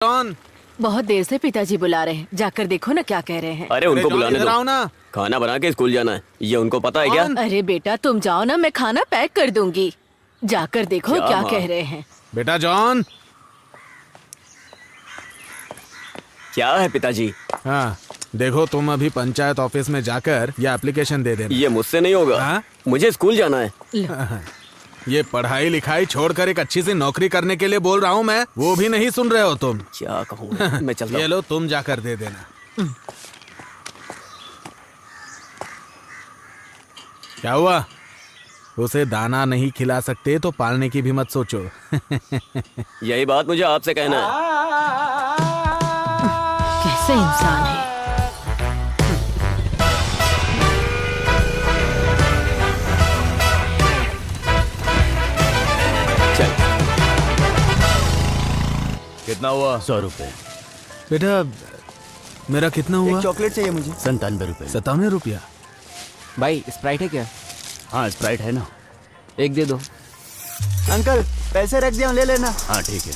John, बहुत देर से पिताजी बुला रहे हैं, जाकर देखो ना क्या कह रहे हैं। अरे उनको बुलाने इधर आओ दो। ना। खाना बना के स्कूल जाना है, ये उनको पता है क्या? अरे बेटा तुम जाओ ना, मैं खाना पैक कर दूंगी। जाकर देखो क्या माँ? कह रहे हैं। बेटा जॉन। क्या है पिताजी? हाँ, देखो तुम अभी पंचायत ऑफिस में जाकर ये एप्लीकेशन दे देना। ये मुझसे नहीं होगा। हाँ? मुझे स्कूल जाना है। ये पढ़ाई लिखाई छोड़कर एक अच्छी सी नौकरी करने के लिए बोल रहा हूँ मैं, वो भी नहीं सुन रहे हो तुम। क्या कहूँ मैं चलता ये हूँ। लो, तुम जाकर दे देना। क्या हुआ? उसे दाना नहीं खिला सकते तो पालने की भी मत सोचो। यही बात मुझे आपसे कहना है। कैसे इंसान है। चल। कितना हुआ? 100 रुपए। बेटा मेरा कितना हुआ? चॉकलेट चाहिए मुझे। 97 रुपए। 57 रुपया। भाई स्प्राइट है क्या? हाँ स्प्राइट है ना। एक दे दो। अंकल पैसे रख दिया, ले लेना। हाँ ठीक है।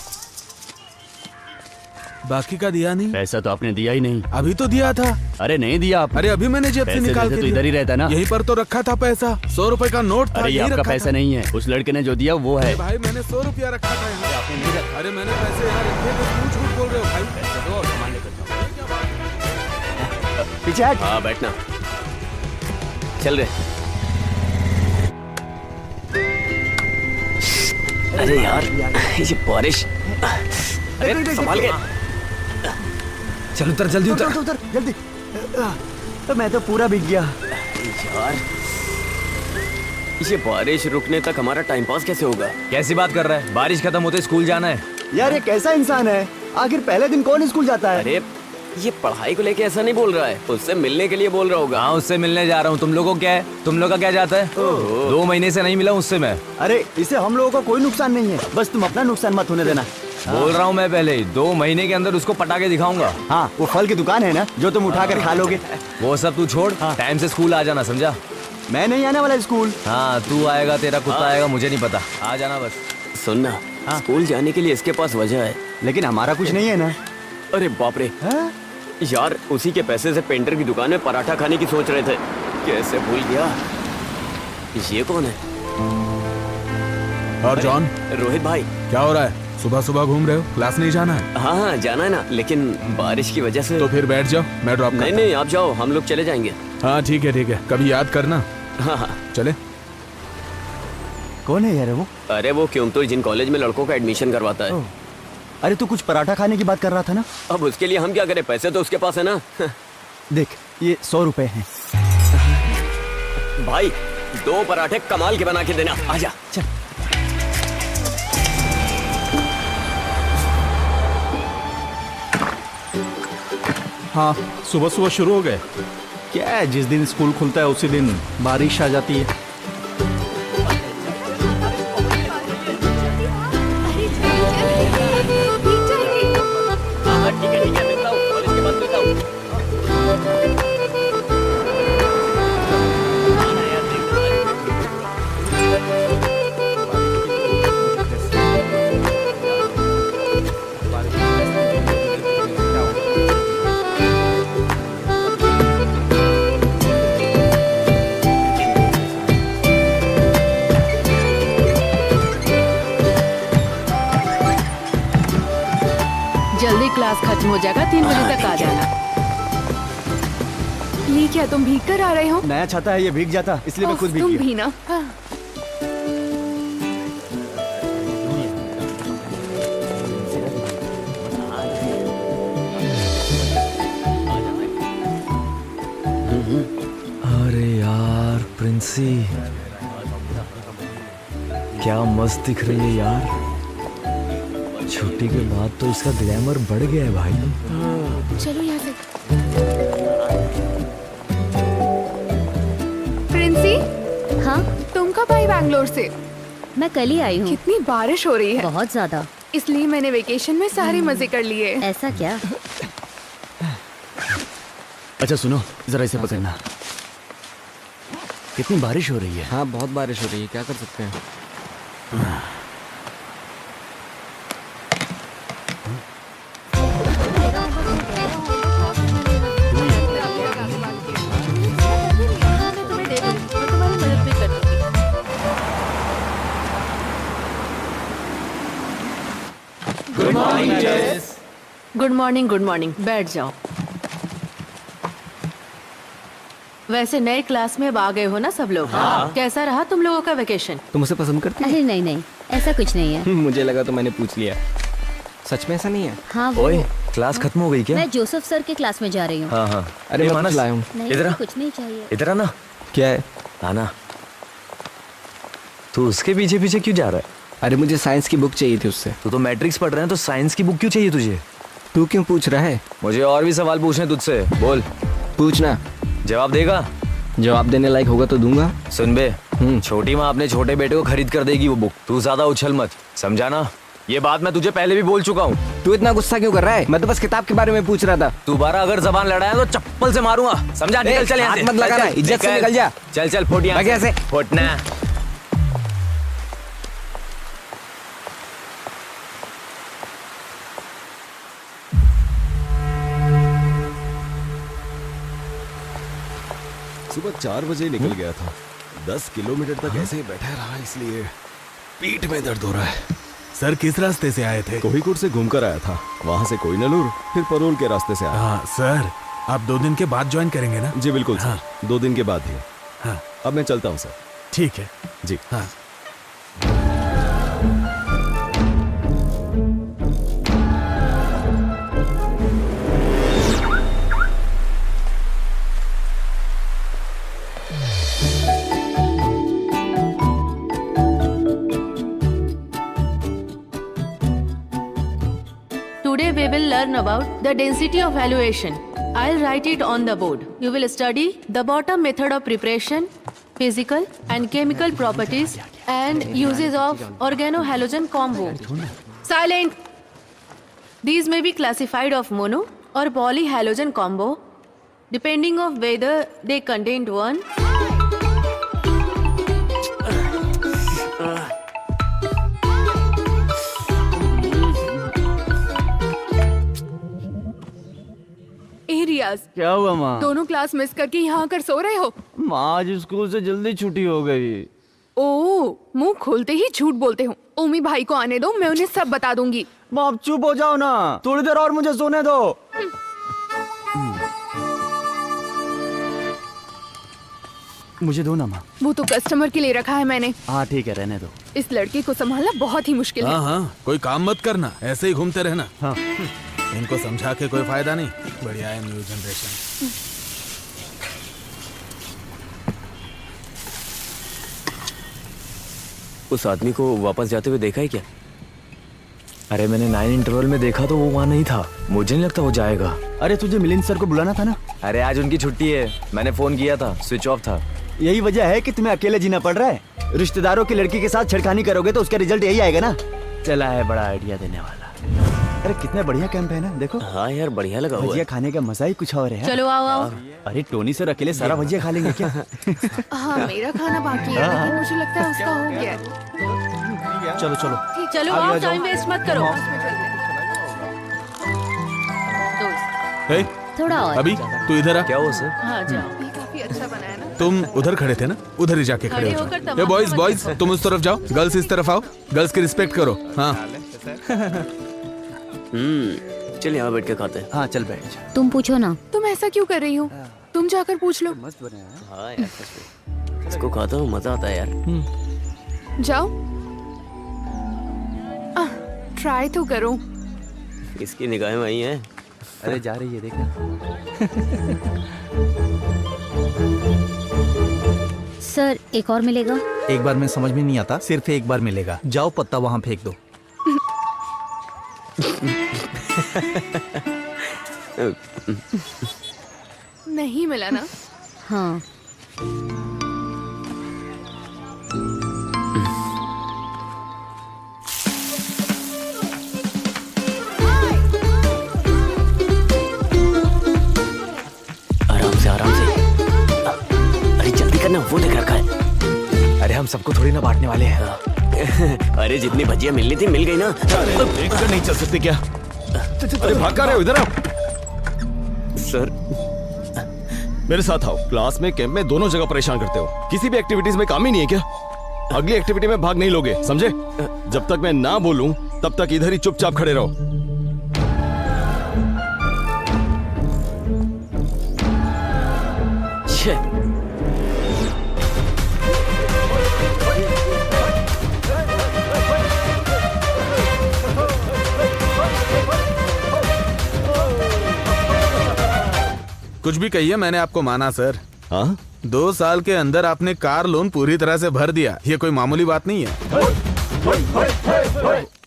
बाकी का दिया नहीं? पैसा तो आपने दिया ही नहीं। अभी तो दिया था। अरे नहीं दिया आप। अरे अभी मैंने जेब से पैसे निकाल वैसे के तो दिया। इधर ही रहता ना। यहीं पर तो रखा था पैसा। 100 रुपए का नोट था। अरे ये यहीं आपका रखा पैसा था। नहीं है, उस लड़के ने जो दिया वो है। अरे भाई मैंने 100 रुपया रखा था यहाँ। आपने नहीं रखा। अरे मैंने पैसे यहाँ रखे थे, क्यों झूठ बोल रहे हो भाई? पैसे दो और सामान लेकर जाओ। पीछे हट। हाँ बैठना। चल रहे। अरे यार ये बारिश। अरे संभाल के। चल उतर, जल्दी उतर उतर जल्दी। तो मैं तो पूरा भीग गया। यार ये बारिश रुकने तक हमारा टाइम पास कैसे होगा? कैसी बात कर रहा है? बारिश खत्म होते स्कूल जाना है। यार ये कैसा इंसान है? आखिर पहले दिन कौन स्कूल जाता है? अरे ये पढ़ाई को लेके ऐसा नहीं बोल रहा है, उससे मिलने के लिए बोल रहा होगा। हाँ उससे मिलने जा रहा हूँ। तुम लोगों को क्या है? तुम लोग का क्या जाता है? 2 महीने से नहीं मिला उससे मैं। अरे इससे हम लोगों को कोई नुकसान नहीं है, बस तुम अपना नुकसान मत होने देना। बोल रहा हूँ मैं पहले ही, 2 महीने के अंदर उसको पटाके दिखाऊंगा। हाँ वो फल की दुकान है ना, जो तुम उठा कर खा लोगे। वो सब तू छोड़, टाइम से स्कूल आ जाना, समझा? मैं नहीं आने वाला स्कूल। हाँ तू आएगा, तेरा कुत्ता आएगा, मुझे नहीं पता। आ जाना बस। सुनना, स्कूल जाने के लिए इसके पास वजह है। लेकिन हमारा कुछ नहीं है ना। अरे बाप रे हाँ? यार, उसी के पैसे से पेंटर की दुकान में पराठा खाने की सोच रहे थे। कैसे भूल गया। ये कौन है? और जॉन, रोहित भाई। क्या हो रहा है? सुबह सुबह घूम रहे हो? क्लास नहीं जाना है? हाँ हाँ जाना है ना, लेकिन बारिश की वजह से। तो फिर बैठ जाओ, मैं ड्रॉप नहीं नहीं आप जाओ, हम लोग चले जाएंगे। हाँ ठीक है, कभी याद करना। हाँ हाँ। चले। कौन है यार वो? अरे वो क्यों तो जिन कॉलेज में लड़कों का एडमिशन करवाता है। अरे तू कुछ पराठा खाने की बात कर रहा था ना? अब उसके लिए हम क्या करें, पैसे तो उसके पास है ना। देख ये 100 रुपए हैं। भाई 2 पराठे कमाल के बना के देना। आजा चल। हाँ सुबह सुबह शुरू हो गए। क्या है, जिस दिन स्कूल खुलता है उसी दिन बारिश आ जाती है। ठीक है मिलता हूँ, कॉलेज के बाद मिलता हूँ। जल्दी क्लास खत्म हो जाएगा, 3 बजे तक आ जाना। ये क्या तुम भीग कर आ रहे हो? नया छाता है, ये भीग जाता, इसलिए मैं खुद भीग तुम गया। भी ना। अरे यार प्रिंसी, क्या मस्त दिख रही है यार। छुट्टी के बाद तो इसका ग्लैमर बढ़ गया है भाई। चलो यहाँ से। प्रिंसी, हाँ तुम कब आई बैंगलोर से? मैं कल ही आई हूँ। कितनी बारिश हो रही है। बहुत ज्यादा। इसलिए मैंने वेकेशन में सारे मजे कर लिए। ऐसा क्या? अच्छा सुनो, जरा इसे पकड़ना। कितनी बारिश हो रही है। हाँ बहुत बारिश हो रही है, क्या कर सकते हैं। गुड मॉर्निंग, बैठ जाओ। वैसे नए क्लास में अब आ गए हो ना सब लोग? कैसा रहा तुम लोगों का वेकेशन? तुम उसे पसंद करती अरे नहीं नहीं, ऐसा कुछ नहीं है। हो? मुझे लगा तो मैंने पूछ लिया। सच में ऐसा नहीं है? हाँ वो ओए क्लास खत्म हो गई क्या? मैं जोसेफ सर के क्लास में जा रही हूँ। हाँ हाँ। अरे मैं मानस, कुछ लाया हूँ। नहीं इधर आ। मुझे कुछ नहीं चाहिए। इधर आना। क्या है? आना। तू उसके पीछे पीछे क्यों जा रहा है? अरे मुझे साइंस की बुक चाहिए थी उससे। तू तो मैट्रिक्स पढ़ रहे हैं तो साइंस की बुक क्यों चाहिए तुझे? तू क्यों पूछ रहा है? मुझे और भी सवाल पूछने तुझसे, बोल। पूछना। जवाब देगा? जवाब देने लायक होगा तो दूंगा। सुन बे, छोटी माँ अपने छोटे बेटे को खरीद कर देगी वो बुक। तू ज्यादा उछल मत, समझा ना? ये बात मैं तुझे पहले भी बोल चुका हूँ। तू इतना गुस्सा क्यों कर रहा है? मैं तो बस किताब के बारे में पूछ रहा था। दोबारा अगर जबान लड़ाया तो चप्पल से मारूंगा, समझा? निकल चल यहाँ से। हाथ मत लगाना, चल, इज्जत से निकल जा। चल चल फुट यहाँ भाग यहाँ से। फुटना। सुबह 4 बजे निकल गया था। 10 किलोमीटर तक ऐसे ही बैठा रहा, इसलिए पीठ में दर्द हो रहा है। सर किस रास्ते से आए थे? कोहिकोड से घूमकर आया था, वहां से कोइनलूर, फिर परोल के रास्ते से आया। हाँ सर, आप 2 दिन के बाद ज्वाइन करेंगे ना? जी बिल्कुल सर, 2 दिन के बाद ही। हाँ अब मैं चलता हूँ सर। ठीक है। जी हाँ। Today we will learn about the density of valuation. I'll write it on the board. You will study the bottom method of preparation, physical and chemical properties, and uses of organohalogen combo. Silent! These may be classified of mono or polyhalogen combo, depending of whether they contain one रियाज, क्या हुआ माँ? दोनों class miss करके यहाँ आकर सो रहे हो? माँ आज स्कूल से जल्दी छुट्टी हो गई। ओह, मुंह खोलते ही झूठ बोलते हो। ओमी भाई को आने दो, मैं उन्हें सब बता दूंगी। माँ आप चुप हो जाओ ना, थोड़ी देर और मुझे सोने दो। मुझे दो ना माँ। वो तो कस्टमर के लिए रखा है मैंने। हाँ ठीक है, रहने दो। इस लड़के को संभालना बहुत ही मुश्किल है। हाँ हाँ, कोई काम मत करना, ऐसे ही घूमते रहना। हाँ। इनको समझा के कोई फायदा नहीं। बढ़िया है न्यू जनरेशन। उस आदमी को वापस जाते हुए देखा है क्या? अरे मैंने 9 इंटरवल में देखा तो वो वहाँ नहीं था। मुझे नहीं लगता वो जाएगा। अरे तुझे मिलिंद सर को बुलाना था ना? अरे आज उनकी छुट्टी है, मैंने फोन किया था, स्विच ऑफ था। यही वजह है कि तुम्हें अकेले जीना पड़ रहा है। रिश्तेदारों की लड़की के साथ छेड़खानी करोगे तो उसका रिजल्ट यही आएगा ना। चला है बड़ा आइडिया देने वाला। अरे कितना बढ़िया कैंप है ना, देखो। हाँ यार बढ़िया लगा हुआ भजिया है। खाने का मजा ही कुछ और है। चलो आओ आओ। अरे टोनी सर अकेले सारा भजिया खा लेंगे क्या? हाँ, मेरा खाना बाकी है, लेकिन मुझे लगता है उसका हो गया है। चलो चलो चलो आओ, टाइम वेस्ट मत करो। हे, थोड़ा और। अभी तू इधर आ। क्या हुआ सर? हाँ जाओ। ये काफी अच्छा बना है ना? तुम उधर खड़े थे ना, उधर ही जाके खड़े खड़े हो होकर जाओ। तमाम ये बॉयज बच्चे बॉयज तुम उस तरफ जाओ, गर्ल्स इस तरफ आओ। गर्ल्स की रिस्पेक्ट करो। हाँ चल यहाँ बैठ के खाते हैं। हाँ चल बैठ जा। तुम पूछो ना। तुम ऐसा क्यों कर रही हो? तुम जाकर पूछ लो। हाँ यार सच में। इसको खाता हूँ, मजा आता है यार। जाओ, ट्राई तो करो। इसकी निगाहें वही हैं। अरे जा रही है, देखना। सर एक और मिलेगा? एक बार में समझ में नहीं आता, सिर्फ एक बार मिलेगा। जाओ पत्ता वहाँ फेंक दो। नहीं मिला ना? हाँ। आराम से आराम से। अरे जल्दी करना, वो देख रखा है। अरे हम सबको थोड़ी ना बांटने वाले हैं। अरे जितनी भजिया मिलनी थी मिल गई ना। देखकर नहीं चल सकते क्या? अरे भाग कर रहे हो, इधर आओ। सर मेरे साथ आओ। क्लास में, कैंप में, दोनों जगह परेशान करते हो। किसी भी एक्टिविटीज में काम ही नहीं है क्या? अगली एक्टिविटी में भाग नहीं लोगे, समझे? जब तक मैं ना बोलूं तब तक इधर ही चुपचाप खड़े रहो। कुछ भी कहिए, मैंने आपको माना सर। हाँ 2 साल के अंदर आपने कार लोन पूरी तरह से भर दिया, ये कोई मामूली बात नहीं है।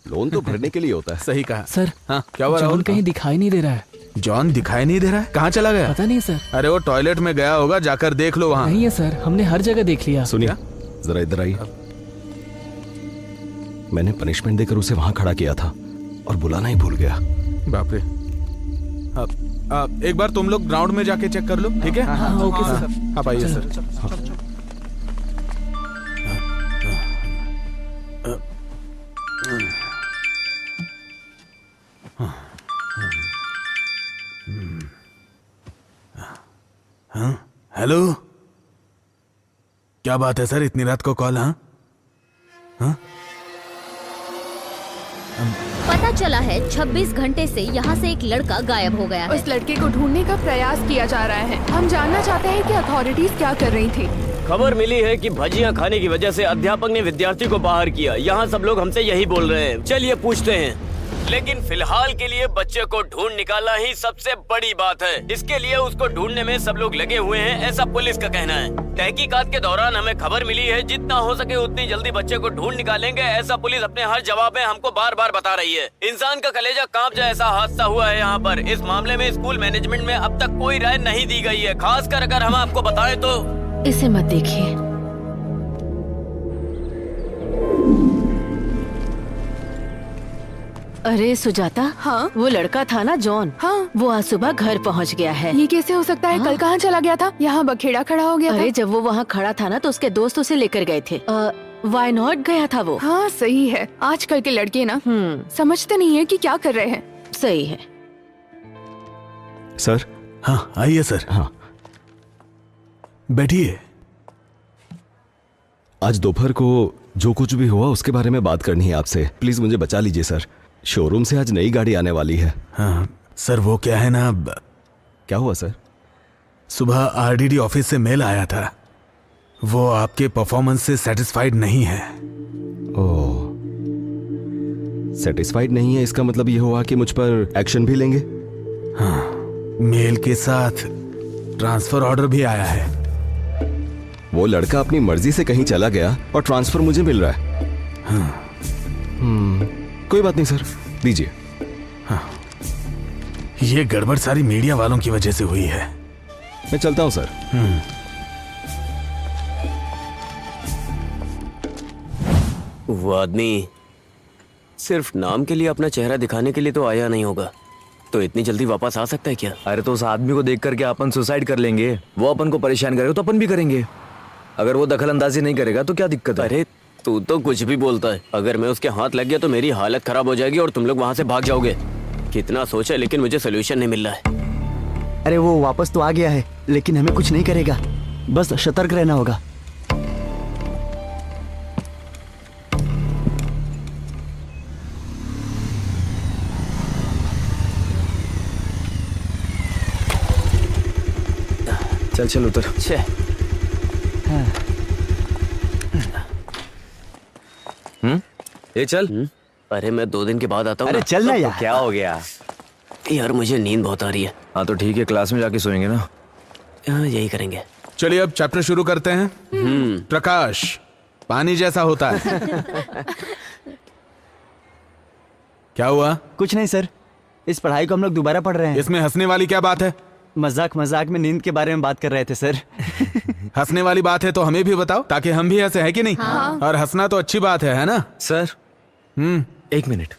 लोन तो भरने के लिए होता है। सही कहा सर। हाँ क्या हुआ जॉन राहुल? कहीं दिखाई नहीं दे रहा है। जॉन दिखाई नहीं दे रहा है? कहाँ चला गया? पता नहीं सर। अरे वो टॉयलेट में गया होगा, जाकर देख लो वहाँ। नहीं है सर, हमने हर जगह देख लिया। सुनिए जरा इधर आइए। मैंने पनिशमेंट देकर उसे वहां खड़ा किया था और बुलाना ही भूल गया। बाप रे। अब एक बार तुम लोग ग्राउंड में जाके चेक कर लो, ठीक है? हाँ, ओके सर। आप आइए सर। हेलो, क्या बात है सर, इतनी रात को कॉल? हाँ पता चला है 26 घंटे से यहाँ से एक लड़का गायब हो गया है। उस लड़के को ढूंढने का प्रयास किया जा रहा है। हम जानना चाहते हैं कि अथॉरिटीज क्या कर रही थी। खबर मिली है कि भजिया खाने की वजह से अध्यापक ने विद्यार्थी को बाहर किया। यहाँ सब लोग हमसे यही बोल रहे हैं। चलिए पूछते हैं, लेकिन फिलहाल के लिए बच्चे को ढूंढ निकालना ही सबसे बड़ी बात है। इसके लिए उसको ढूंढने में सब लोग लगे हुए हैं, ऐसा पुलिस का कहना है। तहकीकात के दौरान हमें खबर मिली है, जितना हो सके उतनी जल्दी बच्चे को ढूंढ निकालेंगे, ऐसा पुलिस अपने हर जवाब में हमको बार बार बता रही है। इंसान का कलेजा कांप जाए ऐसा हादसा हुआ है यहाँ पर। इस मामले में स्कूल मैनेजमेंट में अब तक कोई राय नहीं दी गई है। खासकर अगर हम आपको बताएं तो इसे मत देखिए। अरे सुजाता, हाँ? वो लड़का था ना जॉन, हाँ। वो आज सुबह घर पहुंच गया है। ये कैसे हो सकता है? कल कहाँ चला गया था? यहाँ बखेड़ा खड़ा हो गया अरे था। जब वो वहाँ खड़ा था ना तो उसके दोस्त उसे लेकर गए थे। वाई नॉट गया था वो। हाँ सही है। आजकल के लड़के ना समझते नहीं है कि क्या कर रहे हैं। सही है। सर। हाँ आइए सर। हाँ बैठिए। आज दोपहर को जो कुछ भी हुआ उसके बारे में बात करनी है आपसे। प्लीज मुझे बचा लीजिए सर। शोरूम से आज नई गाड़ी आने वाली है। हाँ सर, वो क्या है ना, क्या हुआ सर? सुबह आरडीडी ऑफिस से मेल आया था। वो आपके परफॉर्मेंस से सेटिस्फाइड नहीं है। ओह, सेटिस्फाइड नहीं है, इसका मतलब ये हुआ कि मुझ पर एक्शन भी लेंगे? हाँ, मेल के साथ ट्रांसफर ऑर्डर भी आया है। वो लड़का अपनी मर्जी से कहीं चला गया और ट्रांसफर मुझे मिल रहा है। हाँ। कोई बात नहीं सर, दीजिए। हाँ, ये गड़बड़ सारी मीडिया वालों की वजह से हुई है। मैं चलता हूं सर। वो आदमी सिर्फ नाम के लिए, अपना चेहरा दिखाने के लिए तो आया नहीं होगा। तो इतनी जल्दी वापस आ सकता है क्या? अरे तो उस आदमी को देख करके अपन सुसाइड कर लेंगे। वो अपन को परेशान करेगा तो अपन भी करेंगे। अगर वो दखल अंदाजी नहीं करेगा तो क्या दिक्कत है? अरे तू तो कुछ भी बोलता है। अगर मैं उसके हाथ लग गया तो मेरी हालत खराब हो जाएगी और तुम लोग वहाँ से भाग जाओगे। कितना सोचा लेकिन मुझे सोल्यूशन नहीं मिल रहा है। अरे वो वापस तो आ गया है, लेकिन हमें कुछ नहीं करेगा। बस सतर्क रहना होगा। चल चल उतर। छे। ये चल। अरे मैं 2 दिन के बाद आता हूँ। अरे चल ना यार। क्या हो गया? यार मुझे नींद बहुत आ रही है। हाँ तो ठीक है, क्लास में जाके सोएंगे ना। हाँ यही करेंगे। चलिए अब चैप्टर शुरू करते हैं। प्रकाश पानी जैसा होता है। क्या हुआ? कुछ नहीं सर, इस पढ़ाई को हम लोग दोबारा पढ़ रहे हैं। इसमें हंसने वाली क्या बात है? मजाक मजाक में नींद के बारे में बात कर रहे थे सर। हंसने वाली बात है तो हमें भी बताओ, ताकि हम भी हंसे, है कि नहीं? हाँ। और हंसना तो अच्छी बात है ना? Sir 1 minute.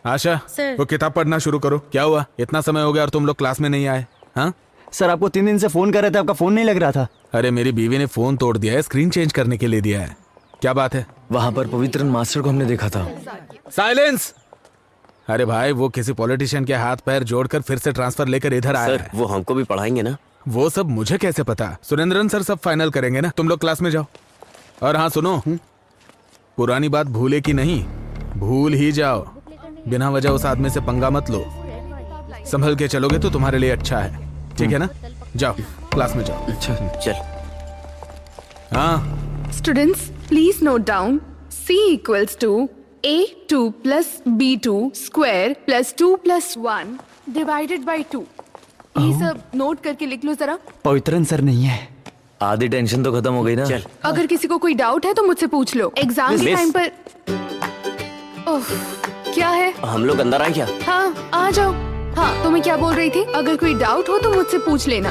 आशा, सर। वो किताब पढ़ना शुरू करो। क्या हुआ? इतना समय हो गया और तुम लोग क्लास में नहीं आए? हाँ सर आपको 3 दिन से फोन कर रहे थे, आपका फोन नहीं लग रहा था। अरे मेरी बीवी ने फोन तोड़ दिया है, स्क्रीन चेंज करने के लिए दिया है। क्या बात है? वहां पर पवित्रन मास्टर को हमने देखा था। साइलेंस! अरे भाई, वो किसी पॉलिटिशियन के हाथ पैर जोड़कर फिर से ट्रांसफर लेकर इधर आया सर है। वो हमको भी पढ़ाएंगे ना? वो सब मुझे कैसे पता? सुरेंद्रन सर सब फाइनल करेंगे ना। तुम लोग क्लास में जाओ। और हाँ सुनो, पुरानी बात भूले की नहीं, भूल ही जाओ। बिना वजह उस आदमी से पंगा मत लो। संभल के चलोगे तो तुम्हारे लिए अच्छा है, ठीक है ना? जाओ क्लास में जाओ। अच्छा चल। हाँ students please note down, C equals to A2 plus B2 square plus 2 plus 1 divided by 2. ये सब नोट करके लिख लो जरा। पवित्रन सर नहीं है। आधी टेंशन तो खत्म हो गई ना। चल अगर किसी को कोई डाउट है तो मुझसे पूछ लो। एग्जाम के मिस। टाइम पर ओह, क्या है? हम लोग अंदर आए क्या? हाँ आ जाओ। हाँ तो मैं क्या बोल रही थी, अगर कोई डाउट हो तो मुझसे पूछ लेना।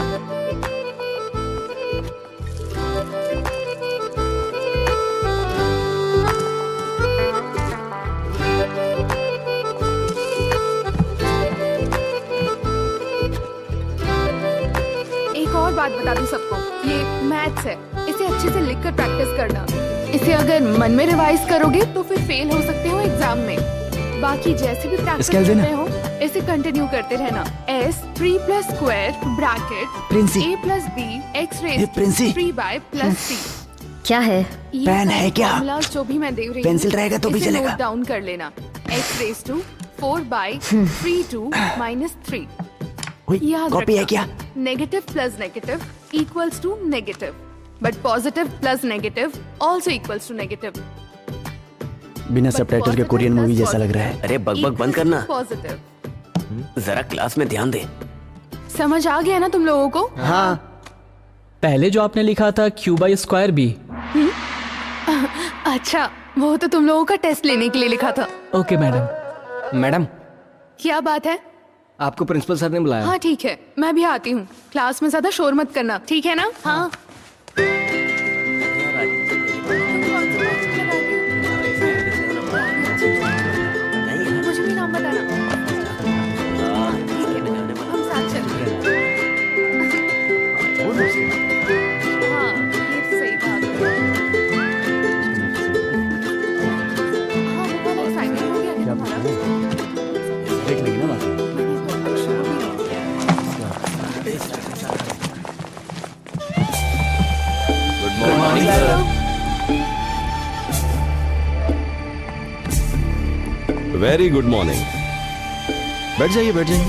एक और बात बता दूं सबको, ये मैथ्स है, इसे अच्छे से लिखकर प्रैक्टिस करना। इसे अगर मन में रिवाइज करोगे तो फिर फेल हो सकते हो एग्जाम में। बाकी जैसे भी प्रैक्टिस स्केल कर देना। रहे हो इसे कंटिन्यू करते रहना। s 3 + square bracket Princy. a + b x ये प्रिंसी। 3y + c। क्या है? ये पेन सारे है क्या? formulas जो भी मैं दे रही हूँ, पेंसिल रहेगा तो भी इसे चलेगा। नोट डाउन कर लेना। x 4/32 - 3। याद कॉपी है रखना, क्या? Negative plus negative equals to negative, but positive plus negative also equals to negative. बिना सबटाइटल के कोरियन मूवी जैसा लग रहा है। अरे बकबक बंद करना, पॉजिटिव। जरा क्लास में ध्यान दे। समझ आ गया ना तुम लोगों को? हाँ पहले जो आपने लिखा था Q/² B। अच्छा, वो तो तुम लोगों का टेस्ट लेने के लिए लिखा था। Okay madam. मैडम, क्या बात है? आपको प्रिंसिपल सर ने बुलाया। हाँ ठीक है, मैं भी आती हूँ। क्लास में ज्यादा शोर मत करना, ठीक है ना? हाँ। मुझे भी नाम बताना। ठीक है, हम साथ चलेंगे। हाँ, ये तो सही बात है। हाँ, वो वाला assignment हो गया क्या तुम्हारा? देख लेंगे ना बात। Good morning sir. Very good morning. बैठ जाइए बैठ जाइए।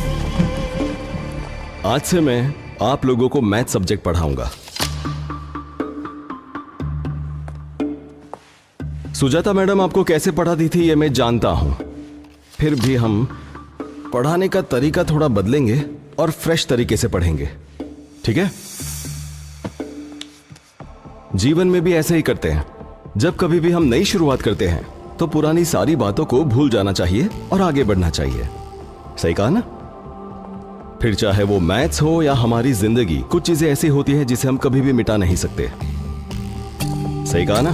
आज से मैं आप लोगों को मैथ सब्जेक्ट पढ़ाऊंगा। सुजाता मैडम आपको कैसे पढ़ाती थी ये मैं जानता हूं, फिर भी हम पढ़ाने का तरीका थोड़ा बदलेंगे और फ्रेश तरीके से पढ़ेंगे, ठीक है? जीवन में भी ऐसे ही करते हैं। जब कभी भी हम नई शुरुआत करते हैं तो पुरानी सारी बातों को भूल जाना चाहिए और आगे बढ़ना चाहिए। सही कहा ना? फिर चाहे वो मैथ्स हो या हमारी जिंदगी, कुछ चीजें ऐसी होती हैं जिसे हम कभी भी मिटा नहीं सकते। सही कहा ना?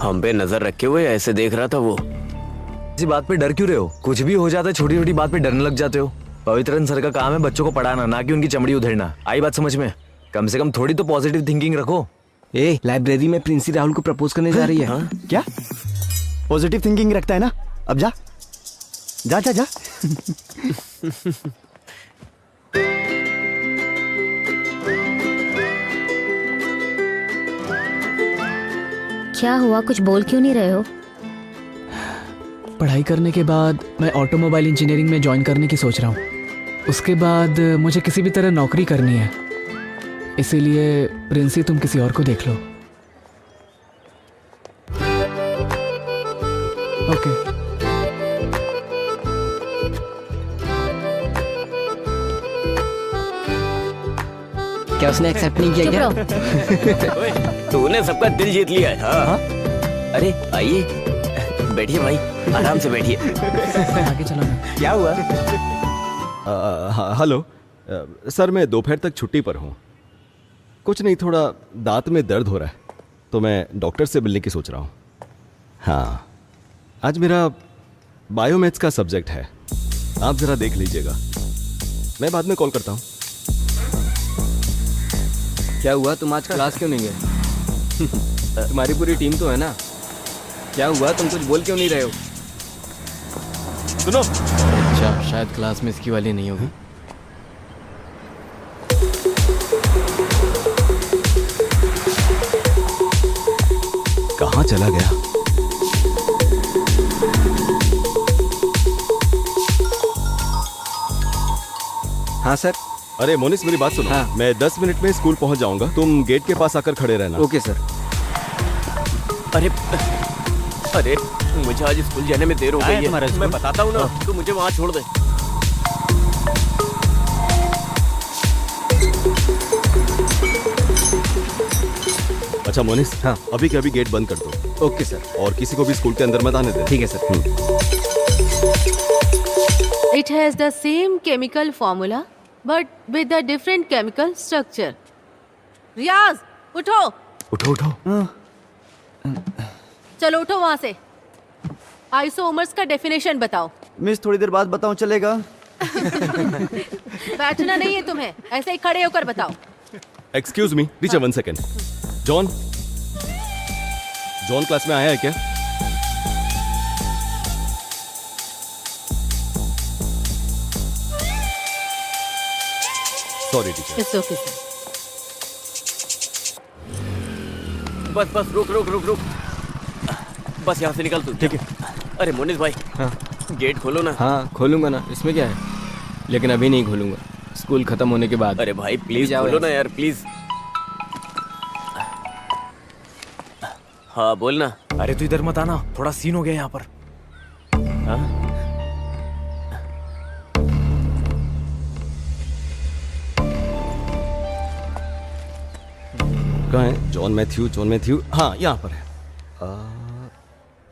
हम पे नजर रखे हुए ऐसे देख रहा था वो। इसी बात पे डर क्यों रहे हो? कुछ भी हो जाता है, छोटी छोटी बात पे डरने लग जाते हो। पवित्रन सर का काम है बच्चों को पढ़ाना, ना कि उनकी चमड़ी उधेड़ना। आई बात समझ में? कम से कम थोड़ी तो पॉजिटिव थिंकिंग रखो। ए, लाइब्रेरी में प्रिंसी राहुल को प्रपोज करने जा रही है। हाँ? क्या पॉजिटिव थिंकिंग रखता है ना? अब जा जा जा जा। क्या हुआ, कुछ बोल क्यों नहीं रहे हो? पढ़ाई करने के बाद मैं ऑटोमोबाइल इंजीनियरिंग में ज्वाइन करने की सोच रहा हूँ। उसके बाद मुझे किसी भी तरह नौकरी करनी है, इसीलिए प्रिंसी तुम किसी और को देख लो। ओके। क्या उसने एक्सेप्ट नहीं किया चुप क्या? रहो। ओए, तूने सबका दिल जीत लिया है। हाँ? अरे आइए, बैठिए भाई, आराम से बैठिए। आगे चलो ना। क्या हुआ? हेलो सर, मैं दोपहर तक छुट्टी पर हूँ। कुछ नहीं, थोड़ा दांत में दर्द हो रहा है तो मैं डॉक्टर से मिलने की सोच रहा हूँ। हाँ, आज मेरा बायोमैथ्स का सब्जेक्ट है, आप ज़रा देख लीजिएगा। मैं बाद में कॉल करता हूँ। क्या हुआ, तुम आज क्लास क्यों नहीं गए? तुम्हारी पूरी टीम तो है ना। क्या हुआ, तुम कुछ बोल क्यों नहीं रहे हो? सुनो, अच्छा, शायद क्लास में इसकी वाली नहीं होगी। कहाँ चला गया? हाँ सर, अरे मोनिस मेरी बात सुनो। हाँ। मैं 10 मिनट में स्कूल पहुंच जाऊंगा, तुम गेट के पास आकर खड़े रहना। Okay sir. अरे अरे मुझे आज स्कूल जाने में देर हो गई है। मैं बताता हूँ ना, तू मुझे वहाँ छोड़ दे। अच्छा मोनिस, हाँ। अभी के अभी गेट बंद कर दो ओके सर। और किसी को भी स्कूल के अंदर मत आने दे। ठीक है sir. It has the same chemical formula, but with a different chemical structure. रियाज, उठो। उठो उठो। चलो उठो वहां से। आइसोमर्स का डेफिनेशन बताओ। मिस थोड़ी देर बाद बताऊं चलेगा? बैठना नहीं है तुम्हें, ऐसे ही खड़े होकर बताओ। Excuse me teacher, 1 second. John, John class में आया है क्या? Sorry teacher. It's okay sir. बस बस रुक रुक रुक रुक, बस यहाँ से निकल तू। ठीक है। अरे मोनिस भाई, हाँ गेट खोलो ना। हाँ खोलूंगा ना, इसमें क्या है, लेकिन अभी नहीं खोलूंगा, स्कूल खत्म होने के बाद। अरे भाई प्लीज जाओ खोलो ना यहाँ यार, प्लीज। हाँ बोलना। अरे तू इधर मत आना, थोड़ा सीन हो गया यहाँ पर। हाँ? कहाँ है जॉन मैथ्यू? जॉन मैथ्यू, हाँ यहाँ पर है।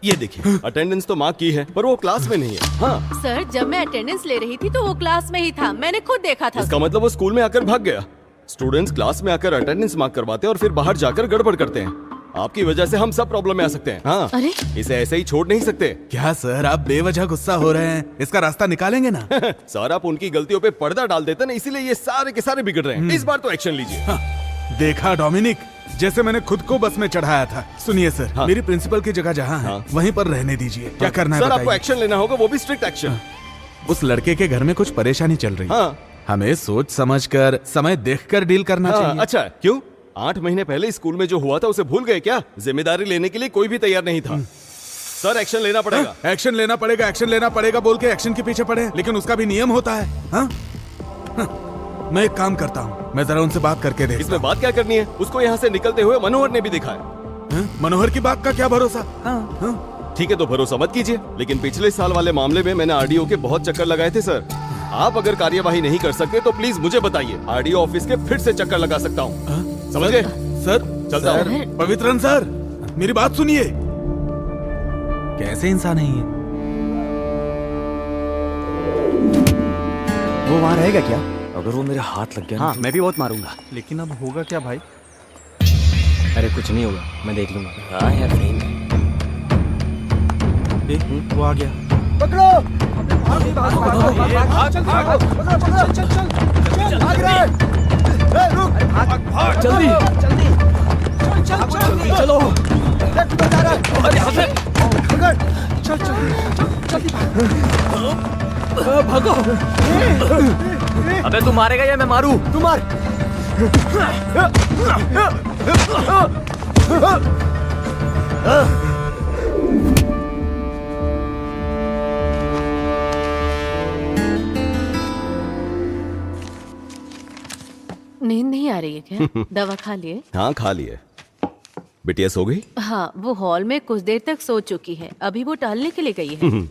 ये देखिए, अटेंडेंस तो मार्क की है पर वो क्लास में नहीं है। हाँ, सर जब मैं अटेंडेंस ले रही थी तो वो क्लास में ही था, मैंने खुद देखा था। इसका मतलब वो स्कूल में आकर भाग गया। स्टूडेंट्स क्लास में आकर अटेंडेंस मार्क करवाते हैं और फिर बाहर जाकर गड़बड़ करते हैं। आपकी वजह से हम सब प्रॉब्लम में आ सकते हैं। हाँ, अरे? इसे ऐसे ही छोड़ नहीं सकते। क्या सर, आप बेवजह गुस्सा हो रहे हैं? इसका रास्ता निकालेंगे ना। सर आप उनकी गलतियों पे पर्दा डाल देते ना, इसीलिए ये सारे के सारे बिगड़ रहे हैं। इस बार तो एक्शन लीजिए। हाँ, देखा डोमिनिक, जैसे मैंने खुद को बस में चढ़ाया था। सुनिए सर, हाँ। मेरी प्रिंसिपल की जगह जहाँ है हाँ। वहीं पर रहने दीजिए। क्या करना है सर आपको बताइए। एक्शन लेना होगा, वो भी स्ट्रिक्ट एक्शन। उस लड़के के घर में कुछ परेशानी चल रही है। हाँ। हमें सोच समझकर, समय देखकर डील करना हाँ, चाहिए। अच्छा क्यों? 8 महीने पहले स्कूल में जो हुआ था उसे भूल गए क्या? जिम्मेदारी लेने के लिए कोई भी तैयार नहीं था। सर एक्शन लेना पड़ेगा। एक्शन लेना पड़ेगा, एक्शन लेना पड़ेगा बोल के एक्शन के पीछे पड़े, लेकिन उसका भी नियम होता है। हाँ? मैं एक काम करता हूँ, मैं जरा उनसे बात करके देखता इसमें बात क्या करनी है? उसको यहाँ से निकलते हुए मनोहर ने भी देखा है। हूँ। मनोहर की बात का क्या भरोसा? हाँ। ठीक है तो भरोसा मत कीजिए, लेकिन पिछले साल वाले मामले में मैंने आरडीओ के बहुत चक्कर लगाए थे सर। आप अगर कार्यवाही नहीं कर सकते तो प्लीज मुझे बताइए, आरडीओ ऑफिस के फिर से चक्कर लगा सकता हूँ। समझ गए? सर, चलता हूँ। सर। पवित्रन सर, मेरी बात सुनिए। कैसे इंसान है ये? वो वहाँ रहेगा क्या? अगर वो मेरे हाथ लग गया ना, हाँ मैं भी बहुत मारूंगा। लेकिन अब होगा क्या भाई? अरे कुछ नहीं होगा, मैं देख लूंगा। हाँ यार सही में। वो आ गया। अबे तू मारेगा या मैं मारू? तू मार। नींद नहीं आ रही है क्या? दवा खा लिए? हाँ खा लिए। बिटिया सो गई? हाँ, वो हॉल में कुछ देर तक सो चुकी है, अभी वो टहलने के लिए गई है।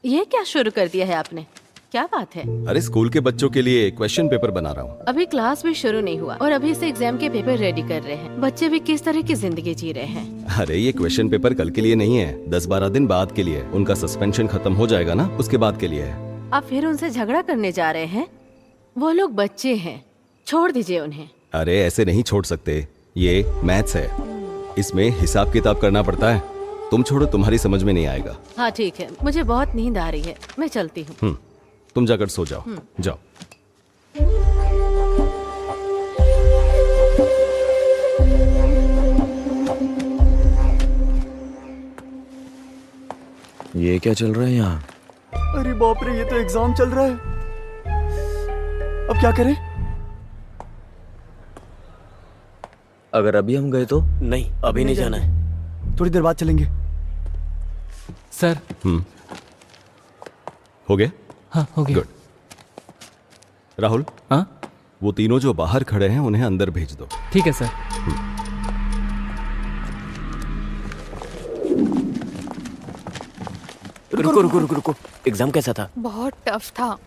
ये क्या शुरू कर दिया है आपने? क्या बात है? अरे स्कूल के बच्चों के लिए क्वेश्चन पेपर बना रहा हूँ। अभी क्लास भी शुरू नहीं हुआ और अभी से एग्जाम के पेपर रेडी कर रहे हैं। बच्चे भी किस तरह की जिंदगी जी रहे हैं। अरे ये क्वेश्चन पेपर कल के लिए नहीं है, 10-12 दिन बाद के लिए। उनका सस्पेंशन खत्म हो जाएगा ना, उसके बाद के लिए है। आप फिर उनसे झगड़ा करने जा रहे हैं? वो लोग बच्चे हैं, छोड़ दीजिए उन्हें। अरे ऐसे नहीं छोड़ सकते, ये मैथ्स है, इसमें हिसाब किताब करना पड़ता है। तुम छोड़ो, तुम्हारी समझ में नहीं आएगा। हाँ ठीक है, मुझे बहुत नींद आ रही है, मैं चलती हूँ। तुम जाकर सो जाओ। जाओ। ये क्या चल रहा है यहाँ? अरे बाप रे, ये तो एग्जाम चल रहा है। अब क्या करें? अगर अभी हम गए तो? नहीं अभी नहीं जाना है। थोड़ी देर बाद चलेंगे। सर। हो गया? हाँ हो गया। गुड। राहुल, हाँ वो तीनों जो बाहर खड़े हैं उन्हें अंदर भेज दो। ठीक है सर। रुको रुको रुको रुको, एग्जाम कैसा था? बहुत टफ था।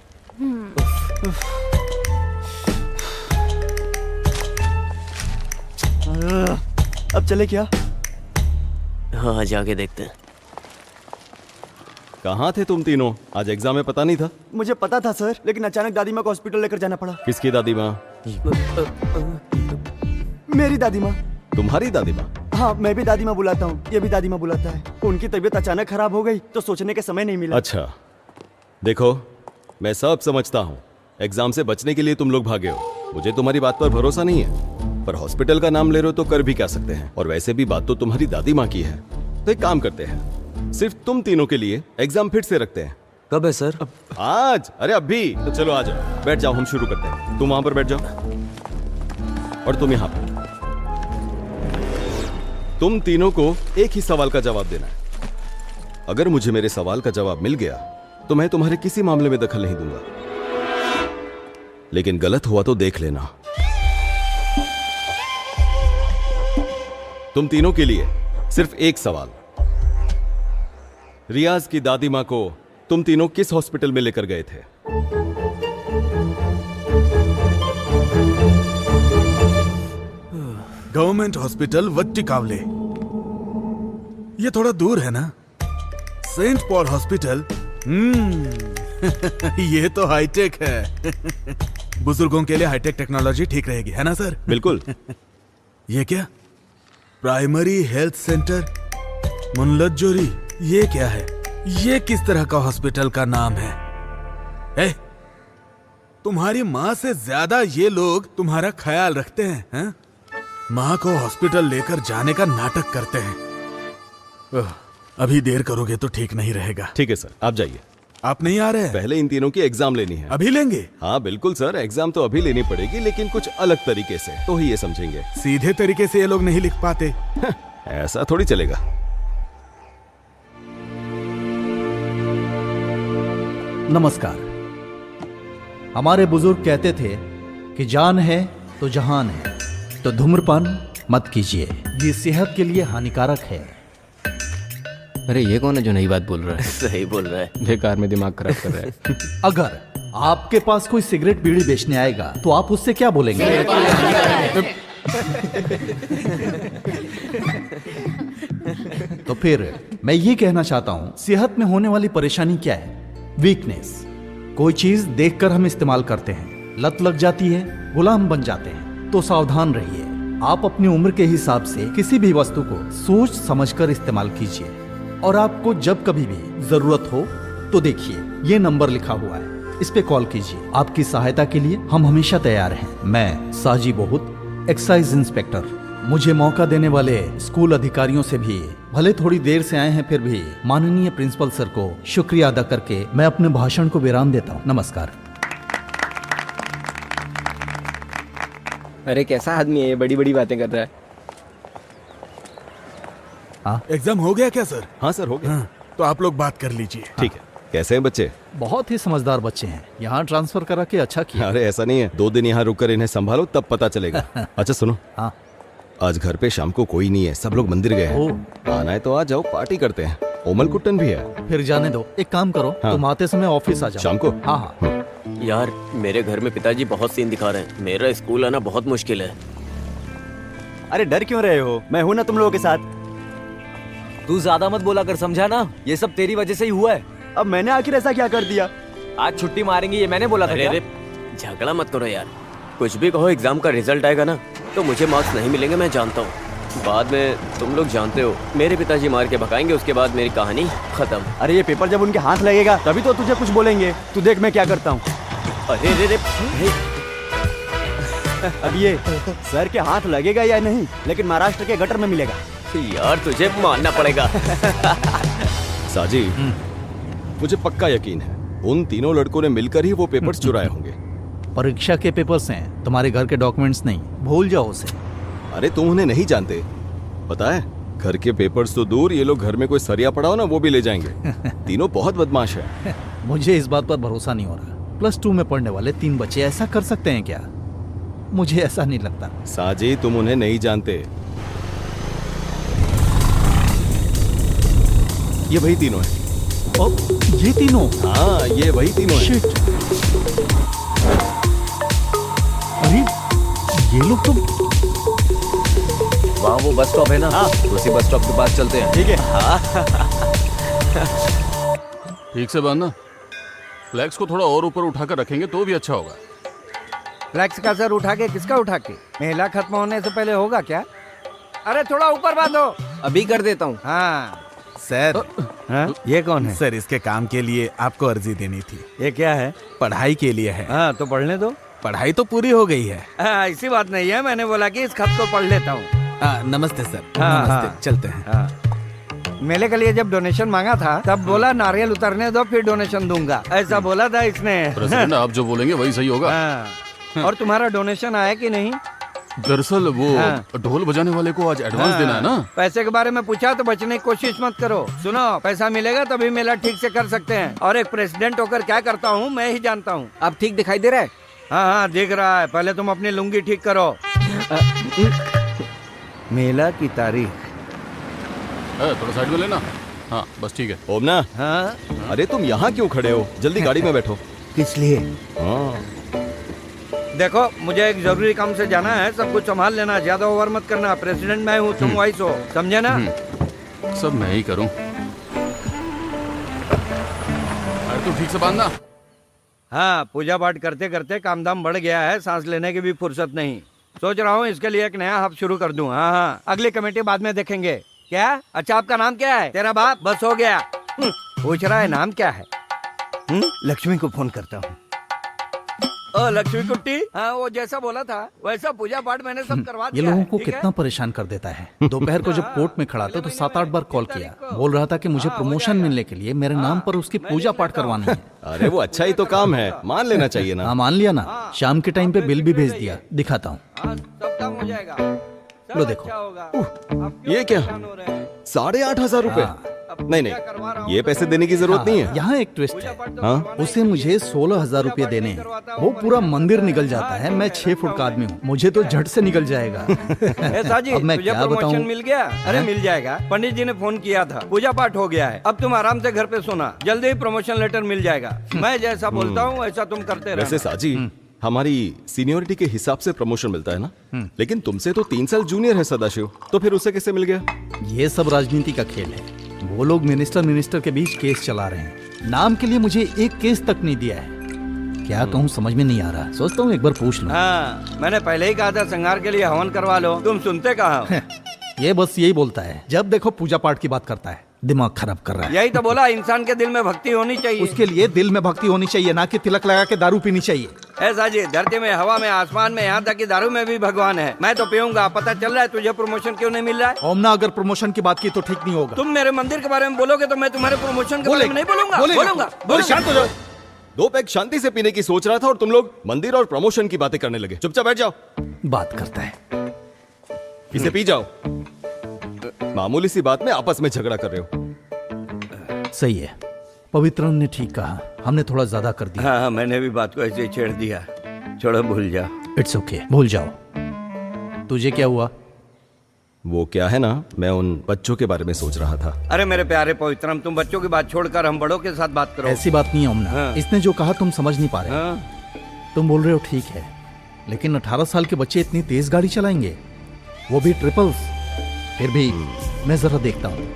अब चले क्या? हाँ जाके देखते हैं। कहाँ थे तुम तीनों? आज एग्जाम में पता नहीं था? मुझे पता था सर, लेकिन अचानक दादी माँ को हॉस्पिटल लेकर जाना पड़ा। किसकी दादी माँ? मेरी दादी माँ। तुम्हारी दादी माँ? हाँ, मैं भी दादी माँ बुलाता हूँ, ये भी दादी माँ बुलाता है। उनकी तबीयत अचानक खराब हो गई तो सोचने के समय नहीं मिला। अच्छा, देखो मैं सब समझता हूँ। एग्जाम से बचने के लिए तुम लोग भागे हो, मुझे तुम्हारी बात पर भरोसा नहीं है, पर हॉस्पिटल का नाम ले रहे हो तो कर भी क्या सकते हैं। और वैसे भी बात तो तुम्हारी दादी माँ की है, तो एक काम करते हैं, सिर्फ तुम तीनों के लिए एग्जाम फिर से रखते हैं। कब है सर? आज? अरे अभी तो चलो आ जाओ, बैठ जाओ, हम शुरू करते हैं। तुम वहां पर बैठ जाओ और तुम यहाँ पर। तुम तीनों को एक ही सवाल का जवाब देना है। अगर मुझे मेरे सवाल का जवाब मिल गया तो मैं तुम्हारे किसी मामले में दखल नहीं दूंगा, लेकिन गलत हुआ तो देख लेना। तुम तीनों के लिए सिर्फ एक सवाल। रियाज की दादी मां को तुम तीनों किस हॉस्पिटल में लेकर गए थे? गवर्नमेंट हॉस्पिटल वट्टिकावले। ये थोड़ा दूर है ना? Saint Paul hospital. ये तो हाईटेक है। बुजुर्गों के लिए हाईटेक टेक्नोलॉजी ठीक रहेगी, है ना सर? बिल्कुल। ये क्या? प्राइमरी हेल्थ सेंटर मुनलज्जोरी, ये क्या है? ये किस तरह का हॉस्पिटल का नाम है? तुम्हारी माँ से ज्यादा ये लोग तुम्हारा ख्याल रखते हैं? माँ को हॉस्पिटल लेकर जाने का नाटक करते हैं। अभी देर करोगे तो ठीक नहीं रहेगा। ठीक है सर, आप जाइए। आप नहीं आ रहे हैं? पहले इन तीनों की एग्जाम लेनी है। अभी लेंगे? हाँ बिल्कुल सर, एग्जाम तो अभी लेनी पड़ेगी, लेकिन कुछ अलग तरीके से, तो ही ये समझेंगे। सीधे तरीके से ये लोग नहीं लिख पाते। ऐसा थोड़ी चलेगा। नमस्कार। हमारे बुजुर्ग कहते थे कि जान है तो जहान है, तो धूम्रपान मत कीजिए, ये सेहत के लिए हानिकारक है। अरे ये कौन है जो नई बात बोल रहा है? सही बोल रहा है। बेकार में दिमाग खराब कर रहा है। अगर आपके पास कोई सिगरेट बीड़ी बेचने आएगा तो आप उससे क्या बोलेंगे? तो फिर मैं ये कहना चाहता हूं, सेहत में होने वाली परेशानी क्या है? वीकनेस। कोई चीज देखकर हम इस्तेमाल करते हैं, लत लग जाती है, गुलाम बन जाते हैं। तो सावधान रहिए। आप अपनी उम्र के हिसाब से किसी भी वस्तु को सोच समझकर इस्तेमाल कीजिए, और आपको जब कभी भी जरूरत हो तो देखिए, ये नंबर लिखा हुआ है, इस पे कॉल कीजिए। आपकी सहायता के लिए हम हमेशा तैयार हैं। मैं साजी बहुत, एक्साइज इंस्पेक्टर। मुझे मौका देने वाले स्कूल अधिकारियों से भी, भले थोड़ी देर से आए हैं फिर भी, माननीय प्रिंसिपल सर को शुक्रिया अदा करके मैं अपने भाषण को विराम देता हूँ। नमस्कार। अरे कैसा आदमी है ये, बड़ी बड़ी बातें कर रहा है। एग्जाम हो गया क्या सर? हाँ सर, हो गया। तो आप लोग बात कर लीजिए। ठीक है। कैसे हैं बच्चे? बहुत ही समझदार बच्चे हैं, यहाँ ट्रांसफर करा के अच्छा किया। अरे ऐसा नहीं है, 2 दिन यहाँ रुककर इन्हें संभालो तब पता चलेगा। अच्छा सुनो, हाँ। आज घर पे शाम को कोई नहीं है, सब लोग मंदिर गए हैं। आना है तो आ जाओ, पार्टी करते हैं। ओमल कुट्टन भी है। फिर जाने दो, एक काम करो, हाँ। तुम आते समय ऑफिस आ जाओ। शाम को? हाँ हाँ। यार मेरे घर में पिताजी बहुत सीन दिखा रहे हैं, मेरा स्कूल आना बहुत मुश्किल है। अरे डर क्यों रहे हो? मैं हूं ना तुम लोगों के साथ। तू ज्यादा मत बोला कर, समझा ना? ये सब तेरी वजह से ही हुआ है। अब मैंने आखिर ऐसा क्या कर दिया? आज छुट्टी मारेंगे ये मैंने बोला था अरे क्या? अरे झगड़ा मत करो यार, कुछ भी कहो, एग्जाम का रिजल्ट आएगा ना तो मुझे मार्क्स नहीं मिलेंगे, मैं जानता हूँ। बाद में तुम लोग जानते हो, मेरे पिताजी मार के भगाएंगे, उसके बाद मेरी कहानी खत्म। अरे ये पेपर जब उनके हाथ लगेगा तभी तो तुझे कुछ बोलेंगे। तू देख मैं क्या करता हूँ। अरे रे रे अब ये सर के हाथ लगेगा या नहीं, लेकिन महाराष्ट्र के गटर में मिलेगा। यार तुझे मानना पड़ेगा। साजी, मुझे पक्का यकीन है उन तीनों लड़कों ने मिलकर ही वो पेपर्स चुराए होंगे। परीक्षा के पेपर्स हैं, तुम्हारे घर के डॉक्यूमेंट्स नहीं, भूल जाओ उसे। अरे तुम उन्हें नहीं जानते, पता है घर के पेपर्स तो दूर, ये लोग घर में कोई सरिया पड़ा हो ना वो भी ले जाएंगे। तीनों बहुत बदमाश है। मुझे इस बात पर भरोसा नहीं हो रहा। +2 में पढ़ने वाले 3 बच्चे ऐसा कर सकते हैं क्या? मुझे ऐसा नहीं लगता। साजी, तुम उन्हें नहीं जानते। ये वही तीनों हैं। ओ, ये तीनों? हाँ, ये वही तीनों हैं। शिट। अरे ये लोग तो वहाँ वो बस स्टॉप है ना, उसी बस स्टॉप के पास चलते हैं। ठीक है। ठीक से बांधना। फ्लैक्स को थोड़ा और ऊपर उठाकर रखेंगे तो भी अच्छा होगा। फ्लैक्स का सर उठा के किसका उठा के? मेला खत्म होने से पहले होगा क्या? अरे थोड़ा ऊपर बांधो। अभी कर देता हूँ। हाँ सर, हाँ, ये कौन है? सर इसके काम के लिए आपको अर्जी देनी थी। ये क्या है? पढ़ाई के लिए है। हाँ तो पढ़ने दो। पढ़ाई तो पूरी हो गई है। ऐसी बात नहीं है, मैंने बोला कि इस खत को पढ़ लेता हूँ। नमस्ते सर। हाँ, नमस्ते। हाँ। चलते हैं। हाँ। मेले के लिए जब डोनेशन मांगा था तब बोला नारियल उतरने दो फिर डोनेशन दूंगा, ऐसा बोला था इसने। प्रेसिडेंट, आप जो बोलेंगे वही सही होगा। हाँ। और तुम्हारा डोनेशन आया कि नहीं? दरअसल वो ढोल बजाने वाले को आज एडवांस देना है ना। पैसे के बारे में पूछा तो बचने की कोशिश मत करो। सुनो, पैसा मिलेगा तभी मेला ठीक से कर सकते हैं, और एक प्रेसिडेंट होकर क्या करता हूँ मैं ही जानता हूँ। अब ठीक दिखाई दे रहा है? हाँ हाँ दिख रहा है, पहले तुम अपनी लुंगी ठीक करो। मेला की तारीख। थोड़ा साइड में लेना। हाँ बस ठीक है। ओमना, हाँ अरे तुम यहाँ क्यों खड़े हो? जल्दी गाड़ी में बैठो। किस लिए? हाँ, देखो, मुझे एक जरूरी काम से जाना है, सब कुछ संभाल लेना, ज्यादा ओवर मत करना। प्रेसिडेंट मैं हूँ, तुम वाइस हो, समझे ना? सब मैं ही करूँ। अरे तू ठीक से बांधना। हाँ, पूजा पाठ करते करते काम धाम बढ़ गया है, सांस लेने की भी फुर्सत नहीं। सोच रहा हूँ इसके लिए एक नया हब शुरू कर दूं। हाँ हाँ, अगली कमेटी बाद में देखेंगे। क्या? अच्छा, आपका नाम क्या है? तेरा बाप? बस हो गया। पूछ रहा है नाम क्या है? लक्ष्मी को फोन करता हूँ। ओ लक्ष्मी कुट्टी, हाँ वो जैसा बोला था वैसा पूजा पाठ मैंने सब करवा ये दिया लोगों है, को ठीक है? कितना परेशान कर देता है। दोपहर को जब कोर्ट में खड़ा था तो 7-8 बार कॉल किया, बोल रहा था कि मुझे प्रमोशन मिलने के लिए मेरे नाम पर उसकी पूजा पाठ करवाना है। अरे वो अच्छा ही तो काम है, मान लेना चाहिए ना। हाँ मान लिया ना, शाम के टाइम पे बिल भी भेज दिया, दिखाता हूँ। हाँ, सब काम हो जाएगा। लो सब देखो। अच्छा होगा। अब क्यों ये क्या? परेशान हो रहे हैं? 8,500 रुपए? नहीं नहीं, ये पैसे देने की जरूरत नहीं है। यहाँ एक ट्विस्ट है, हाँ? उसे मुझे 16,000 रुपए देने हैं। वो पूरा मंदिर निकल जाता है, मैं 6 फुट का आदमी हूँ, मुझे तो झट से निकल जाएगा। ऐसा जी, अब मैं तुझे क्या प्रमोशन बताऊं? मिल गया? अरे मिल जाएगा, पंडित जी ने फोन किया था, पूजा पाठ हो गया है, अब तुम आराम से घर पे सोना, जल्दी ही प्रमोशन लेटर मिल जाएगा। मैं जैसा बोलता हूँ वैसा तुम करते वैसे रहना। साजी, हमारी सीनियोरिटी के हिसाब से प्रमोशन मिलता है ना, लेकिन तुमसे तो 3 साल जूनियर है सदाशिव, तो फिर उसे कैसे मिल गया? ये सब राजनीति का खेल है। वो लोग मिनिस्टर के बीच केस चला रहे हैं, नाम के लिए मुझे एक केस तक नहीं दिया है। क्या कहूँ समझ में नहीं आ रहा, सोचता हूँ एक बार पूछ लूं। हाँ, मैंने पहले ही कहा था संहार के लिए हवन करवा लो, तुम सुनते कहाँ हो? ये बस यही बोलता है, जब देखो पूजा पाठ की बात करता है, दिमाग खराब कर रहा है। यही तो बोला, इंसान के दिल में भक्ति होनी चाहिए। उसके लिए दिल में भक्ति होनी चाहिए, ना कि तिलक लगा के दारू पीनी चाहिए। ऐसा जी, धरती में, हवा में, आसमान में, यहाँ तक कि दारू में भी भगवान है। मैं तो पीऊंगा। पता चल रहा है तुझे प्रमोशन क्यों नहीं मिल रहा है? ओमना, अगर प्रमोशन की बात की तो ठीक नहीं होगा। तुम मेरे मंदिर के बारे में बोलोगे तो मैं तुम्हारे प्रमोशन के बारे में नहीं बोलूंगा। बोलूंगा। शांत हो जाओ। 2 पैक शांति से पीने की सोच रहा था और तुम लोग मंदिर और प्रमोशन की बातें करने लगे। चुपचाप बैठ जाओ। बात करता है, इसे पी जाओ। मामूली सी बात में आपस में झगड़ा कर रहे हो। सही है, पवित्रन ने ठीक कहा, हमने थोड़ा ज्यादा कर दिया। हाँ, मैंने भी बात को ऐसे ही छेड़ दिया। छोड़ो, भूल जा। इट्स ओके, भूल जाओ। तुझे क्या हुआ? वो क्या है ना, मैं उन बच्चों के बारे में सोच रहा था। अरे मेरे प्यारे पवित्रम, तुम बच्चों की बात छोड़कर हम बड़ों के साथ बात करो। ऐसी बात नहीं है ओमना, हाँ। इसने जो कहा तुम समझ नहीं पा रहे। हाँ? तुम बोल रहे हो ठीक है, लेकिन 18 साल के बच्चे इतनी तेज गाड़ी चलाएंगे, वो भी ट्रिपल्स। फिर भी मैं जरा देखता हूँ।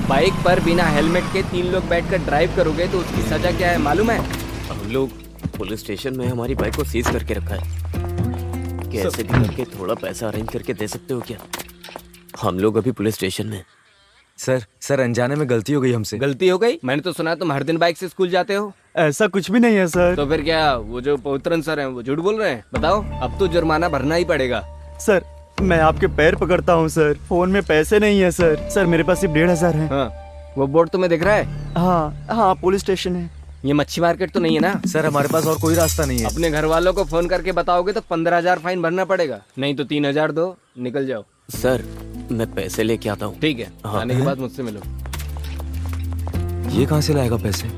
बाइक पर बिना हेलमेट के 3 लोग बैठकर ड्राइव करोगे तो उसकी सजा क्या है मालूम है? हम लोग पुलिस स्टेशन में हमारी बाइक को सीज करके रखा है। कैसे भी करके थोड़ा पैसा अरेंज करके दे सकते हो क्या? हम लोग अभी पुलिस स्टेशन में। सर अनजाने में गलती हो गई हमसे। गलती हो गई? मैंने तो सुना तुम हर दिन बाइक से स्कूल जाते हो। ऐसा कुछ भी नहीं है सर। तो फिर क्या वो जो पवित्रन सर हैं वो झूठ बोल रहे हैं? बताओ, अब तो जुर्माना भरना ही पड़ेगा। सर मैं आपके पैर पकड़ता हूँ सर, फोन में पैसे नहीं है सर। सर मेरे पास सिर्फ 1,500 है। हाँ, वो बोर्ड तुम्हें दिख रहा है? हाँ हाँ, पुलिस स्टेशन है। ये मच्छी मार्केट तो नहीं है ना? सर हमारे पास और कोई रास्ता नहीं है। अपने घर वालों को फोन करके बताओगे तो 15,000 फाइन भरना पड़ेगा, नहीं तो 3,000 दो, निकल जाओ। सर मैं पैसे लेके आता हूँ। ठीक है, आने के बाद मुझसे मिलो। ये कहाँ से लाएगा पैसे?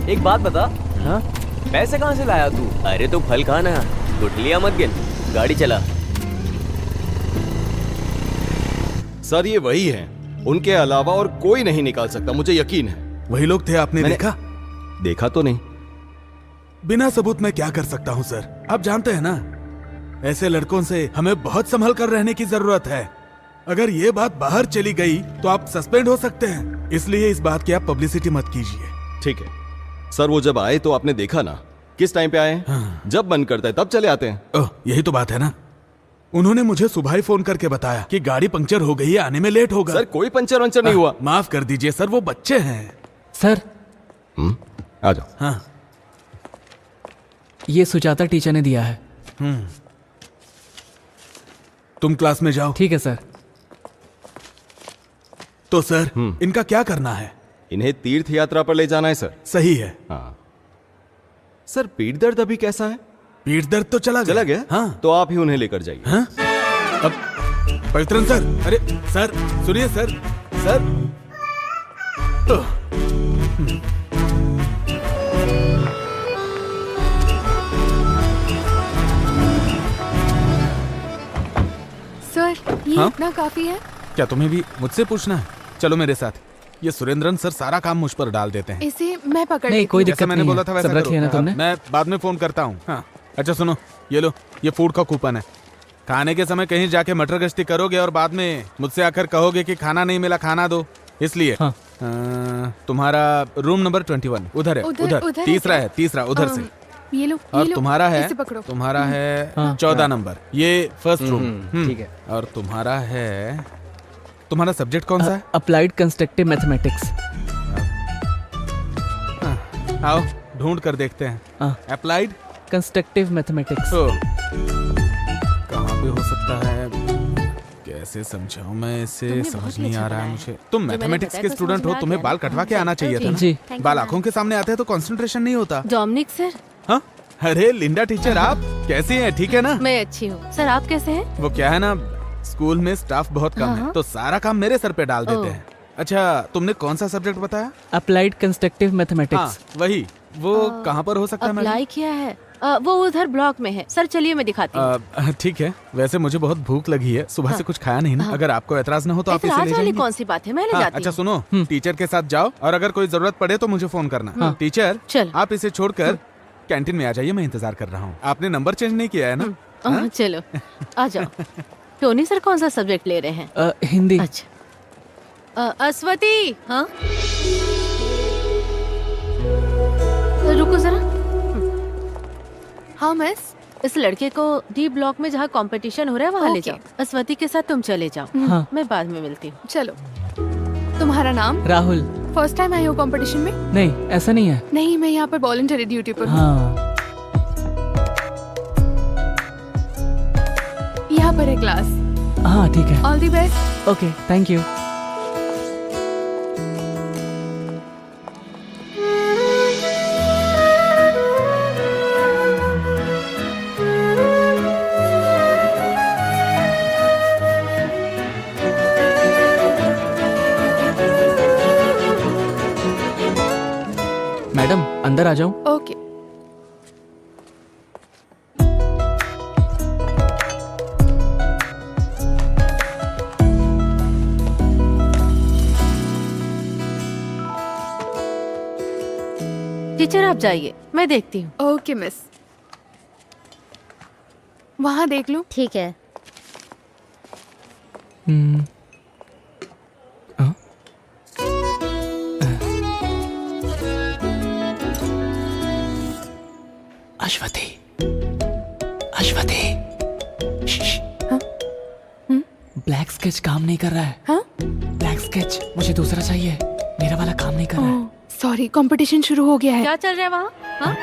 एक बात बता, हाँ पैसे कहाँ से लाया तू? अरे तो फल खाना, गुठलियां मत गिन, गाड़ी चला। सर ये वही है, उनके अलावा और कोई नहीं निकाल सकता, मुझे यकीन है। वही लोग थे, आपने देखा? देखा तो नहीं। बिना सबूत मैं क्या कर सकता हूँ सर? आप जानते हैं ना, ऐसे लड़कों से हमें बहुत संभल कर रहने की जरूरत है। अगर ये बात बाहर चली गई तो आप सस्पेंड हो सकते हैं, इसलिए इस बात की आप पब्लिसिटी मत कीजिए। ठीक है सर, वो जब आए तो आपने देखा ना किस टाइम पे आए हैं? हाँ। जब मन करता है तब चले आते हैं। ओह, यही तो बात है ना। उन्होंने मुझे सुबह ही फोन करके बताया कि गाड़ी पंक्चर हो गई है, आने में लेट होगा। सर कोई पंचर वंचर नहीं हुआ। माफ कर दीजिए सर, वो बच्चे हैं। सर आ जाओ। हाँ ये सुजाता टीचर ने दिया है। तुम क्लास में जाओ। ठीक है सर। तो सर इनका क्या करना है? इन्हें तीर्थ यात्रा पर ले जाना है सर। सही है। हाँ सर, पीठ दर्द अभी कैसा है? पीठ दर्द तो चला गया। हाँ तो आप ही उन्हें लेकर जाइए। हाँ? अब पवित्रन सर, अरे सर सुनिए सर, सर सर ये हाँ? इतना काफी है? क्या तुम्हें भी मुझसे पूछना है? चलो मेरे साथ। ये सुरेंद्रन सर सारा काम मुझ पर डाल देते हैं। इसे मैं पकड़ नहीं, लेती कोई हूँ। दिक्कत मैंने नहीं बोला है। था वैसा सब रखी है ना करो। तुमने? मैं बाद में फोन करता हूँ। हाँ अच्छा सुनो, ये लो, ये फूड का कूपन है। खाने के समय कहीं जाके मटर गश्ती करोगे और बाद में मुझसे आकर कहोगे कि खाना नहीं मिला, खाना दो, इसलिए। हाँ। तुम्हारा रूम नंबर 21 उधर है। उधर उधर है तीसरा क्या? है, तीसरा उधर से। ये लो, और ये लो, तुम्हारा है, इसे पकड़ो। तुम्हारा है हाँ। 14 नंबर, ये फर्स्ट रूम। ठीक है। और तुम्हारा है, तुम्हारा सब्जेक्ट कौन सा है? Applied constructive mathematics. आओ ढूंढ कर देखते हैं। Applied constructive mathematics. कहाँ पे हो सकता है? कैसे समझाऊं मैं इसे, समझ नहीं आ रहा है मुझे। तुम मैथमेटिक्स के स्टूडेंट हो, तुम्हें बाल कटवा के आना चाहिए था जी। ना। बाल आंखों के सामने आते हैं तो कंसंट्रेशन नहीं होता। डोमिनिक सर, हाँ? अरे लिंडा टीचर, आप कैसी हैं? ठीक है ना? मैं अच्छी हूँ। सर आप कैसे हैं? वो क्या है ना, स्कूल में स्टाफ बहुत कम है, तो सारा काम मेरे सर पे डाल देते हैं। अच्छा, तुमने कौन सा सब्जेक्ट बताया? Applied constructive mathematics. वही। वो कहाँ पर हो सकता है? अप्लाई किया है, वो उधर ब्लॉक में है। सर चलिए मैं दिखाती हूँ। ठीक है, वैसे मुझे बहुत भूख लगी है, सुबह से कुछ खाया नहीं ना। अगर आपको एतराज ना हो तो आप इसे ले एतराज वाली जाएंगे। कौन सी बात है, मैं ले जाती अच्छा हूँ। सुनो, टीचर के साथ जाओ और अगर कोई जरूरत पड़े तो मुझे फोन करना। टीचर चल। आप इसे छोड़कर कैंटीन में आ जाइए, मैं इंतजार कर रहा हूँ। आपने नंबर चेंज नहीं किया है ना? चलो आ जाओ। टोनी सर कौन सा सब्जेक्ट ले रहे हैं? हिंदी। अच्छा। अस्वती, हाँ रुको जरा। हाँ मिस। इस लड़के को डी ब्लॉक में जहाँ कंपटीशन हो रहा है वहाँ ले ओके। जाओ। अस्वती के साथ तुम चले जाओ। हाँ। मैं बाद में मिलती हूँ। चलो। तुम्हारा नाम? राहुल। फर्स्ट टाइम आई हो कंपटीशन में? नहीं, ऐसा नहीं है। नहीं, मैं यहाँ पर वॉलंटरी ड्यूटी पर हूँ। हाँ। यहाँ पर है क्लास। हाँ ठीक है। All the best. Okay, thank you. Madam अंदर आ जाऊं? ओके। टीचर आप जाइए, मैं देखती हूँ। Okay miss. वहाँ देख लो। ठीक है। अश्वती, अश्वती। ब्लैक स्केच काम नहीं कर रहा है। हाँ? ब्लैक स्केच मुझे दूसरा चाहिए, मेरा वाला काम नहीं कर रहा है। सॉरी, कंपटीशन शुरू हो गया है। क्या चल रहा है वहाँ? हाँ?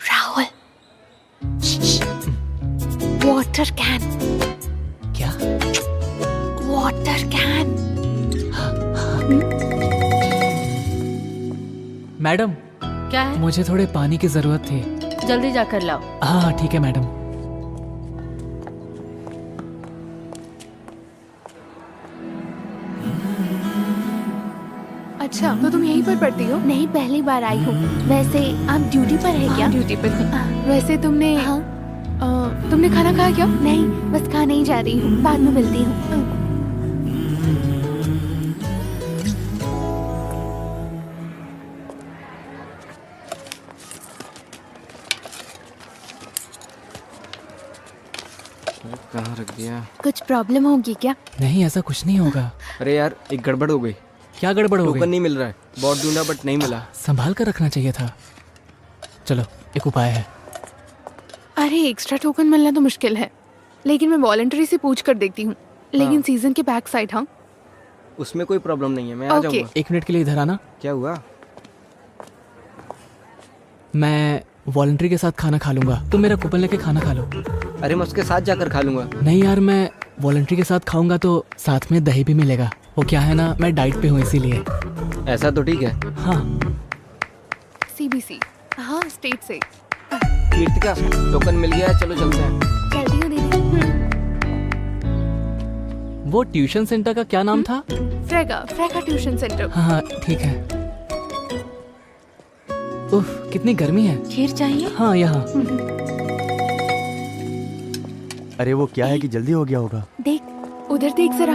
Rahul, water can. क्या? Water can. मैडम क्या है? मुझे थोड़े पानी की जरूरत थी। जल्दी जाकर लाओ। हाँ ठीक है मैडम। अच्छा, तो तुम यहीं पर पढ़ती हो? नहीं, पहली बार आई हूँ। वैसे आप ड्यूटी पर है क्या? ड्यूटी पर हूँ। वैसे तुमने तुमने खाना खाया क्या? नहीं, बस खाने ही जा रही हूँ, बाद में मिलती हूँ। कहाँ रख दिया? कुछ प्रॉब्लम होगी क्या? नहीं, ऐसा कुछ नहीं होगा। अरे यार, एक गड़बड़ हो गई। क्या गड़बड़ हो टोकन गई? नहीं मिल रहा है। बहुत ढूंढा बट नहीं मिला। संभाल कर रखना चाहिए था। चलो, एक उपाय है। अरे एक्स्ट्रा टोकन मिलना तो मुश्किल है, लेकिन मैं वॉलंटरी से पूछ कर देखती हूँ। लेकिन सीजन के बैक साइड। हाँ, उसमें कोई प्रॉब्लम नहीं है, मैं आ ओके। जाऊंगा। 1 मिनट के लिए इधर आना। क्या हुआ? मैं वॉलंटरी के साथ खाना खा लूंगा, तुम मेरा कूपन लेके खाना खा लो। अरे मैं उसके साथ जाकर खा लूंगा। नहीं यार, मैं वॉलंटरी के साथ खाऊंगा तो साथ में दही भी मिलेगा। वो क्या है ना, मैं डाइट पे हूँ इसीलिए। ऐसा तो ठीक है। हाँ। CBC। हाँ, स्टेट से। कीर्तिका, टोकन मिल गया है, चलो चलते हैं। चलती हूँ दीदी। वो ट्यूशन सेंटर का क्या नाम था? फ्रेका ट्यूशन सेंटर। हाँ ठीक है। उफ, कितनी गर्मी है। खीर चाहिए? हाँ, यहाँ। अरे वो क्या है कि जल्दी हो गया होगा। देख, उधर देख जरा।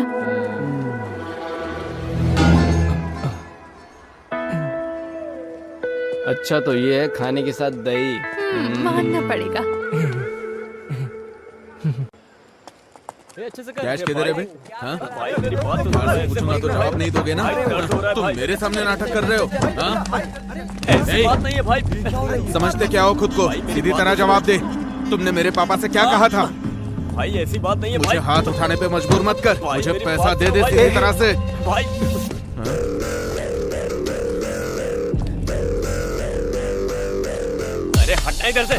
अच्छा, तो ये है खाने के साथ दही। मानना पड़ेगा। कैश किधर है बे? हाँ? पूछूंगा तो जवाब नहीं दोगे ना? तुम मेरे सामने नाटक कर रहे हो? हाँ? ऐसी बात नहीं है भाई। समझते क्या हो खुद को? सीधी तरह जवाब दे। तुमने मेरे पापा से क्या कहा था? भाई ऐसी बात नहीं है मुझे भाई। हाथ उठाने पे मजबूर मत कर। भाई, मुझे मेरी पैसा बात दे सुनो दे भाई। सीधी तरह से। भाई अरे हटना इधर से।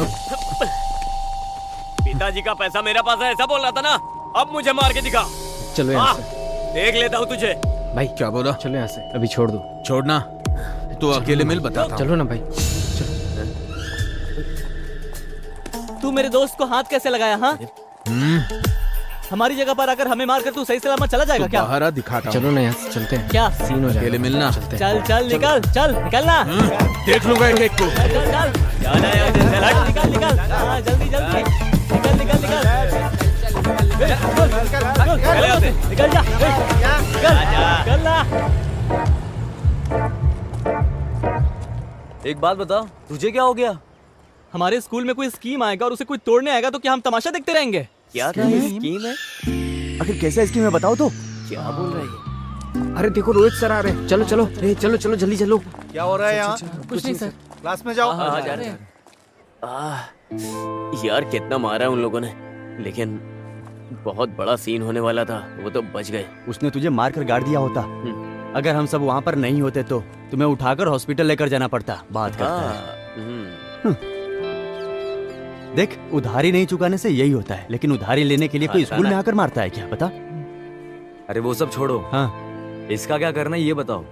पिताजी का पैसा मेरा पास है, ऐसा बोल रहा था ना? अब मुझे मार के दिखा। चलो यहाँ हाँ, से। देख लेता हूँ तुझे। भाई क्या बोला? चलो यहाँ से, अभी छोड़ दो। छोड़ना? तू अकेले मिल बताता हूँ। चलो ना भाई। तू मेरे दोस्त को हाथ कैसे लगाया? हाँ, हमारी जगह पर आकर हमें मारकर तू सही सलामत चला जाएगा क्या? बाहर आ, दिखाता हूँ। चलो ना यहाँ से, चलते हैं। क्या सीन हो जाएगा। अकेले मिलना। चल चल निकल, चल निकलना। देख लूंगा एक एक को। चल चल चल, जाना यार, चल हट। निकल निकल। हाँ, जल्दी जल्दी निकल निकल निकल। चल यहाँ से। निकल जा, निकल ना। एक बात बता, तुझे क्या हो गया? हमारे स्कूल में कोई स्कीम आएगा और उसे कोई तोड़ने आएगा तो क्या हम तमाशा देखते रहेंगे? क्या स्कीम है? आखिर कैसा स्कीम है बताओ तो। क्या बोल रही है? अरे देखो, रोहित सर आ रहे हैं। चलो चलो, चलो चलो जल्दी चलो। क्या हो रहा है यहाँ? कुछ नहीं सर। क्लास में जाओ। हाँ, जा रहे हैं। यार कितना मारा है उन लोगों ने, लेकिन बहुत बड़ा सीन होने वाला था, वो तो बच गए। उसने तुझे मार कर गाड़ दिया होता। अगर हम सब वहाँ पर नहीं होते तो तुम्हें उठाकर हॉस्पिटल लेकर जाना पड़ता। बात करता है। देख, उधारी नहीं चुकाने से यही होता है, लेकिन उधारी लेने के लिए कोई स्कूल में आकर मारता है क्या? बता। अरे वो सब छोड़ो। हाँ, इसका क्या करना है ये बताओ।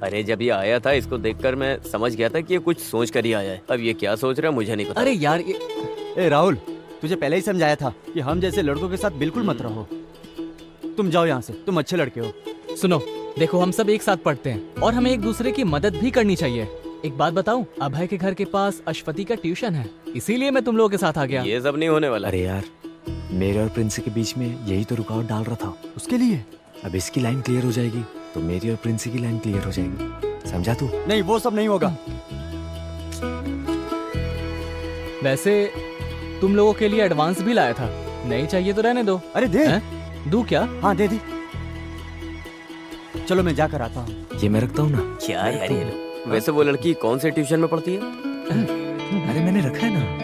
अरे जब ये आया था, इसको देखकर मैं समझ गया था कि ये कुछ सोच कर ही आया है। अब ये क्या सोच रहा है मुझे नहीं पता। अरे यार ये ए राहुल, तुझे पहले ही समझाया था कि हम जैसे लड़कों के साथ बिल्कुल मत रहो। तुम जाओ यहाँ से, तुम अच्छे लड़के हो। सुनो, देखो हम सब एक साथ पढ़ते हैं और हमें एक दूसरे की मदद भी करनी चाहिए। एक बात बताऊं, अभय के घर के पास अश्वती का ट्यूशन है, इसीलिए मैं तुम लोगों के साथ आ गया। ये सब नहीं होने वाला। अरे यार, मेरे और प्रिंस के बीच में यही तो रुकावट डाल रहा था। उसके लिए अब इसकी लाइन क्लियर हो जाएगी तो मेरी और प्रिंस की लाइन क्लियर हो जाएगी। समझा तू? नहीं, वो सब नहीं होगा। वैसे तुम लोगों के लिए एडवांस भी लाया था, नहीं चाहिए तो रहने दो। अरे दे। दू क्या? हाँ दे दी। चलो मैं जाकर आता हूँ। ये मैं रखता हूँ ना। क्या यार ये लोग। वैसे वो लड़की कौन से ट्यूशन में पढ़ती है? अरे मैंने रखा है ना।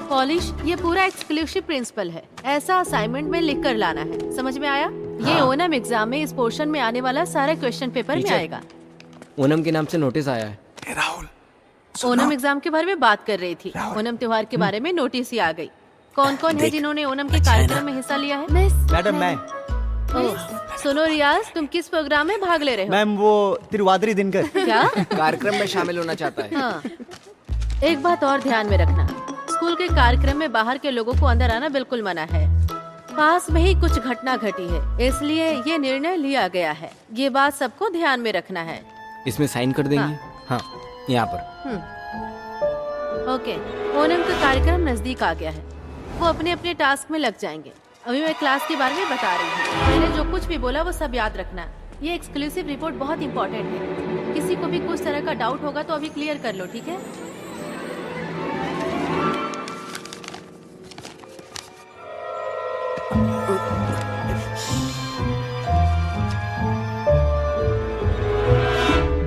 पॉलिश, ये पूरा एक्सक्लूसिव प्रिंसिपल है। ऐसा असाइनमेंट में लिख कर लाना है, समझ में आया? ये ओनम एग्जाम में इस पोर्शन में आने वाला सारा क्वेश्चन पेपर में आएगा। ओनम के नाम से नोटिस आया है। ओनम एग्जाम के बारे में बात कर रही थी। ओनम त्योहार के बारे में नोटिस ही आ गई। कौन कौन है जिन्होंने ओनम के कार्यक्रम में हिस्सा लिया है? मैडम मैं। सुनो रियाज, तुम किस प्रोग्राम में भाग ले रहे हो? मैम वो तिरुवादिरी दिनकर। क्या? कार्यक्रम में शामिल होना चाहता है। हाँ। एक बात और ध्यान में रखना, स्कूल के कार्यक्रम में बाहर के लोगों को अंदर आना बिल्कुल मना है। पास में ही कुछ घटना घटी है, इसलिए ये निर्णय लिया गया है। ये बात सबको ध्यान में रखना है। इसमें साइन कर देंगे? हाँ, यहाँ पर। ओके, ओनम का कार्यक्रम नजदीक आ गया है। वो अपने अपने टास्क में लग जाएंगे। अभी मैं क्लास के बारे में बता रही हूँ। मैंने जो कुछ भी बोला वो सब याद रखना। ये एक्सक्लूसिव रिपोर्ट बहुत इंपॉर्टेंट है। किसी को भी कुछ तरह का डाउट होगा तो अभी क्लियर कर लो, ठीक है?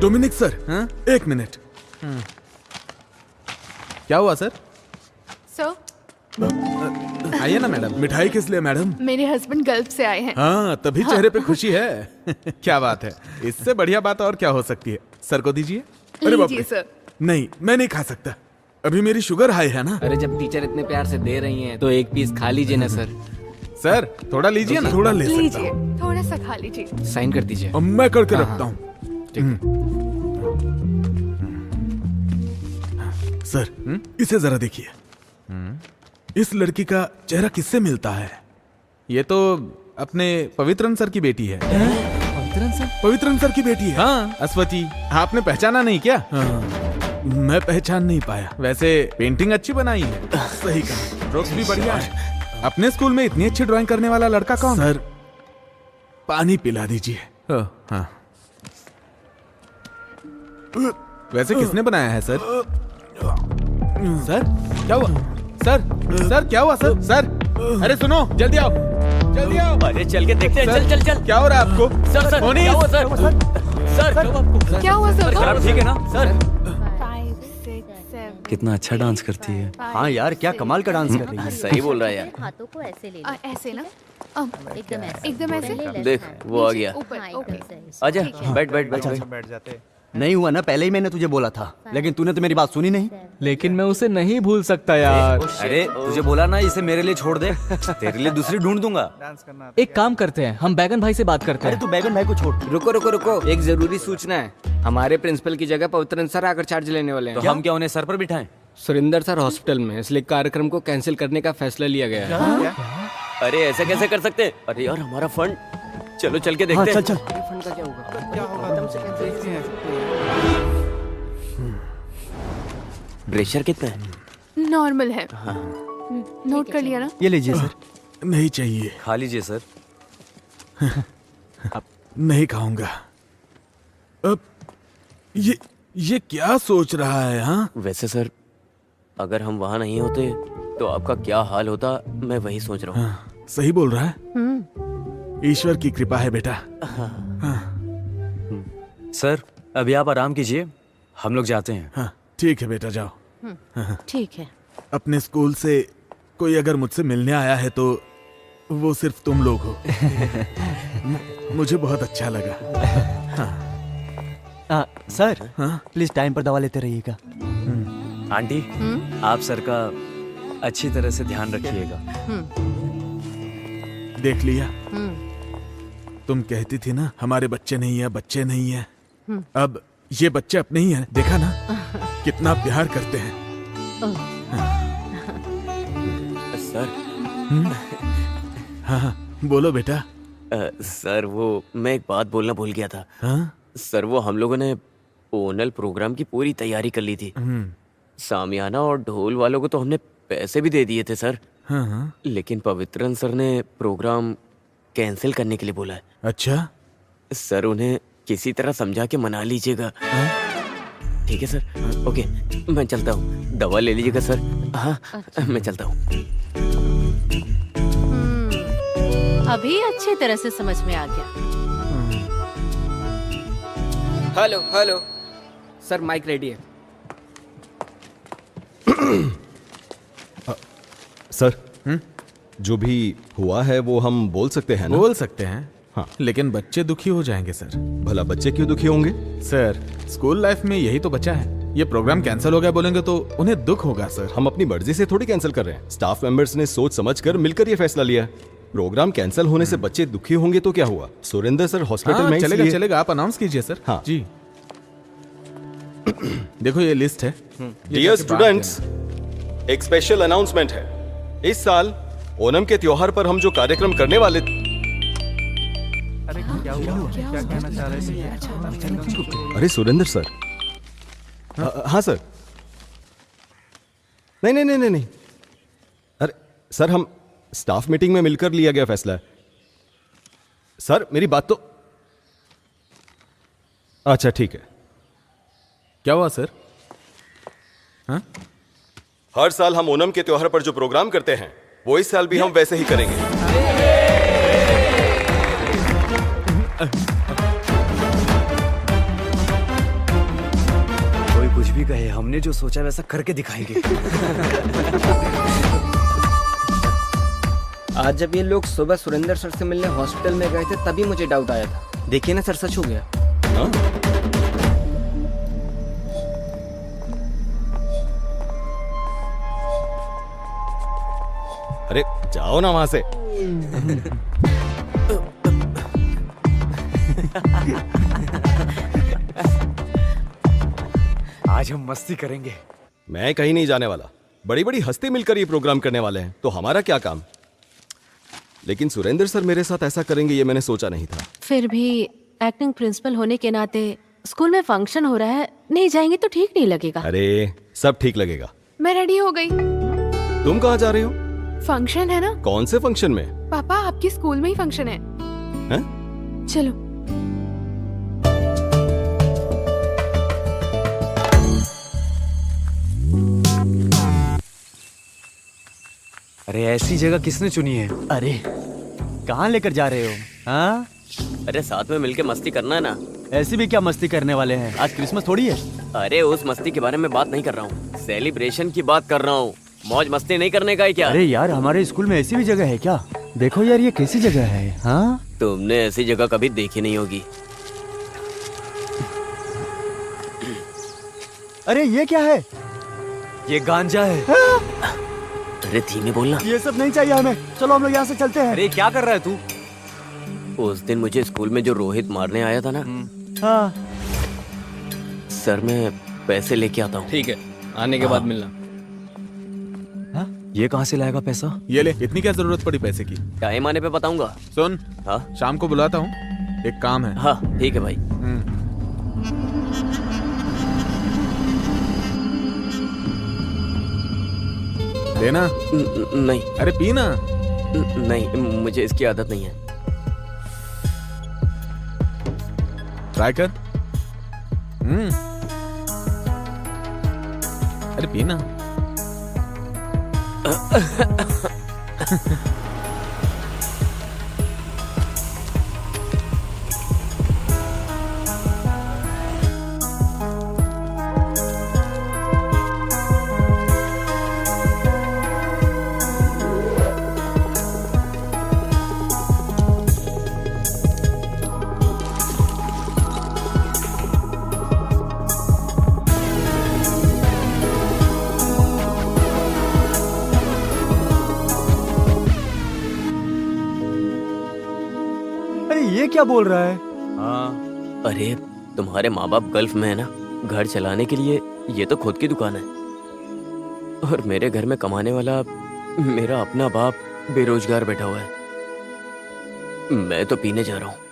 डोमिनिक सर, हाँ? एक मिनट। क्या हुआ सर? सो आइए ना मैडम। मिठाई किस लिए मैडम? मेरे हस्बैंड गल्फ से आए हैं। हाँ, तभी चेहरे पे खुशी है। क्या बात है, इससे बढ़िया बात और क्या हो सकती है? सर को दीजिए। अरे बाप रे। सर। नहीं, मैं नहीं खा सकता, अभी मेरी शुगर हाई है ना। अरे जब टीचर इतने प्यार से दे रही हैं तो एक पीस खा लीजिए ना सर। सर थोड़ा लीजिए ना। थोड़ा ले सकता लीजिए, हूँ। थोड़ा सा खा लीजिए। साइन कर दीजिए। अब मैं करके हाँ, रखता हूँ। सर, इसे जरा देखिए। इस लड़की का चेहरा किससे मिलता है? ये तो अपने पवित्रन सर की बेटी है। पवित्रन सर? पवित्रन सर की बेटी है। हाँ, अश्वती। आपने पहचाना नहीं क्या? हाँ, मैं पहचान नहीं पाया। वैसे पेंटिंग अच्छी बनाई है। सही कहा, स्ट्रोक्स भी बढ़िया है। अपने स्कूल में इतनी अच्छी ड्राइंग करने वाला लड़का कौन? सर, पानी पिला दीजिए। हाँ। वैसे किसने बनाया है सर? सर क्या हुआ? सर क्या हुआ सर? सर अरे सुनो, जल्दी आओ, जल्दी आओ। अरे चल के देखते हैं। चल चल चल। क्या हो रहा है आपको? सर मोनी, क्या हुआ सर? सर क्या हुआ सर? खराब ठीक है ना सर? 5, 6, 7। कितना अच्छा डांस करती है। हाँ यार, क्या कमाल का डांस कर रही है। सही बोल रहा है यार। हाथों को ऐसे ले ऐसे ना? एकदम ऐसे। एकदम ऐसे? देख वो आ गया। ऊपर, ओके। आजा, बैठ बैठ बैठ। बैठ जाते। नहीं हुआ ना, पहले ही मैंने तुझे बोला था, लेकिन तूने तो मेरी बात सुनी नहीं। लेकिन मैं उसे नहीं भूल सकता यार। अरे तुझे बोला ना इसे मेरे लिए छोड़ दे, तेरे लिए दूसरी ढूंढ दूंगा। एक काम करते हैं, हम बैगन भाई से बात करते अरे हैं। तू बैगन भाई को छोड़। रुको रुको रुको, एक जरूरी सूचना है। हमारे प्रिंसिपल की जगह पवित्रन सर आकर चार्ज लेने वाले हैं। तो हम क्या उन्हें सर पर बिठाएं? सुरेंद्र सर हॉस्पिटल में, इसलिए कार्यक्रम को कैंसिल करने का फैसला लिया गया है। अरे ऐसे कैसे कर सकते हैं? अरे यार हमारा फंड। चलो चल के देखते हैं। चल चल। फंड का क्या होगा? प्रेशर कितना है? नॉर्मल है। नोट कर लिया ना? ये लीजिए सर। नहीं चाहिए। खा लीजिए सर। नहीं खाऊंगा। अब ये क्या सोच रहा है? हाँ, वैसे सर, अगर हम वहाँ नहीं होते तो आपका क्या हाल होता, मैं वही सोच रहा हूँ। हाँ, सही बोल रहा है। ईश्वर की कृपा है बेटा। सर अभी आप आराम कीजिए, हम लोग जाते हैं। हाँ ठीक है बेटा, जाओ। ठीक है। अपने स्कूल से कोई अगर मुझसे मिलने आया है तो वो सिर्फ तुम लोग हो। मुझे बहुत अच्छा लगा। सर, हाँ? प्लीज टाइम पर दवा लेते रहिएगा। आंटी, आप सर का अच्छी तरह से ध्यान रखिएगा। देख लिया, तुम कहती थी ना हमारे बच्चे नहीं है, बच्चे नहीं है। अब ये बच्चे अपने ही हैं, देखा ना कितना प्यार करते हैं। सर। हाँ हाँ बोलो बेटा। सर वो मैं एक बात बोलना भूल गया था। हाँ? सर वो हम लोगों ने ओनल प्रोग्राम की पूरी तैयारी कर ली थी। सामियाना और ढोल वालों को तो हमने पैसे भी दे दिए थे सर। हाँ हाँ। लेकिन पवित्रन सर ने प्रोग्राम कैंसिल करने के लिए बोला है। अच्छा सर उन्हें किसी तरह समझा के मना लीजिएगा। ठीक है सर। ओके मैं चलता हूँ, दवा ले लीजिएगा सर। हाँ मैं चलता हूँ। अभी अच्छी तरह से समझ में आ गया। Hello hello sir, mike ready है। सर जो भी हुआ है वो हम बोल सकते हैं ना? बोल सकते हैं हाँ। लेकिन बच्चे दुखी हो जाएंगे सर। भला बच्चे क्यों दुखी होंगे? सर स्कूल लाइफ में यही तो बचा है। ये प्रोग्राम कैंसिल हो गया बोलेंगे तो उन्हें दुख होगा सर। हम अपनी मर्जी से थोड़ी कैंसिल कर रहे हैं। स्टाफ मेंबर्स ने सोच समझकर मिलकर ये फैसला लिया। प्रोग्राम कैंसिल होने से बच्चे दुखी होंगे तो क्या हुआ? सुरेंद्र सर हॉस्पिटल हाँ, में चलेगा इसलिए- चलेगा, आप अनाउंस कीजिए सर। हाँ जी। देखो ये लिस्ट है। ये डियर जाके बांट स्टूडेंट्स, एक स्पेशल अनाउंसमेंट है। इस साल ओणम के त्योहार पर हम जो कार्यक्रम करने वाले अरे सुरेंद्र सर। हाँ सर। नहीं नहीं नहीं नहीं नहीं। अरे सर हम स्टाफ मीटिंग में मिलकर लिया गया फैसला है। सर मेरी बात तो अच्छा ठीक है। क्या हुआ सर? हाँ? हर साल हम ओणम के त्योहार पर जो प्रोग्राम करते हैं वो इस साल भी हम वैसे ही करेंगे। कोई कुछ भी कहे, हमने जो सोचा वैसा करके दिखाएंगे। आज जब ये लोग सुबह सुरेंद्र सर से मिलने हॉस्पिटल में गए थे तभी मुझे डाउट आया था। देखिए ना सर, सच हो गया। हाँ? अरे जाओ ना वहां से। आज हम मस्ती करेंगे। मैं कहीं नहीं जाने वाला। बड़ी बड़ी हस्ती मिलकर ये प्रोग्राम करने वाले हैं तो हमारा क्या काम? लेकिन सुरेंद्र सर मेरे साथ ऐसा करेंगे ये मैंने सोचा नहीं था। फिर भी एक्टिंग प्रिंसिपल होने के नाते स्कूल में फंक्शन हो रहा है, नहीं जाएंगे तो ठीक नहीं लगेगा। अरे सब ठीक लगेगा। मैं रेडी हो गई। तुम कहाँ जा रही हो? फंक्शन है ना? कौन से फंक्शन में? पापा आपकी स्कूल में ही फंक्शन है। चलो। अरे ऐसी जगह किसने चुनी है? अरे कहाँ लेकर जा रहे हो? हाँ अरे साथ में मिलके मस्ती करना है ना। ऐसी भी क्या मस्ती करने वाले हैं? आज क्रिसमस थोड़ी है। अरे उस मस्ती के बारे में बात नहीं कर रहा हूँ, सेलिब्रेशन की बात कर रहा हूँ। मौज मस्ती नहीं करने का है क्या? अरे यार हमारे स्कूल में ऐसी भी जगह है क्या? देखो यार ये कैसी जगह है। हाँ तुमने ऐसी जगह कभी देखी नहीं होगी। अरे ये क्या है? ये गांजा है। अरे धीमे बोलना। ये सब नहीं चाहिए हमें, चलो हम लोग यहाँ से चलते हैं। अरे क्या कर रहा है तू? उस दिन मुझे स्कूल में जो रोहित मारने आया था ना, हाँ सर मैं पैसे लेके आता हूँ। ठीक है, आने के बाद मिलना। ये कहाँ से लाएगा पैसा? ये ले, इतनी क्या जरूरत पड़ी पैसे की? टाइम आने पे बताऊंगा। सुन, हाँ शाम को बुलाता हूँ, एक काम है। हाँ ठीक है भाई। लेना? नहीं। अरे पीना। नहीं मुझे इसकी आदत नहीं है। ट्राई कर। अरे पीना। अरे ये क्या बोल रहा है? हाँ अरे तुम्हारे माँ बाप गल्फ में है ना, घर चलाने के लिए ये तो खुद की दुकान है और मेरे घर में कमाने वाला मेरा अपना बाप बेरोजगार बैठा हुआ है। मैं तो पीने जा रहा हूँ।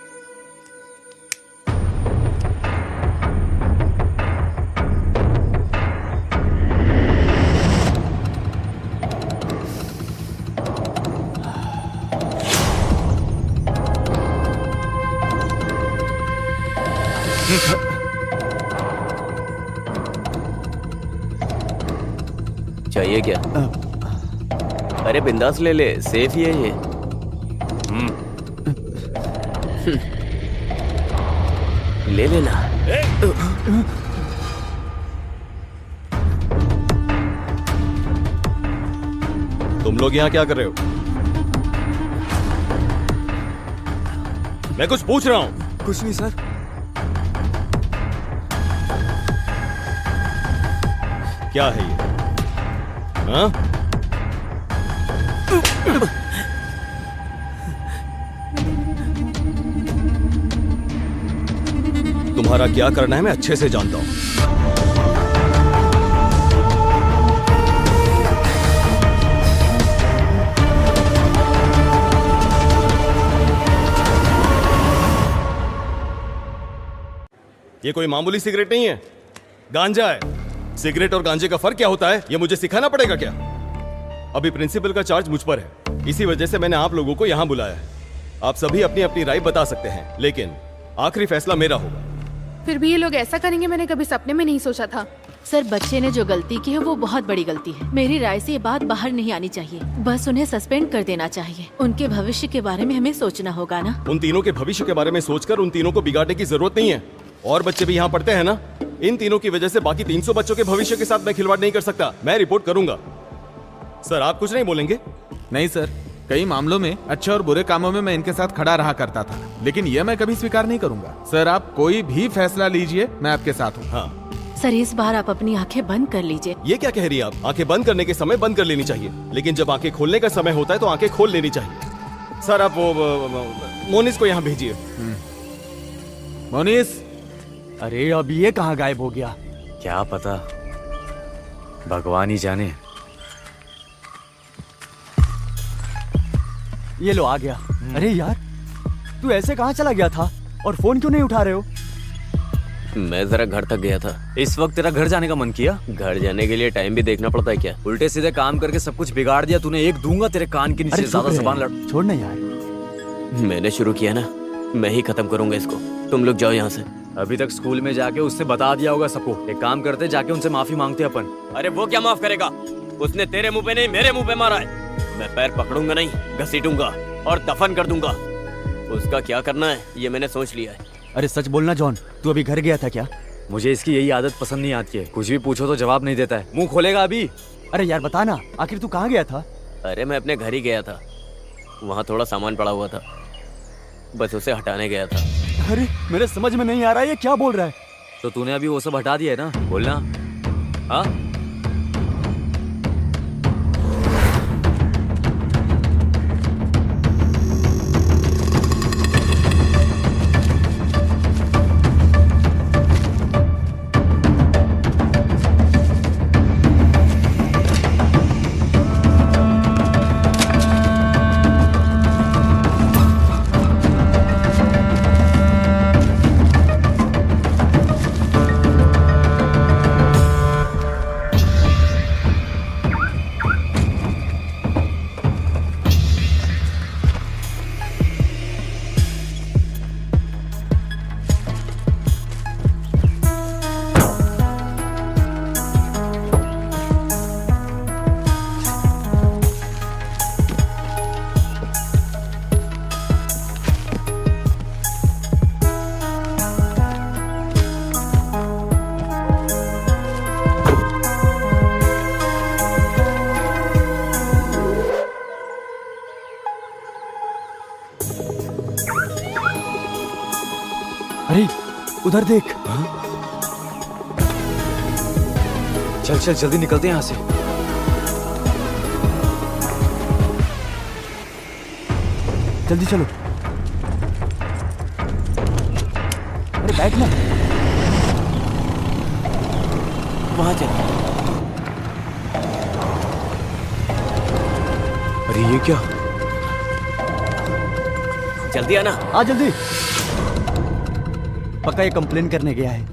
चाहिए क्या? अरे बिंदास ले ले, सेफ ही है ये। ले लेना। तुम लोग यहाँ क्या कर रहे हो? मैं कुछ पूछ रहा हूँ। कुछ नहीं सर। क्या है ये? हाँ? तुम्हारा क्या करना है मैं अच्छे से जानता हूं। ये कोई मामूली सिगरेट नहीं है, गांजा है। सिगरेट और गांजे का फर्क क्या होता है ये मुझे सिखाना पड़ेगा क्या? अभी प्रिंसिपल का चार्ज मुझ पर है, इसी वजह से मैंने आप लोगों को यहां बुलाया है। आप सभी अपनी अपनी राय बता सकते हैं, लेकिन आखिरी फैसला मेरा होगा। फिर भी ये लोग ऐसा करेंगे मैंने कभी सपने में नहीं सोचा था। सर, बच्चे ने जो गलती की है वो बहुत बड़ी गलती है। मेरी राय से ये बात बाहर नहीं आनी चाहिए, बस उन्हें सस्पेंड कर देना चाहिए। उनके भविष्य के बारे में हमें सोचना होगा ना। उन तीनों के भविष्य के बारे में सोचकर उन तीनों को बिगाड़ने की जरूरत नहीं है। और बच्चे भी यहाँ पढ़ते हैं ना। इन तीनों की वजह से बाकी 300 बच्चों के भविष्य के साथ मैं खिलवाड़ नहीं कर सकता। मैं रिपोर्ट करूंगा। सर, आप कुछ नहीं बोलेंगे? नहीं सर, कई मामलों में अच्छे और बुरे कामों में मैं इनके साथ खड़ा रहा करता था, लेकिन यह मैं कभी स्वीकार नहीं करूंगा। सर, आप कोई भी फैसला लीजिए, मैं आपके साथ हूँ। हाँ सर, इस बार आप अपनी आंखें बंद कर लीजिए। ये क्या कह रही है आप? आंखें बंद करने के समय बंद कर लेनी चाहिए, लेकिन जब आंखें खोलने का समय होता है तो आंखें खोल लेनी चाहिए। सर, आप वो मोनिस को यहाँ भेजिए। मोनिस। अरे अब ये कहाँ गायब हो गया? क्या पता, भगवान ही जाने। ये लो आ गया। अरे यार, तू ऐसे कहाँ चला गया था और फोन क्यों नहीं उठा रहे हो? मैं जरा घर तक गया था। इस वक्त तेरा घर जाने का मन किया? घर जाने के लिए टाइम भी देखना पड़ता है क्या? उल्टे सीधे काम करके सब कुछ बिगाड़ दिया तूने। एक दूंगा तेरे कान के नीचे। ज्यादा जबान लड़। छोड़ ना यार। मैंने शुरू किया ना, मैं ही खत्म करूंगा इसको। तुम लोग जाओ यहाँ से। अभी तक स्कूल में जाके उससे बता दिया होगा सबको। एक काम करते, जाके उनसे माफी मांगते अपन। अरे वो क्या माफ करेगा? उसने तेरे मुंह पे नहीं मेरे मुंह पे मारा है। मैं पैर पकड़ूंगा नहीं, घसीटूंगा और दफन कर दूंगा। उसका क्या करना है ये मैंने सोच लिया है। अरे सच बोलना जॉन, तू अभी घर गया था क्या? मुझे इसकी यही आदत पसंद नहीं आती है। कुछ भी पूछो तो जवाब नहीं देता है। मुंह खोलेगा अभी। अरे यार बता ना, आखिर तू कहाँ गया था? अरे मैं अपने घर ही गया था, वहाँ थोड़ा सामान पड़ा हुआ था, बस उसे हटाने गया था। अरे मेरे समझ में नहीं आ रहा है ये क्या बोल रहा है। तो तूने अभी वो सब हटा दिया है ना? बोलना। हाँ, अरे उधर देख। चल चल जल्दी निकलते हैं यहाँ से। जल्दी चलो। अरे बैठ ना। वहां चल। अरे ये क्या? जल्दी आना। आ जल्दी। पक्का ये कंप्लेन करने गया है।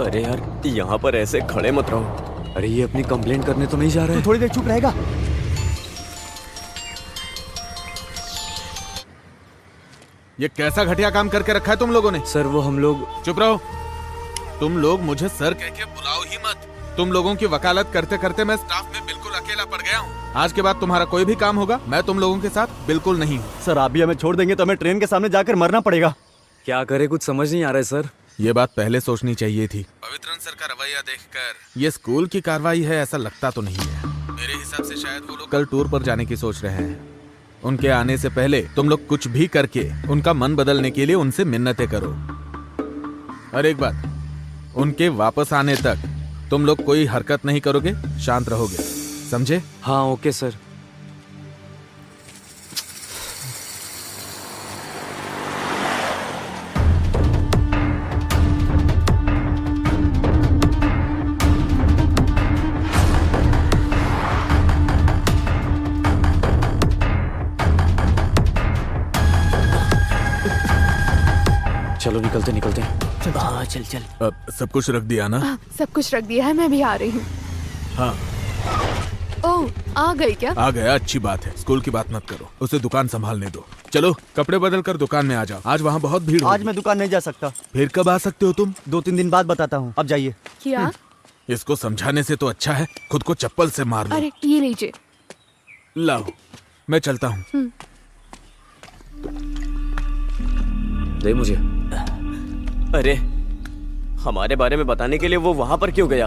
अरे यार यहाँ पर ऐसे खड़े मत रहो। अरे ये अपनी कंप्लेंट करने तो नहीं जा रहे? तू थोड़ी देर चुप रहेगा? ये कैसा घटिया काम करके रखा है तुम लोगों ने? सर वो हम लोग। चुप रहो। तुम लोग मुझे सर कह के बुलाओ ही मत। तुम लोगों की वकालत करते करते मैं स्टाफ में बिल्कुल अकेला पड़ गया हूँ। आज के बाद तुम्हारा कोई भी काम होगा मैं तुम लोगों के साथ बिल्कुल नहीं हूँ। सर आप भी हमें छोड़ देंगे तो हमें ट्रेन के सामने जाकर मरना पड़ेगा। क्या करे कुछ समझ नहीं आ रहा है सर। ये बात पहले सोचनी चाहिए थी। पवित्रन सर का रवैया देखकर ये स्कूल की कार्रवाई है ऐसा लगता तो नहीं है। मेरे हिसाब से शायद वो लोग कल टूर पर जाने की सोच रहे हैं। उनके आने से पहले तुम लोग कुछ भी करके उनका मन बदलने के लिए उनसे मिन्नतें करो। और एक बात, उनके वापस आने तक तुम लोग कोई हरकत नहीं करोगे, शांत रहोगे, समझे? हाँ ओके सर। चलो निकलते निकलते। चल चल। अब सब कुछ रख दिया ना? सब कुछ रख दिया है, मैं भी आ रही हूँ। हाँ ओह आ गई क्या? आ गया, अच्छी बात है। स्कूल की बात मत करो, उसे दुकान संभालने दो। चलो कपड़े बदल कर दुकान में आ जाओ, आज वहाँ बहुत भीड़ आज होगी। मैं दुकान नहीं जा सकता। फिर कब आ सकते हो तुम? 2-3 दिन बाद बताता हूँ, अब जाइए। क्या? इसको समझाने से तो अच्छा है खुद को चप्पल से मार लो। अरे ये लीजिए। लाओ मैं चलता हूँ। दे मुझे। अरे हमारे बारे में बताने के लिए वो वहां पर क्यों गया?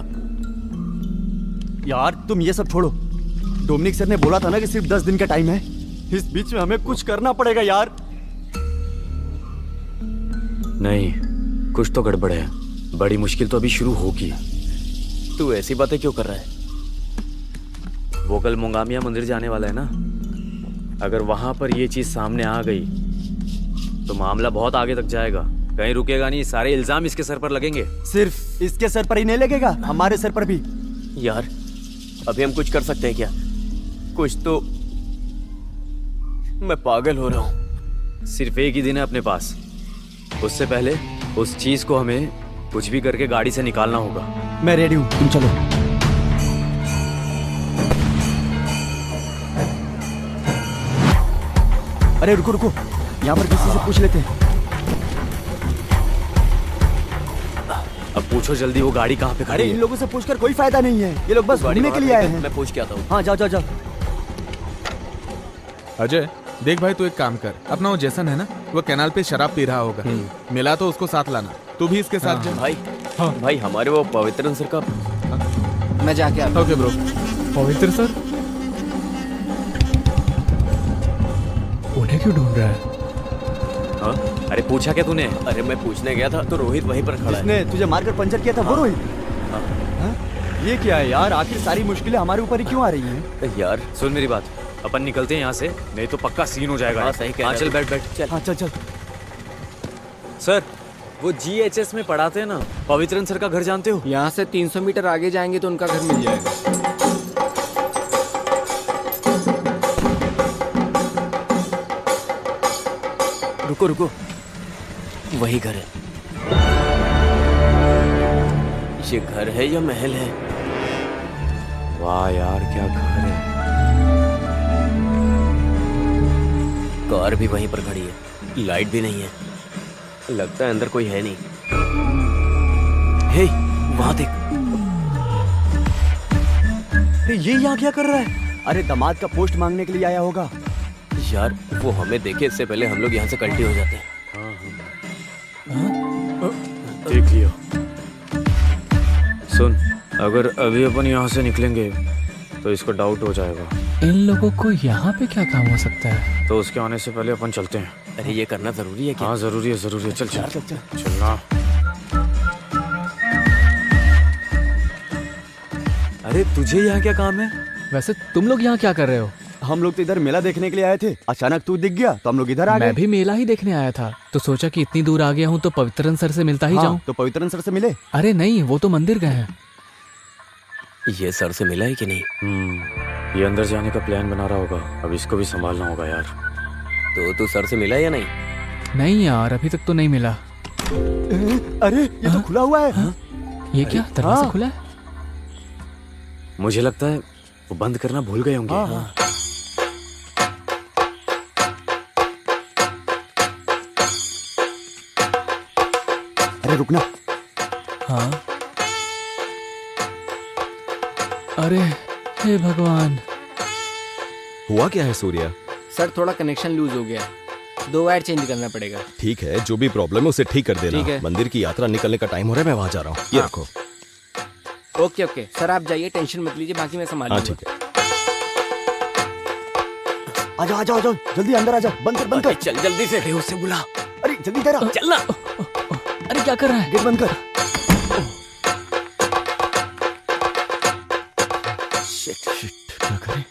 यार तुम ये सब छोड़ो। डोमिनिक सर ने बोला था ना कि सिर्फ 10 दिन का टाइम है। इस बीच में हमें कुछ करना पड़ेगा यार। नहीं कुछ तो गड़बड़ है। बड़ी मुश्किल तो अभी शुरू होगी। तू ऐसी बातें क्यों कर रहा है? वो कल मोंगामिया मंदिर जाने वाला है ना। अगर वहां पर ये चीज सामने आ गई तो मामला बहुत आगे तक जाएगा। कहीं रुकेगा नहीं, सारे इल्जाम इसके सर पर लगेंगे। सिर्फ इसके सर पर ही नहीं लगेगा, हमारे सर पर भी। यार अभी हम कुछ कर सकते हैं क्या? कुछ तो। मैं पागल हो रहा हूँ। सिर्फ एक ही दिन है अपने पास, उससे पहले उस चीज को हमें कुछ भी करके गाड़ी से निकालना होगा। मैं रेडी हूँ, तुम चलो। अरे रुको रुको, यहाँ पर किसी से पूछ लेते हैं। अब पूछो जल्दी वो गाड़ी कहाँ पे अरे खड़ी इन है? लोगों से पूछकर कोई फायदा नहीं है, ये लोग बस घूमने के लिए आए हैं। मैं पूछ के आता हूँ। हाँ जाओ जाओ जाओ। अजय देख भाई, तू एक काम कर, अपना वो जैसन है ना, वो कैनाल पे शराब पी रहा होगा, मिला तो उसको साथ लाना। तू भी इसके साथ जा। भाई भाई हमारे वो पवित्रन सर का। मैं जाके आता ओके ब्रो। पवित्र सर उन्हें क्यों ढूंढ रहा है? हाँ? अरे पूछा क्या तूने? अरे मैं पूछने गया था तो रोहित वहीं पर खड़ा है। जिसने तुझे मारकर पंचर किया था वो रोहित? हाँ? ये क्या है यार, आखिर सारी मुश्किलें हमारे ऊपर ही क्यों आ रही हैं? यार सुन मेरी बात, अपन निकलते हैं यहाँ से, नहीं तो पक्का सीन हो जाएगा। हाँ, सही कह रहा है। चल बैठ बैठ। चल। हाँ चल चल। सर वो GHS में पढ़ाते हैं ना, पवित्रन सर का घर जानते हो? यहाँ से 300 मीटर आगे जाएंगे तो उनका घर मिल जाएगा। रुको रुको, वही घर है। ये घर है या महल है? वाह यार क्या घर है। कार भी वहीं पर खड़ी है, लाइट भी नहीं है, लगता है अंदर कोई है नहीं। हे वहां देख। अरे ये यहाँ क्या कर रहा है? अरे दामाद का पोस्ट मांगने के लिए आया होगा। यार वो हमें देखे इससे पहले हम लोग यहाँ से कल्टी हो जाते हैं। देख लिया। सुन, अगर अभी अपन यहाँ से निकलेंगे तो इसको डाउट हो जाएगा। इन लोगों को यहाँ पे क्या काम हो सकता है? तो उसके आने से पहले अपन चलते हैं। अरे ये करना जरूरी है क्या? हाँ जरूरी है जरूरी है। चल चल चल चल। चलना। अरे तुझे यहाँ क्या काम है? वैसे तुम लोग यहाँ क्या कर रहे हो? हम लोग तो इधर मेला देखने के लिए आए थे, अचानक तू दिख गया तो हम लोग इधर आ गए। मैं भी मेला ही देखने आया था, तो सोचा कि इतनी दूर आ गया हूँ तो पवित्रन सर से मिलता ही जाऊँ। तो पवित्रन सर से मिले? अरे नहीं, वो तो मंदिर गए हैं। ये सर से मिला है कि नहीं? ये अंदर जाने का प्लान बना रहा होगा, अब इसको भी संभालना होगा यार। तो तू सर से मिला या नहीं? नहीं यार, अभी तक तो नहीं मिला। अरे ये तो खुला हुआ है। ये क्या दरवाजा खुला है? मुझे लगता है वो बंद करना भूल गए होंगे। अरे रुकना। हाँ। अरे हे भगवान। हुआ क्या है सूर्या? सर थोड़ा कनेक्शन लूज हो गया, 2 वायर चेंज करना पड़ेगा। ठीक है, जो भी प्रॉब्लम है उसे ठीक कर देना। ठीक है। मंदिर की यात्रा निकलने का टाइम हो रहा है, मैं वहां जा रहा हूँ। ये हाँ। रखो। ओके ओके सर, आप जाइए, टेंशन मत लीजिए, बाकी मैं संभाल हाँ लूंगा। ठीक है। आजा आजा आजा, जल्दी अंदर आजा। बंद कर बंद कर। चल जल्दी से। उससे बुला। अरे जल्दी तेरा चलना। अरे क्या कर रहा है? गेट बंद कर। शिट, क्या करें?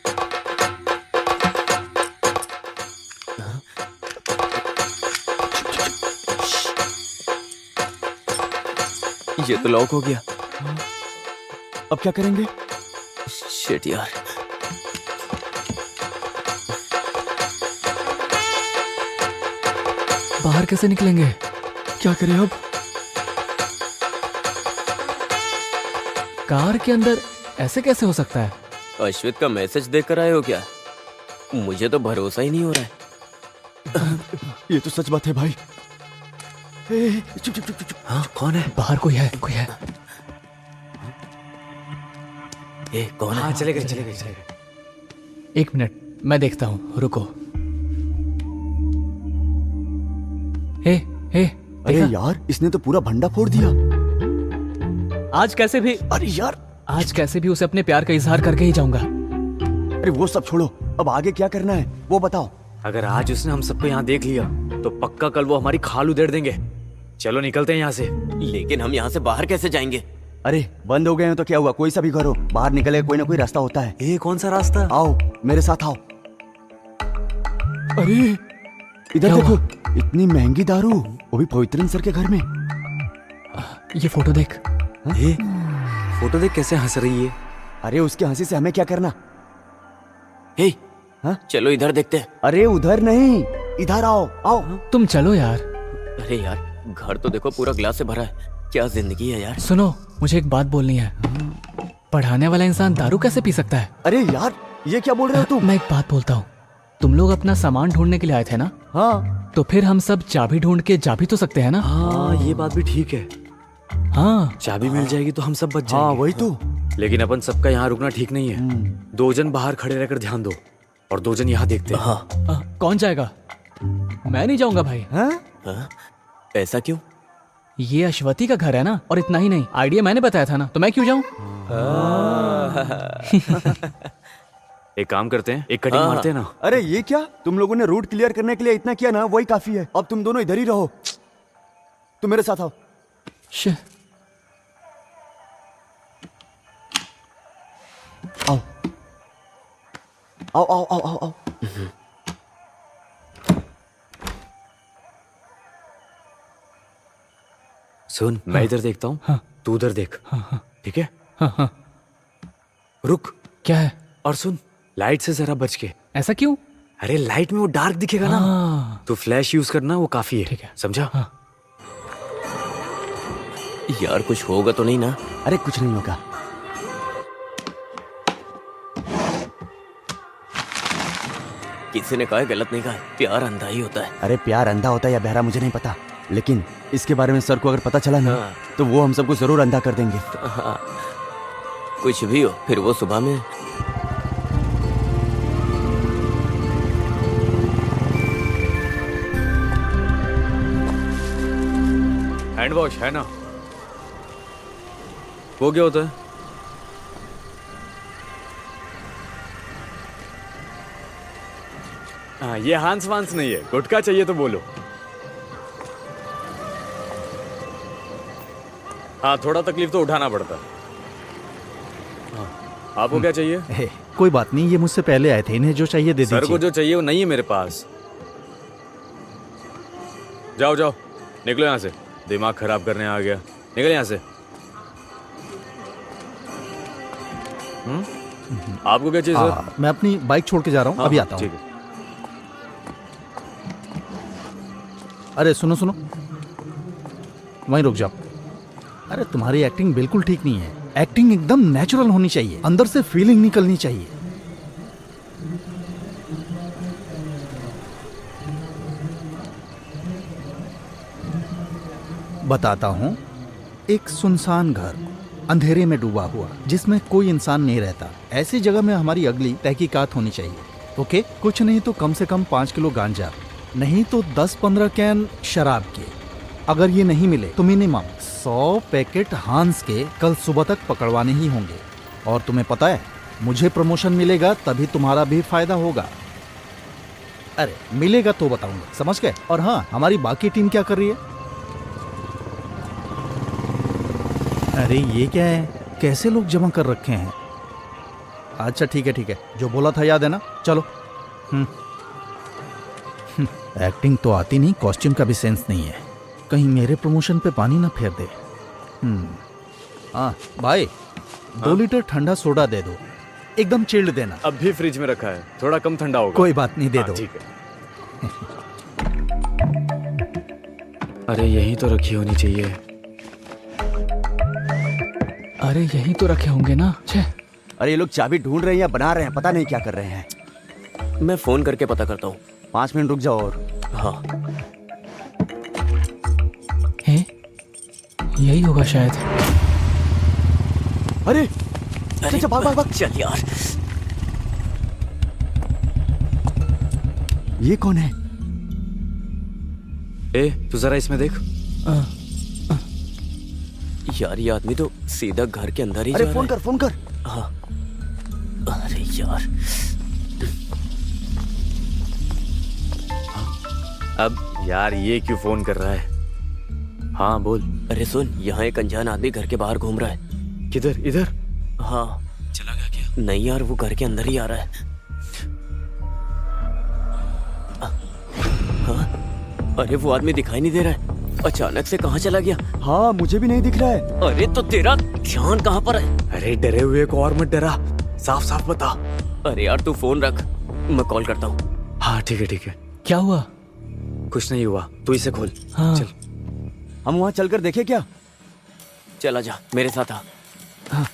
ये तो लॉक हो गया। अब क्या करेंगे? शिट यार। बाहर कैसे निकलेंगे? क्या करें अब? कार के अंदर ऐसे कैसे हो सकता है? अश्वित का मैसेज देखकर आए हो क्या? मुझे तो भरोसा ही नहीं हो रहा है। ये तो सच बात है भाई। चुप चुप चुप चुप। हाँ, कौन है? बाहर कोई है, कोई है। कौन है? हाँ चले गए। 1 मिनट, मैं देखता हूँ, रुको। हे अरे देखा? यार, इसने तो पूरा भंडा फोड़ दिया। आज कैसे भी अरे यार, आज कैसे भी उसे अपने प्यार का इजहार करके ही जाऊंगा। अरे वो सब छोड़ो, अब आगे क्या करना है वो बताओ। अगर आज उसने हम सबको यहाँ देख लिया तो पक्का कल वो हमारी खाल उधेड़ देंगे। चलो निकलते हैं यहाँ से। लेकिन हम यहाँ से बाहर कैसे जाएंगे? अरे बंद हो गए हैं तो क्या हुआ, कोई सा भी घर हो, बाहर निकले कोई ना कोई रास्ता होता है। ये कौन सा रास्ता? आओ मेरे साथ आओ। अरे इधर क्या देखो, इतनी महंगी दारू, वो भी पवित्रन सर के घर में। ये फोटो देख। फोटो देख कैसे हंस रही है। अरे उसके हंसी से हमें क्या करना? हे, हाँ? चलो इधर देखते हैं। अरे उधर नहीं, इधर आओ आओ। तुम चलो यार। अरे यार, घर तो देखो पूरा ग्लास से भरा है। क्या जिंदगी है यार। सुनो, मुझे एक बात बोलनी है। पढ़ाने वाला इंसान दारू कैसे पी सकता है? अरे यार, ये क्या बोल रहे हो तुम? मैं एक बात बोलता हूँ, तुम लोग अपना सामान ढूंढने के लिए आए थे ना? हाँ। तो फिर हम सब चाबी ढूंढ के जा भी तो सकते हैं ना? हाँ ये बात भी ठीक है। हाँ, चाबी मिल जाएगी तो हम सब बच हाँ जाएंगे। वही तो। लेकिन अपन सबका यहाँ रुकना ठीक नहीं है। 2 जन बाहर खड़े रहकर ध्यान दो और 2 जन यहाँ देखते हैं। हाँ। कौन जाएगा? मैं नहीं जाऊंगा भाई। हाँ? ऐसा क्यों? ये अश्वती का घर है ना, और इतना ही नहीं, आइडिया मैंने बताया था ना, तो मैं क्यों जाऊं? एक काम करते हैं, एक कटिंग मारते हैं ना। अरे ये क्या, तुम लोगों ने रूट क्लियर करने के लिए इतना किया ना, वही काफी है। अब तुम दोनों इधर ही रहो। तुम मेरे साथ आओ। आओ आओ आओ आओ आओ आओ। सुन, मैं इधर देखता हूँ, हाँ। तू उधर देख। ठीक है? हाँ। रुक। क्या है? और सुन, लाइट से जरा बच के। ऐसा क्यों? अरे लाइट में वो डार्क दिखेगा ना, हाँ। तो फ्लैश यूज करना, वो काफी है। ठीक है। समझा? हाँ। यार कुछ होगा तो नहीं ना? अरे कुछ नहीं होगा। किसी ने कहा है, गलत नहीं कहा है, प्यार अंधा ही होता है। अरे प्यार अंधा होता है या बहरा मुझे नहीं पता, लेकिन इसके बारे में सर को अगर पता चला ना, तो वो हम सबको जरूर अंधा कर देंगे। हाँ। कुछ भी हो, फिर वो सुबह में। हैंड वॉश है ना? वो क्या होता है? हाँ, ये हांस वांस नहीं है। गुटखा चाहिए तो बोलो। हाँ, थोड़ा तकलीफ तो उठाना पड़ता है। हाँ, आपको क्या चाहिए? कोई बात नहीं, ये मुझसे पहले आए थे, इन्हें जो चाहिए दे दीजिए। सर को जो चाहिए वो नहीं है मेरे पास। जाओ जाओ, निकलो यहाँ से। दिमाग खराब करने आ गया। निकल यहाँ से। आपको क्या चाहिए सर? मैं अपनी बाइक छोड़ के जा रहा हूँ, अभी आता हूँ। ठीक है। अरे सुनो सुनो, वहीं रुक जाओ। अरे तुम्हारी एक्टिंग बिल्कुल ठीक नहीं है। एक्टिंग एकदम नेचुरल होनी चाहिए, अंदर से फीलिंग निकलनी चाहिए। बताता हूं, एक सुनसान घर अंधेरे में डूबा हुआ जिसमें कोई इंसान नहीं रहता, ऐसी जगह में हमारी अगली तहकीकात होनी चाहिए। ओके, कुछ नहीं तो कम से कम 5 किलो गांजा, नहीं तो 10-15 कैन शराब के। अगर ये नहीं मिले तो मिनिमम 100 पैकेट हांस के कल सुबह तक पकड़वाने ही होंगे। और तुम्हें पता है, मुझे प्रमोशन मिलेगा तभी तुम्हारा भी फायदा होगा। अरे मिलेगा तो बताऊंगा, समझ गए? और हाँ, हमारी बाकी टीम क्या कर रही है? अरे ये क्या है, कैसे लोग जमा कर रखे हैं? अच्छा ठीक है ठीक है, जो बोला था याद है ना? चलो। एक्टिंग तो आती नहीं, कॉस्ट्यूम का भी सेंस नहीं है। कहीं मेरे प्रमोशन पे पानी ना फेर दे। हाँ भाई, 2 लीटर ठंडा सोडा दे दो, एकदम चिल्ड देना। अब भी फ्रिज में रखा है, थोड़ा कम ठंडा होगा। कोई बात नहीं, दे दो। ठीक है। अरे यही तो रखी होनी चाहिए। अरे यही तो रखे होंगे ना। छे, अरे ये लोग चाबी ढूंढ रहे हैं या बना रहे हैं, पता नहीं क्या कर रहे हैं। मैं फोन करके पता करता हूँ। 5 मिनट रुक जाओ। और हाँ, यही होगा शायद। अरे चल भाग भाग भाग। चल यार। ये कौन है? ए, तू जरा इसमें देख। यार ये आदमी तो सीधा घर के अंदर ही अरे जा फोन रहा कर, फोन कर। हाँ। अरे यार, अब यार ये क्यों फोन कर रहा है? हाँ बोल। अरे सुन, यहाँ एक अनजान आदमी घर के बाहर घूम रहा है। किधर? इधर? हाँ। चला गया क्या? नहीं यार, वो घर के अंदर ही आ रहा है। हाँ? अरे वो आदमी दिखाई नहीं दे रहा है, अचानक से कहाँ चला गया? हाँ मुझे भी नहीं दिख रहा है। अरे तो तेरा ध्यान कहाँ पर है? अरे डरे हुए को और मत डरा, साफ साफ बता। अरे यार तू फोन रख, मैं कॉल करता हूँ। हाँ ठीक है ठीक है। क्या हुआ? कुछ नहीं हुआ, तू इसे खोल। हाँ। चल। हम वहाँ चलकर देखें क्या? चला जा, मेरे साथ आ। हाँ।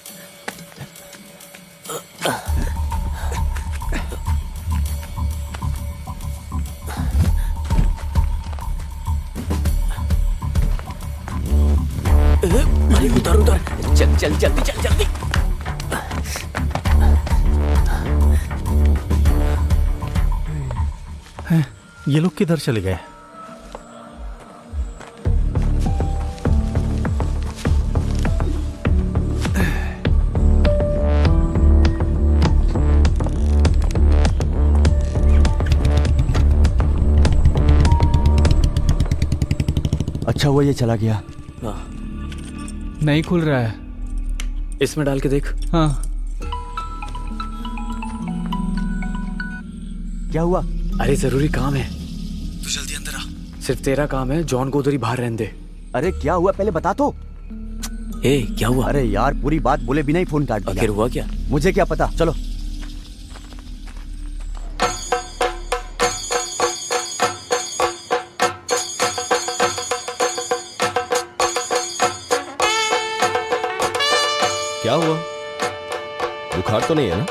अरे उधर उधर, चल चल जल्दी चल जल्दी। ये लोग किधर चले गए? अच्छा हुआ ये चला गया। नहीं खुल रहा है। इसमें डाल के देख। हाँ। क्या हुआ? अरे जरूरी काम है, तू जल्दी अंदर आ। सिर्फ तेरा काम है, जॉन को उधर ही बाहर रहने दे। अरे क्या हुआ पहले बता तो। ए क्या हुआ? अरे यार पूरी बात बोले बिना ही फोन काट दिया। आखिर हुआ क्या? मुझे क्या पता, चलो। क्या हुआ? बुखार तो नहीं है ना?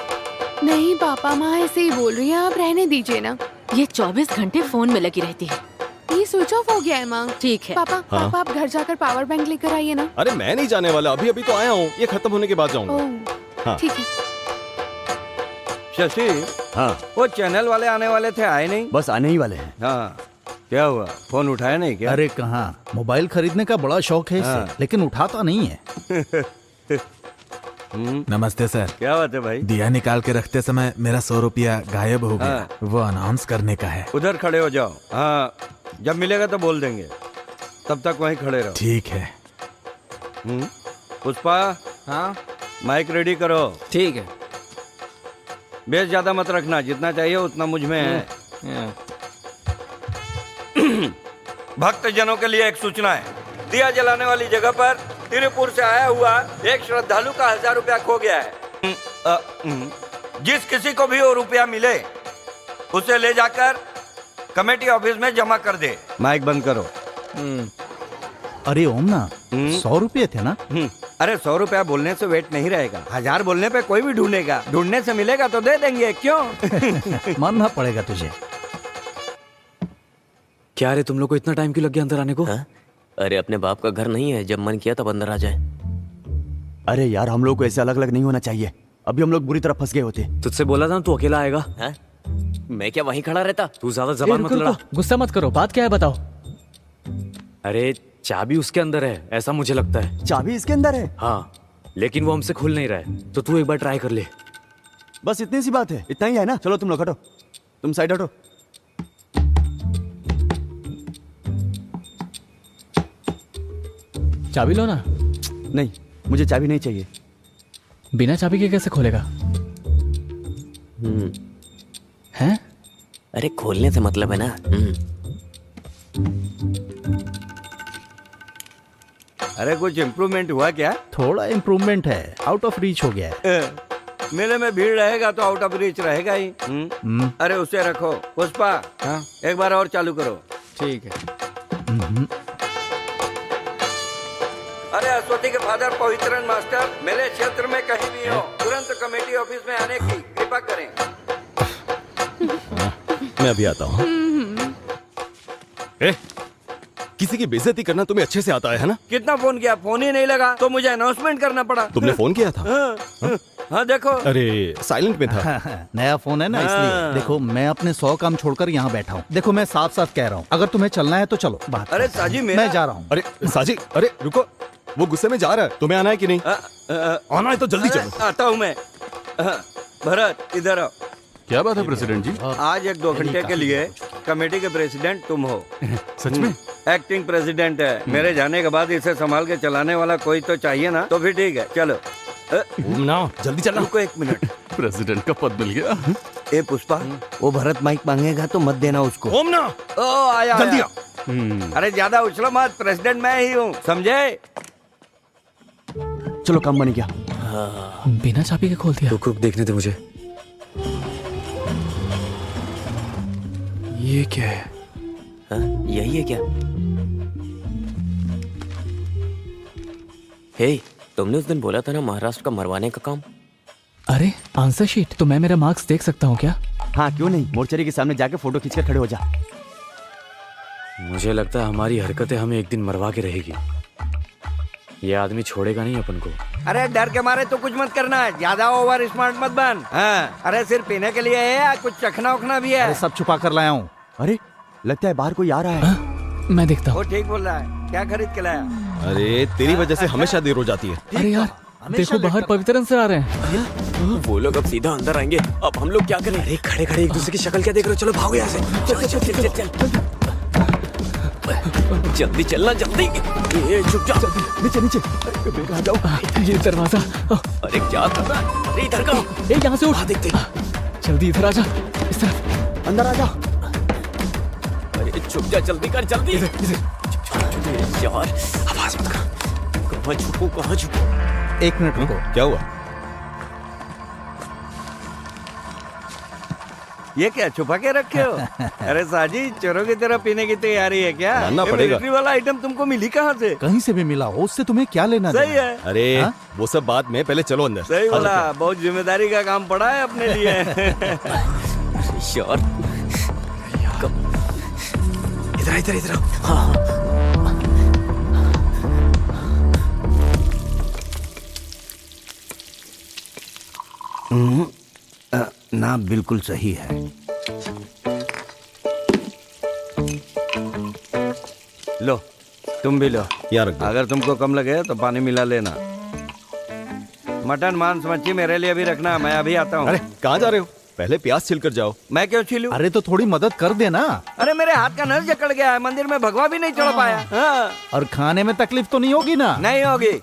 नहीं पापा, माँ ऐसे ही बोल रही है, आप रहने दीजिए ना। ये 24 घंटे फोन में लगी रहती है। ये स्विच ऑफ हो गया है माँ। ठीक है। पापा हाँ? पापा आप घर जाकर पावर बैंक लेकर आइए ना। अरे मैं नहीं जाने वाला, अभी अभी तो आया हूँ, ये खत्म होने के बाद जाऊंगा। ओह हाँ। ठीक है। शशि, हाँ वो चैनल वाले आने वाले थे, आए नहीं? बस आने ही वाले हैं। हाँ, क्या हुआ? फोन उठाया नहीं क्या? अरे कहाँ, मोबाइल खरीदने का बड़ा शौक है इसे, लेकिन उठाता नहीं है। नमस्ते सर। क्या बात है भाई? दिया निकाल के रखते समय मेरा 100 रुपया गायब हो गया, वो अनाउंस करने का है। उधर खड़े हो जाओ। हाँ, जब मिलेगा तो बोल देंगे, तब तक वहीं खड़े रहो। ठीक है। पुष्पा, हाँ माइक रेडी करो। ठीक है। बेस ज्यादा मत रखना, जितना चाहिए उतना मुझ में है। भक्त जनों के लिए एक सूचना है, दिया जलाने वाली जगह पर तिरुपुर से आया हुआ एक श्रद्धालु का 1000 रुपया खो गया है। जिस किसी को भी वो रुपया मिले उसे ले जाकर कमेटी ऑफिस में जमा कर दे। माइक बंद करो। अरे ओम ना 100 रुपये थे ना? अरे 100 रुपया बोलने से वेट नहीं रहेगा, 1000 बोलने पे कोई भी ढूंढेगा, ढूंढने से मिलेगा तो दे देंगे, क्यों? मानना पड़ेगा तुझे। क्या रे, तुम लोग को इतना टाइम क्यों लग गया अंदर आने को? हाँ? अरे अपने बाप का घर नहीं है, जब मन किया तब अंदर आ जाए। अरे यार हम लोग को ऐसे अलग अलग नहीं होना चाहिए, अभी हम लोग बुरी तरह फंस गए होते। तुझसे बोला था तू अकेला आएगा। हाँ? मैं क्या वहीं खड़ा रहता? तू ज्यादा जबान मत लड़ा। गुस्सा मत करो, बात क्या है बताओ। अरे चाबी उसके अंदर है, ऐसा मुझे लगता है। चाबी इसके अंदर है? हाँ, लेकिन वो हमसे खुल नहीं रहा है, तो तू एक बार ट्राई कर ले। बस इतनी सी बात है, इतना ही है ना? चलो तुम लोग हटो, तुम साइड हटो। चाबी लो ना। नहीं, मुझे चाबी नहीं चाहिए। बिना चाबी के कैसे खोलेगा? हैं? अरे खोलने से मतलब है ना। अरे कुछ इम्प्रूवमेंट हुआ क्या? थोड़ा इम्प्रूवमेंट है, आउट ऑफ रीच हो गया है। मेले में भीड़ रहेगा तो आउट ऑफ रीच रहेगा ही। अरे उसे रखो। पुष्पा, हाँ? एक बार और चालू करो। ठीक है। अरे अश्वती के फादर पवित्रन मास्टर मेरे क्षेत्र में कहीं भी हो, तुरंत कमेटी ऑफिस में आने की कृपा करें। मैं अभी आता हूँ। किसी की बेइज्जती करना तुम्हें अच्छे से आता है ना? कितना फोन किया, फोन ही नहीं लगा तो मुझे अनाउंसमेंट करना पड़ा। तुमने फोन किया था? हाँ देखो। अरे साइलेंट में था। नया फोन है ना, इसलिए। देखो मैं अपने 100 काम छोड़कर यहाँ बैठा हूँ। देखो मैं साफ साफ कह रहा हूँ, अगर तुम्हें चलना है तो चलो। बात अरे साजी मेरा... मैं जा रहा हूँ। अरे साजी, अरे रुको, वो गुस्से में जा रहा है, तुम्हें आना है कि नहीं? आना है तो जल्दी चलो। आता हूँ मैं। भरत इधर आओ। क्या बात है प्रेसिडेंट जी? आज 1-2 घंटे के लिए कमेटी के प्रेसिडेंट तुम हो। सच में? एक्टिंग प्रेसिडेंट है, मेरे जाने के बाद इसे संभाल के चलाने वाला कोई तो चाहिए ना, तो फिर ठीक है चलो। ना जल्दी चलना। रुको 1 मिनट। प्रेसिडेंट का पद मिल गया। ए पुष्पा, वो भरत माइक मांगेगा तो मत देना उसको। ओम ना, ओ आया जल्दी आया। अरे ज्यादा उछलो मत, प्रेसिडेंट मैं ही हूँ, समझे? चलो काम बन गया। बिना चाबी के खोल दिया। रुक रुक, देखने दे मुझे। ये क्या है? हाँ? यही है क्या? हे, तुमने उस दिन बोला था ना महाराष्ट्र का मरवाने का काम। अरे आंसर शीट, तो मैं मेरा मार्क्स देख सकता हूँ क्या? हाँ क्यों नहीं, मोर्चरी के सामने जाके फोटो खींचकर खड़े हो जा। मुझे लगता है हमारी हरकतें हमें एक दिन मरवा के रहेगी। ये आदमी छोड़ेगा नहीं अपन को। अरे डर के मारे तो कुछ मत करना, ज्यादा ओवर स्मार्ट मत बन। हाँ, अरे सिर्फ पीने के लिए है या कुछ चखना उखना भी है? अरे सब छुपा कर लाया हूँ। अरे लगता है बाहर कोई आ रहा है। मैं देखता हूँ। वो ठीक बोल रहा है, क्या खरीद के लाया? अरे तेरी वजह से हमेशा देर हो जाती है। अरे यार देखो, बाहर पवित्रन से आ रहे हैं। वो लोग अब सीधा अंदर आएंगे, अब हम लोग क्या करें? अरे खड़े खड़े एक दूसरे की शक्ल क्या देख रहे हो? चलो भागो यहाँ से। चल चल चल चल चल। जल्दी चलना, जल्दी। ये चुप जा। नीचे नीचे आ जाओ। ये दरवाजा। अरे क्या कर रहा है? अरे इधर का। ए यहाँ से उठ। देखते। जल्दी इधर आ जा, इस तरफ। अंदर आ जा। अरे छुप जा, जल्दी कर, जल्दी। यार आवाज मत कर। कहाँ छुपू, कहाँ छुपू? 1 मिनट रुको। क्या हुआ? ये क्या छुपा के रखे हो? अरे साजी, चोरों की तरह पीने की तैयारी है क्या? मानना ये पड़ेगा। मिलिट्री वाला आइटम तुमको मिली कहाँ से? कहीं से भी मिला हो, उससे तुम्हें क्या लेना सही देना? है। अरे हाँ? वो सब बात में, पहले चलो अंदर। सही बोला, बहुत जिम्मेदारी का काम पड़ा है अपने लिए। यार इधर इधर इधर। हाँ ना बिल्कुल सही है। लो तुम भी लो यार अगर तुमको कम लगे तो पानी मिला लेना। मटन मांस मच्छी मेरे लिए भी रखना, मैं अभी आता हूँ। अरे कहाँ जा रहे हो? पहले प्याज छिलकर जाओ। मैं क्यों छीलूं? अरे तो थोड़ी मदद कर देना। अरे मेरे हाथ का नस जकड़ गया है, मंदिर में भगवा भी नहीं चढ़ पाया। हाँ। और खाने में तकलीफ तो नहीं होगी ना? नहीं होगी।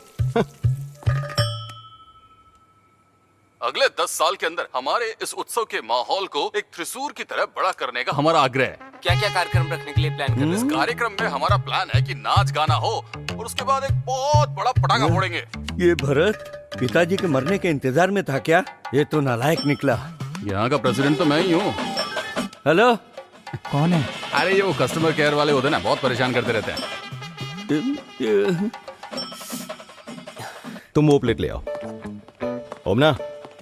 अगले 10 साल के अंदर हमारे इस उत्सव के माहौल को एक त्रिशूर की तरह बड़ा करने का हमारा आग्रह है। क्या क्या कार्यक्रम रखने के लिए प्लान कर रहे हैं? इस कार्यक्रम में हमारा प्लान है कि नाच गाना हो और उसके बाद एक बहुत बड़ा पटाखा फोड़ेंगे। ये भरत पिताजी के मरने के इंतजार में था क्या? ये तो नालायक निकला। यहाँ का प्रेसिडेंट तो मैं ही हूँ। हेलो, कौन है? अरे ये वो कस्टमर केयर वाले होते हैं ना, बहुत परेशान करते रहते हैं। तुम वो प्लेट ले आओ। ओमना,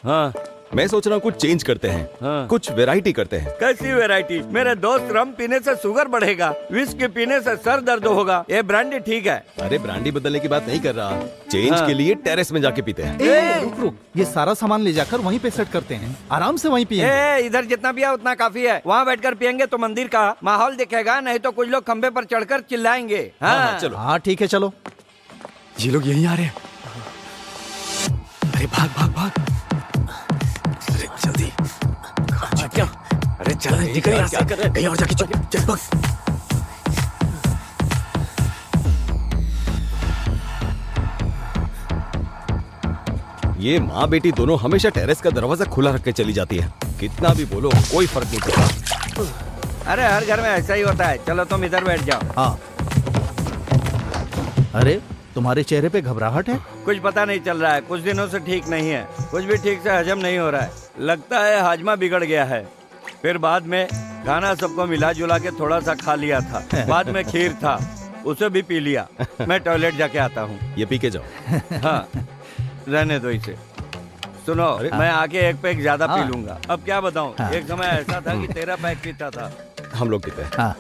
हाँ मैं सोच रहा हूँ कुछ चेंज करते हैं। हाँ। कुछ वैरायटी करते हैं। कैसी वैरायटी? मेरे दोस्त, रम पीने से शुगर बढ़ेगा, विस्की पीने से सर दर्द होगा, ये ब्रांडी ठीक है। अरे ब्रांडी बदलने की बात नहीं कर रहा, चेंज हाँ। के लिए टेरेस में जाके पीते हैं। रुक रुक, ये सारा सामान ले जाकर वहीं पे सेट करते हैं, आराम से वहीं पिएंगे। इधर जितना पिया उतना काफी है। वहाँ बैठकर पियेंगे तो मंदिर का माहौल दिखेगा, नहीं तो कुछ लोग खंबे पर चढ़कर चिल्लाएंगे। हाँ, चलो। हाँ ठीक है, चलो। ये लोग यहीं आ रहे हैं। अरे भाग भाग भाग, अरे जल्दी। क्या? अरे चल निकल यहाँ से, कहीं और जाके चल भाग। ये माँ बेटी दोनों हमेशा टेरेस का दरवाजा खुला रख के चली जाती है। कितना भी बोलो कोई फर्क नहीं पड़ता। अरे हर घर में ऐसा ही होता है। चलो तुम इधर बैठ जाओ। हाँ। अरे तुम्हारे चेहरे पे घबराहट है? कुछ पता नहीं चल रहा है, कुछ दिनों से ठीक नहीं है, कुछ भी ठीक से हजम नहीं हो रहा है। लगता है हाजमा बिगड़ गया है। फिर बाद में खाना सबको मिला जुला के थोड़ा सा खा लिया था, बाद में खीर था, उसे भी पी लिया। मैं टॉयलेट जाके आता हूँ। ये पी के जाओ। हाँ, रहने दो इसे। सुनो, मैं आके एक पैक ज्यादा पी लूंगा। अब क्या बताऊँ, एक समय ऐसा था कि 13 पैक पीता था। हम लोग पीते हैं। हाँ।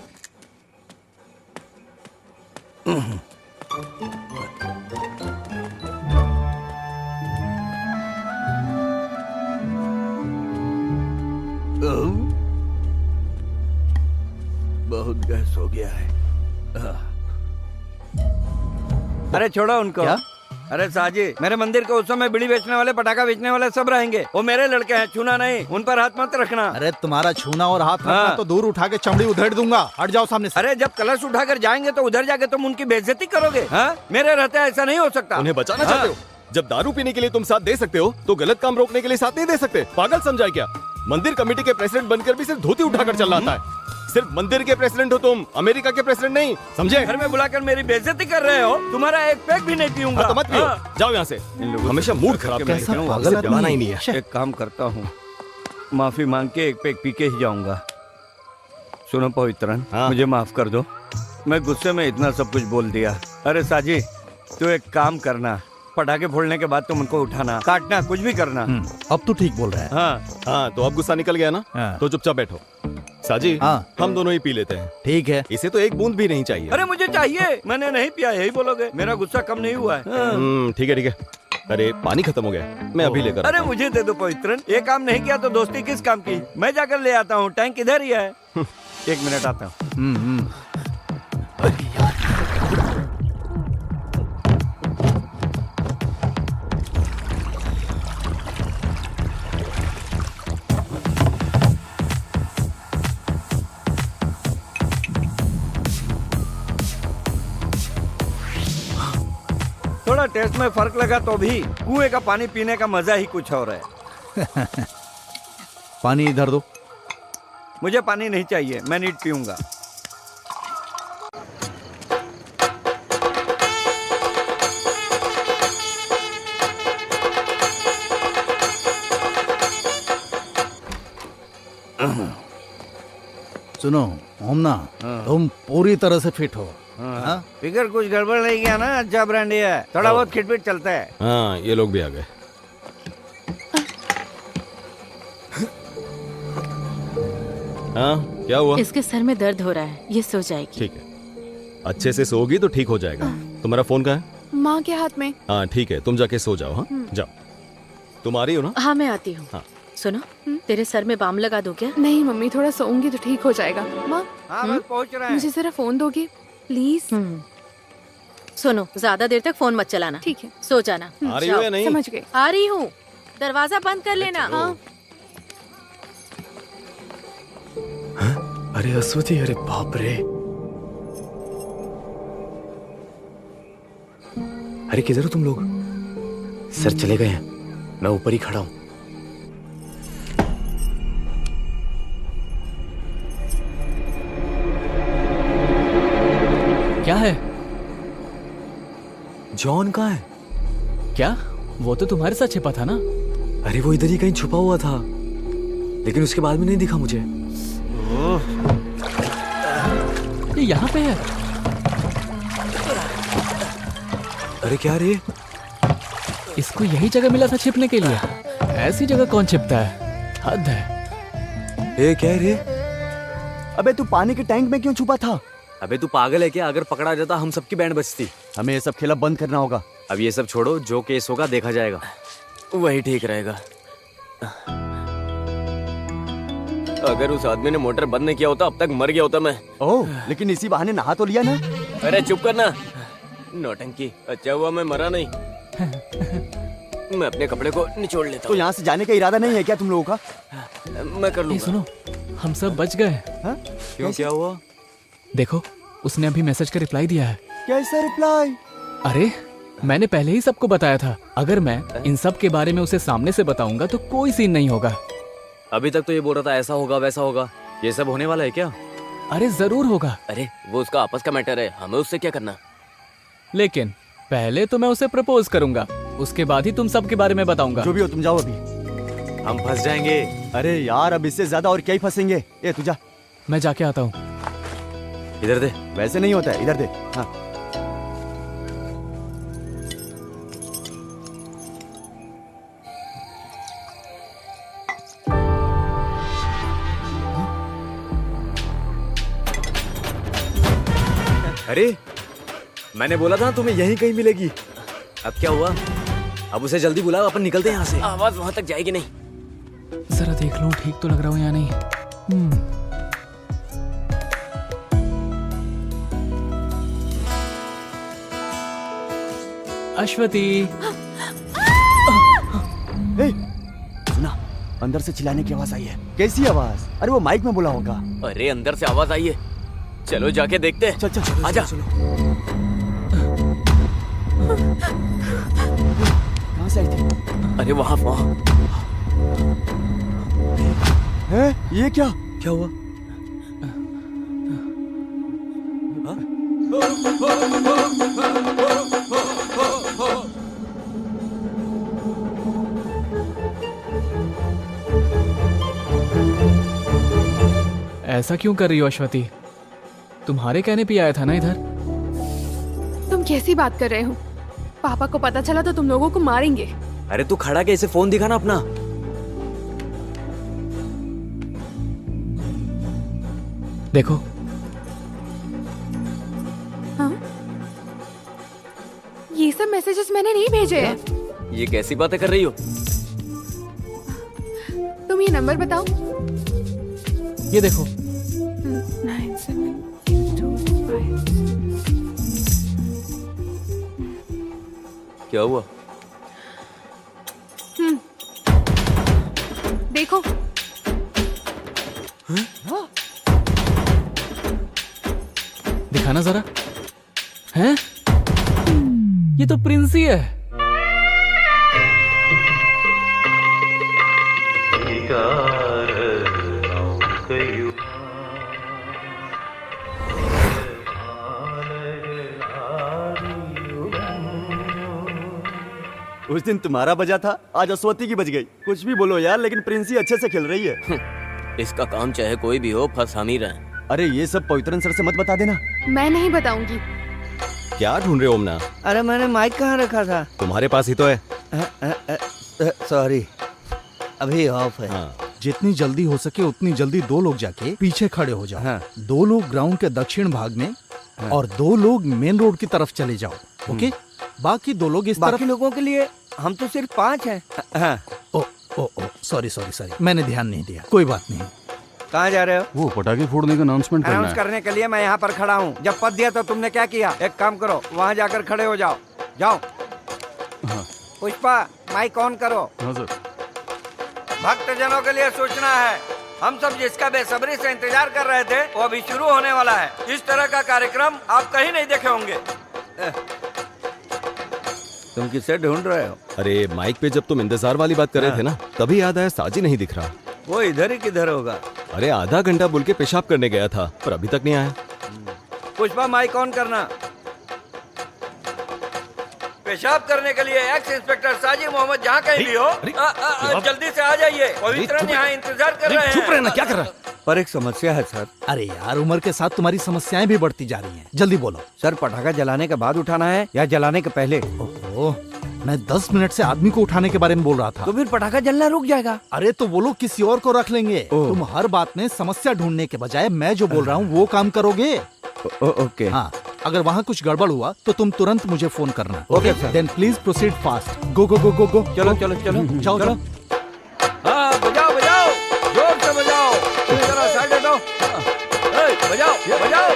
बहुत गैस हो गया है। अरे छोड़ो उनको। क्या? अरे साजी, मेरे मंदिर के उस समय बीड़ी बेचने वाले, पटाखा बेचने वाले सब रहेंगे। वो मेरे लड़के हैं, छूना नहीं, उन पर हाथ मत रखना। अरे तुम्हारा छूना और हाथ रखना हाँ। तो दूर उठा के चमड़ी उधेड़ दूंगा। हट जाओ सामने से। अरे जब कलश उठाकर जाएंगे तो उधर जाके तुम उनकी बेइज्जती करोगे। हाँ? मेरे रहते ऐसा नहीं हो सकता। उन्हें बचाना चाहते हो? जब दारू पीने के लिए तुम साथ दे सकते हो तो गलत काम रोकने के लिए साथ नहीं दे सकते? पागल समझा है क्या? मंदिर कमेटी के प्रेसिडेंट बनकर भी सिर्फ धोती उठाकर चल रहा है। सिर्फ मंदिर के प्रेसिडेंट हो तुम, अमेरिका के प्रेसिडेंट नहीं, समझे? घर में बुलाकर मेरी बेइज्जती कर रहे हो। तुम्हारा एक पैक भी नहीं पीऊंगा। हाँ, तो मत पियो। हाँ। जाओ यहाँ से। हमेशा मूड खराब कैसा करके पागल आदमी जमाना ही है। नहीं है। एक काम करता हूँ, माफी मांग के एक पैक पी के ही जाऊंगा। सुनो पवित्रन, हाँ। मुझे माफ कर दो, मैं गुस्से में इतना सब कुछ बोल दिया। अरे साजी, तू एक काम करना, पटाखे फोड़ने के बाद तुम उनको उठाना, काटना, कुछ भी करना। अब तो ठीक बोल रहा है। हाँ हाँ, तो अब गुस्सा निकल गया ना? हाँ। तो चुपचाप बैठो। साजी, हाँ। हम दोनों ही पी लेते हैं। ठीक है। इसे तो एक बूंद भी नहीं चाहिए। अरे मुझे चाहिए, मैंने नहीं पिया, यही बोलोगे? मेरा गुस्सा कम नहीं हुआ है। हाँ। ठीक है ठीक है। अरे पानी खत्म हो गया, मैं अभी लेकर अरे आता हूँ। मुझे दे दो पवित्रन, ये काम नहीं किया तो दोस्ती किस काम की? मैं जाकर ले आता हूँ, टैंक इधर ही है। 1 मिनट आता हूँ। थोड़ा टेस्ट में फर्क लगा तो भी कुएं का पानी पीने का मजा ही कुछ और है। पानी इधर दो। मुझे पानी नहीं चाहिए, मैं नीट पीऊंगा। सुनो ओमना, तुम पूरी तरह से फिट हो। हाँ? फिगर कुछ गड़बड़ नहीं किया ना? अच्छा ब्रांडी है, थोड़ा बहुत खिटपिट चलता है। हाँ, ये लोग भी आ गए। हाँ, क्या हुआ? इसके सर में दर्द हो रहा है, ये सो जाएगी। ठीक है, अच्छे से सोओगी तो ठीक हो जाएगा। तुम्हारा फोन कहाँ है? माँ के हाथ में। हाँ ठीक है, तुम जाके सो जाओ। हाँ जाओ। तुम आ रही हो ना? हाँ मैं आती हूँ। हाँ। सुनो, तेरे सर में बाम लगा दूं क्या? नहीं मम्मी, थोड़ा सोऊंगी तो ठीक हो जाएगा। माँ, हाँ बस पहुंच रहा है। मुझे जरा फोन दोगे प्लीज? सुनो, ज्यादा देर तक फोन मत चलाना। ठीक है। सो जाना। आ रही हो या नहीं? समझ गए। आ रही हूँ, दरवाजा बंद कर लेना। हाँ। अरे अश्वती, अरे बाप रे। अरे किधर हो तुम लोग? सर चले गए हैं, मैं ऊपर ही खड़ा हूँ। क्या है? जॉन कहाँ है? क्या? वो तो तुम्हारे साथ छिपा था ना। अरे वो इधर ही कहीं छुपा हुआ था, लेकिन उसके बाद में नहीं दिखा मुझे। ये यहाँ पे है। अरे क्या रे? इसको यही जगह मिला था छिपने के लिए। ऐसी जगह कौन छिपता है? हद है। ए क्या रे? अबे तू पानी के टैंक में क्यों छुपा था? अबे तू पागल है क्या? अगर पकड़ा जाता हम सबकी बैंड बजती। हमें ये सब खेला बंद करना होगा। अब ये सब छोड़ो, जो केस होगा देखा जाएगा। वही ठीक रहेगा। अगर उस आदमी ने मोटर बंद नहीं किया होता अब तक मर गया होता मैं। ओह, लेकिन इसी बहाने नहा तो लिया ना। अरे चुप करना, नौटंकी। अच्छा हुआ मैं मरा नहीं। मैं अपने कपड़े को निचोड़ लेता तो हूँ। यहाँ से जाने का इरादा नहीं है क्या तुम लोगों का? मैं कर ए, लूंगा। सुनो, हम सब बच गए। क्यों, क्या हुआ? देखो, उसने अभी मैसेज का रिप्लाई दिया है। कैसा रिप्लाई? अरे मैंने पहले ही सबको बताया था, अगर मैं इन सब के बारे में उसे सामने से बताऊंगा तो कोई सीन नहीं होगा। अभी तक तो ये बोल रहा था ऐसा होगा वैसा होगा। ये सब होने वाला है क्या? अरे जरूर होगा। अरे वो उसका आपस का मैटर है, हमें उससे क्या करना। लेकिन पहले तो मैं उसे प्रपोज करूंगा, उसके बाद ही तुम सब के बारे में बताऊंगा। जो भी हो तुम जाओ अभी। हम फंस जाएंगे। अरे यार, अब इससे ज्यादा और क्या ही फंसेंगे। ए तू जा। मैं जाके आता हूँ। इधर दे। वैसे नहीं होता है, इधर दे। हाँ। अरे मैंने बोला था तुम्हें यहीं कहीं मिलेगी। अब क्या हुआ? अब उसे जल्दी बुलाओ, अपन निकलते हैं यहाँ से। आवाज वहां तक जाएगी नहीं। जरा देख लूं ठीक तो लग रहा हूँ या नहीं। अश्वती। ए, सुना, अंदर से चिल्लाने की आवाज आई है। कैसी आवाज? अरे वो माइक में बोला होगा। अरे अंदर से आवाज आई है, चलो जाके देखते हैं। चल चल चल, आजा। कहाँ से आई थी? अरे वहाँ वहाँ। है? ये क्या? क्या हुआ? ऐसा क्यों कर रही हो अश्वती? तुम्हारे कहने पे आया था ना इधर। तुम कैसी बात कर रहे हो? पापा को पता चला तो तुम लोगों को मारेंगे। अरे तू खड़ा कैसे? फोन दिखा ना अपना। देखो। हाँ? ये सब मैसेजेस मैंने नहीं भेजे हैं। ये कैसी बातें कर रही हो? तुम ये नंबर बताओ। ये देखो। 9725। क्या हुआ? देखो। दिखाना जरा। हैं? ये तो प्रिंसी है। उस दिन तुम्हारा बजा था, आज अश्वती की बज गई। कुछ भी बोलो यार, लेकिन प्रिंसी अच्छे से खेल रही है। इसका काम चाहे कोई भी हो, फंस हम ही रहे। अरे ये सब पवित्रन सर से मत बता देना। मैं नहीं बताऊंगी। क्या ढूंढ रहे हो ओमना? अरे मैंने माइक कहाँ रखा था? तुम्हारे पास ही तो है। सॉरी, अभी ऑफ है। हाँ। जितनी जल्दी हो सके उतनी जल्दी 2 लोग जाके पीछे खड़े हो जाओ। हाँ। 2 लोग ग्राउंड के दक्षिण भाग में और 2 लोग मेन रोड की तरफ चले जाओ। ओके? बाकी 2 लोग इस बाकी तरफ। लोगों के लिए हम तो सिर्फ 5 हैं। हाँ। ओ ओ ओ सॉरी सॉरी सॉरी, मैंने ध्यान नहीं दिया। कोई बात नहीं। कहाँ जा रहे हो? वो पटाखे फोड़ने का अनाउंसमेंट करना अनाउंस है। करने के लिए मैं यहाँ पर खड़ा हूँ। जब पद दिया तो तुमने क्या किया? एक काम करो, वहाँ जाकर खड़े हो जाओ। जाओ। हाँ। पुष्पा, माइक ऑन करो। हाँ सर। भक्तजनों के लिए सूचना है, हम सब जिसका बेसब्री से इंतजार कर रहे थे वो अभी शुरू होने वाला है। इस तरह का कार्यक्रम आप कहीं नहीं देखे होंगे। तुम किससे ढूंढ रहे हो? अरे माइक पे जब तुम इंतजार वाली बात कर रहे थे ना, तभी याद आया साजी नहीं दिख रहा। वो इधर ही किधर होगा? अरे आधा घंटा बोल के पेशाब करने गया था, पर अभी तक नहीं आया। पुष्पा, माइक ऑन करना। पेशाब करने के लिए एक्स इंस्पेक्टर साजिद मोहम्मद जहाँ कहीं भी हो, जल्दी से आ जाइए। पवित्रन यहाँ इंतजार कर रहे हैं। चुप रहना, क्या कर रहा है? पर एक समस्या है सर। अरे यार, उम्र के साथ तुम्हारी समस्याएं भी बढ़ती जा रही हैं। जल्दी बोलो। सर, पटाखा जलाने के बाद उठाना है या जलाने के पहले? ओह, मैं 10 मिनट से आदमी को उठाने के बारे में बोल रहा था। तो फिर पटाखा जलना रुक जाएगा। अरे तो वो लोग किसी और को रख लेंगे। तुम हर बात में समस्या ढूंढने के बजाय मैं जो बोल रहा हूँ वो काम करोगे। ओके। हाँ, अगर वहाँ कुछ गड़बड़ हुआ तो तुम तुरंत मुझे फोन करना। Okay sir. Then please proceed fast. Go go go go go. चलो चलो चलो जाओ चलो। जाओ। हाँ, बजाओ बजाओ, जोर से बजाओ। जरा साइड हटो। बजाओ बजाओ,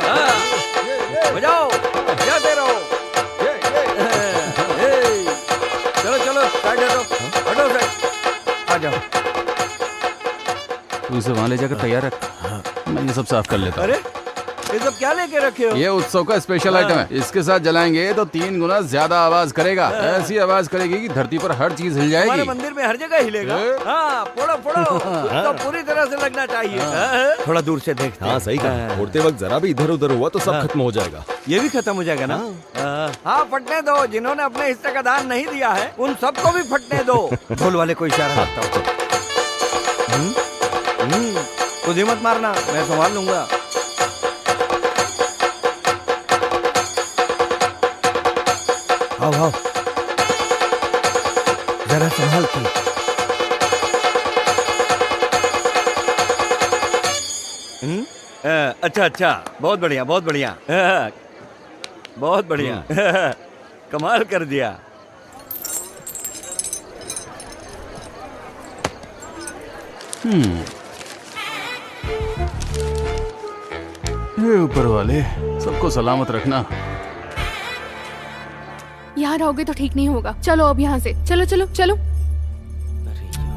हाँ, बजाओ, बजाते रहो। चलो चलो साइड हटो, हटो साइड, आ जाओ। तू इसे वहाँ ले जाकर तैयार रख, मैं ये सब साफ कर लेता हूँ। अरे ये सब क्या लेके रखे हो? ये उत्सव का स्पेशल आइटम है। इसके साथ जलाएंगे तो 3 गुना ज्यादा आवाज करेगा। ऐसी आवाज करेगी कि धरती पर हर चीज हिल हमारे जाएगी। मंदिर में हर जगह हिलेगा। हाँ, फोड़ो फोड़ो, तो पूरी तरह से लगना चाहिए। थोड़ा दूर से देखते हैं। हाँ सही कहा, फोड़ते वक्त जरा भी इधर उधर हुआ तो सब खत्म हो जाएगा। ये भी खत्म हो जाएगा ना? हाँ, फटने दो। जिन्होंने अपने हिस्से का दान नहीं दिया है उन सबको भी फटने दो। ढोल वाले को इशारा करता हूँ। खुद ही मत मारना, मैं संभाल लूंगा। आओ आओ, जरा संभाल के। अच्छा अच्छा, बहुत बढ़िया बहुत बढ़िया, बहुत बढ़िया। कमाल कर दिया। हे ऊपर वाले, सबको सलामत रखना। यहाँ रहोगे तो ठीक नहीं होगा। चलो अब यहाँ से, चलो चलो चलो,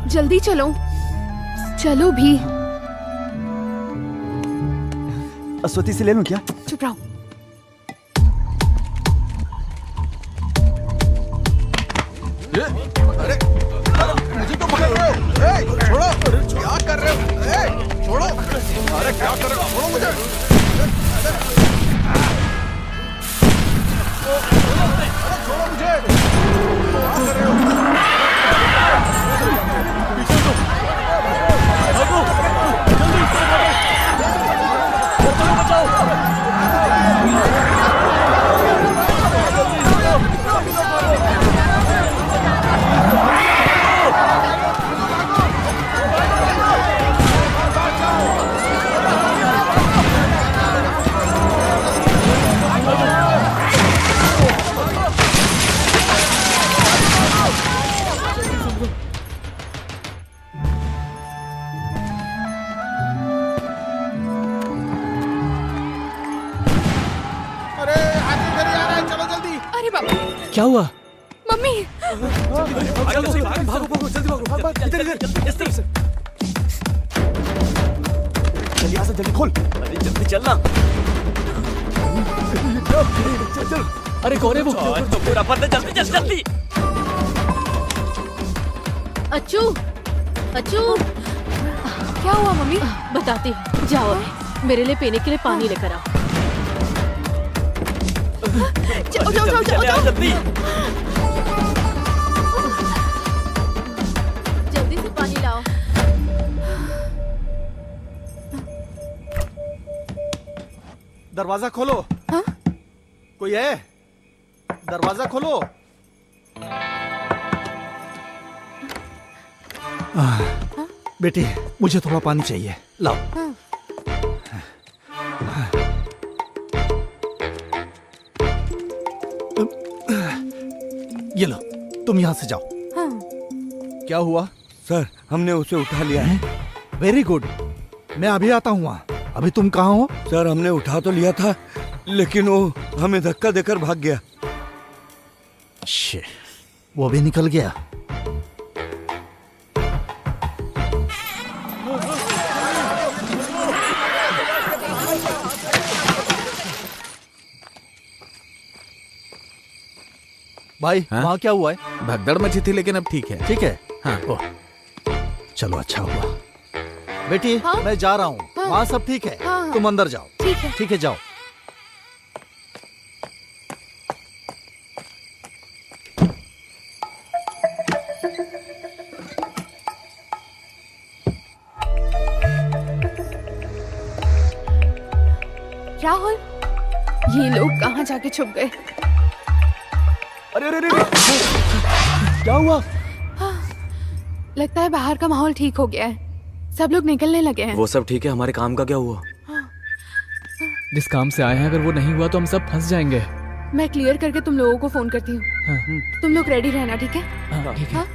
जल्दी चलो, चलो भी। अस्वती से ले लूं क्या? चुप रहो। अरे मुझे तो पकड़ रहे हो। छोड़ो, क्या कर रहे हो? छोड़ो, अरे क्या कर रहे हो? छोड़ो मुझे। छोड़ो मुझे। क्या कर रहे हो? पीछे तो भागो, जल्दी क्या हुआ? मम्मी, जल्दी खोल। जल्दी चलना। अरे कौन है वो? तो पूरा पता, जल्दी जल्दी जल्दी। अच्छू, अच्छू, क्या हुआ मम्मी? बताती हूँ। जाओ अभी, मेरे लिए पीने के लिए पानी लेकर आओ। जाओ जाओ जाओ जाओ जाओ। जल्दी जल्दी से पानी लाओ। दरवाजा खोलो। हाँ? कोई है? दरवाजा खोलो। बेटी, मुझे थोड़ा पानी चाहिए, लाओ। हाँ। ये लो, तुम यहाँ से जाओ। हाँ। क्या हुआ? सर, हमने उसे उठा लिया है। वेरी गुड, मैं अभी आता हूँ वहाँ। अभी तुम कहाँ हो? सर, हमने उठा तो लिया था, लेकिन वो हमें धक्का देकर भाग गया। शिट, वो भी निकल गया। भाई, हाँ? वहाँ क्या हुआ है? भगदड़ मची थी लेकिन अब ठीक है। ठीक है। हाँ। ओह, चलो अच्छा हुआ। बेटी, हाँ? मैं जा रहा हूँ। हाँ। वहाँ सब ठीक है। हाँ, हाँ। तुम अंदर जाओ। ठीक है। ठीक है, जाओ। राहुल, ये लोग कहाँ जाके छुप गए? अरे अरे अरे क्या हुआ? लगता है बाहर का माहौल ठीक हो गया है, सब लोग निकलने लगे हैं। वो सब ठीक है, हमारे काम का क्या हुआ? जिस काम से आए हैं अगर वो नहीं हुआ तो हम सब फंस जाएंगे। मैं क्लियर करके तुम लोगों को फोन करती हूँ। हाँ। तुम लोग रेडी रहना, ठीक है? हाँ, ठीक है। हाँ?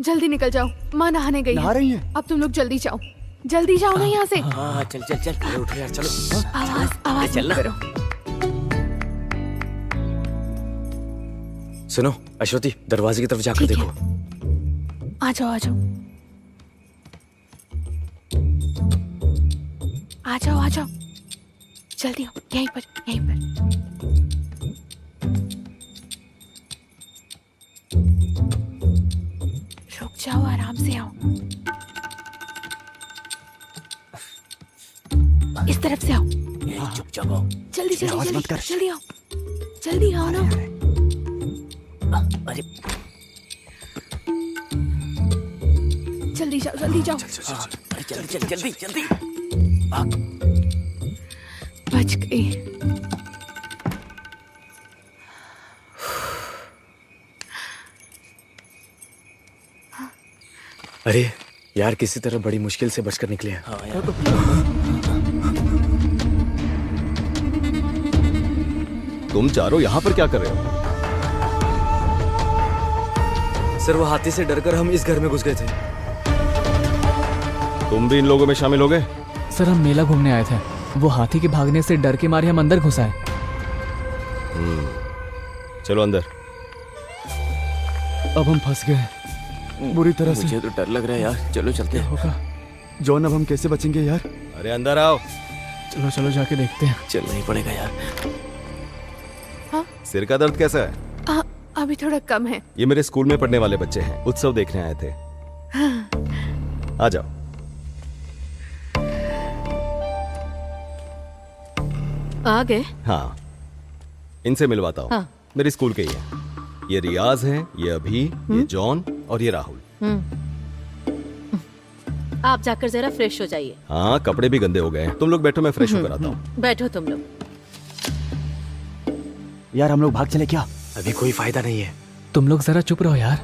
जल्दी निकल जाओ, माँ नहाने गई नहा रही है? अब तुम लोग जल्दी जाओ, जल्दी जाओ ना यहाँ से। हाँ चल चल चल, अरे उठो यार, चलो। आवाज चल मत ना। करो। सुनो अश्वती, दरवाजे की तरफ जाकर ठीक देखो। आ जाओ आ जाओ आ जाओ आ जाओ, जल्दी आओ, यहीं पर यहीं पर। रुक जाओ, आराम से आओ, इस तरफ से आओ। चुपचाप आओ। जल्दी जल्दी आवाज मत जल्दी कर। जल्दी आओ, जल्दी आओ ना। अरे जल्दी जाओ जल्दी जाओ। अरे जल्दी जल्दी जल्दी जल्दी। बच गई। अरे यार, किसी तरह बड़ी मुश्किल से बचकर निकले हैं। हाँ यार। तुम चारों यहाँ पर क्या कर रहे हो? सर वो हाथी से डरकर हम इस घर में घुस गए थे। तुम भी इन लोगों में शामिल हो गए? सर हम मेला घूमने आए थे, वो हाथी के भागने से डर के मारे हम अंदर घुस आए। चलो अंदर। अब हम फंस गए बुरी तरह से। मुझे तो डर लग रहा है यार, चलो चलते हैं। होगा जॉन, अब हम कैसे बचेंगे यार? अरे अंदर आओ। चलो चलो जाके देखते हैं। चलना ही पड़ेगा यार। सिर का दर्द कैसा है? अभी थोड़ा कम है। ये मेरे स्कूल में पढ़ने वाले बच्चे हैं, उत्सव देखने आए थे। आ जाओ। आ गए? हाँ, इनसे मिलवाता हूँ। हाँ। मेरे स्कूल के ही हैं। ये रियाज है, ये अभी, ये जॉन और ये राहुल। आप जाकर जरा फ्रेश हो जाइए। हाँ, कपड़े भी गंदे हो गए हैं। तुम लोग बैठो, मैं फ्रेश होकर आता हूँ। बैठो तुम लोग। यार हम लोग भाग चले क्या? अभी कोई फायदा नहीं है। तुम लोग जरा चुप रहो यार।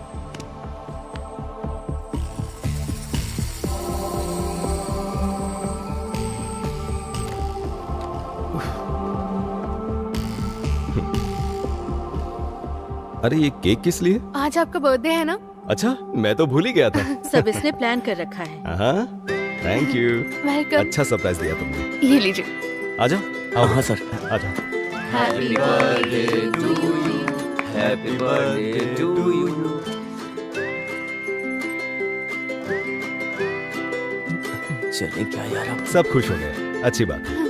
अरे ये केक किस लिए? आज आपका बर्थडे है ना? अच्छा, मैं तो भूल ही गया था। सब इसने प्लान कर रखा है। हाँ, थैंक यू। वेलकम। अच्छा सरप्राइज दिया तुमने। ये लीजिए। आ जाओ। हाँ सर। आ जाओ। Happy birthday to you. Happy birthday to you. चले क्या यार अब? सब खुश हो गए, अच्छी बात है।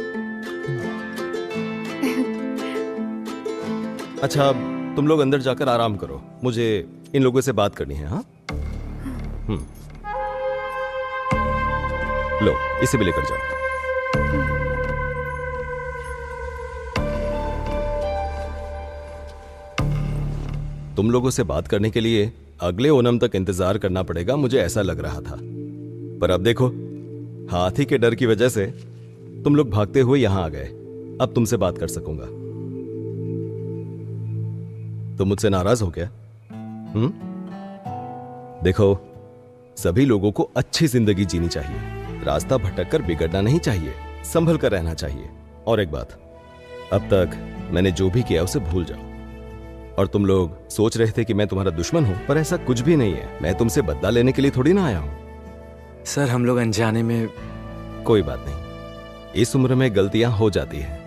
अच्छा, तुम लोग अंदर जाकर आराम करो, मुझे इन लोगों से बात करनी है। हाँ, लो इसे भी लेकर जाओ। तुम लोगों से बात करने के लिए अगले ओणम तक इंतजार करना पड़ेगा, मुझे ऐसा लग रहा था। पर अब देखो, हाथी के डर की वजह से तुम लोग भागते हुए यहां आ गए। अब तुमसे बात कर सकूंगा। तुम मुझसे नाराज हो क्या? देखो, सभी लोगों को अच्छी जिंदगी जीनी चाहिए, रास्ता भटक कर बिगड़ना नहीं चाहिए, संभल कर रहना चाहिए। और एक बात, अब तक मैंने जो भी किया उसे भूल जाओ। और तुम लोग सोच रहे थे कि मैं तुम्हारा दुश्मन हूं, पर ऐसा कुछ भी नहीं है। मैं तुमसे बदला लेने के लिए थोड़ी ना आया हूं। सर हम लोग अनजाने में। कोई बात नहीं, इस उम्र में गलतियां हो जाती हैं,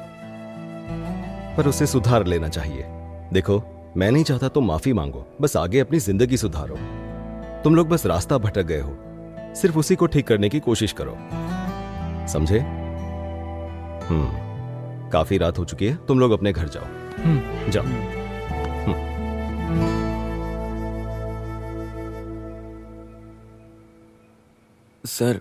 पर उसे सुधार लेना चाहिए। देखो, मैं नहीं चाहता तुम माफी मांगो, बस आगे अपनी जिंदगी सुधारो। तुम लोग बस रास्ता भटक गए हो, सिर्फ उसी को ठीक करने की कोशिश करो, समझे? काफी रात हो चुकी है, तुम लोग अपने घर जाओ। जाओ। सर,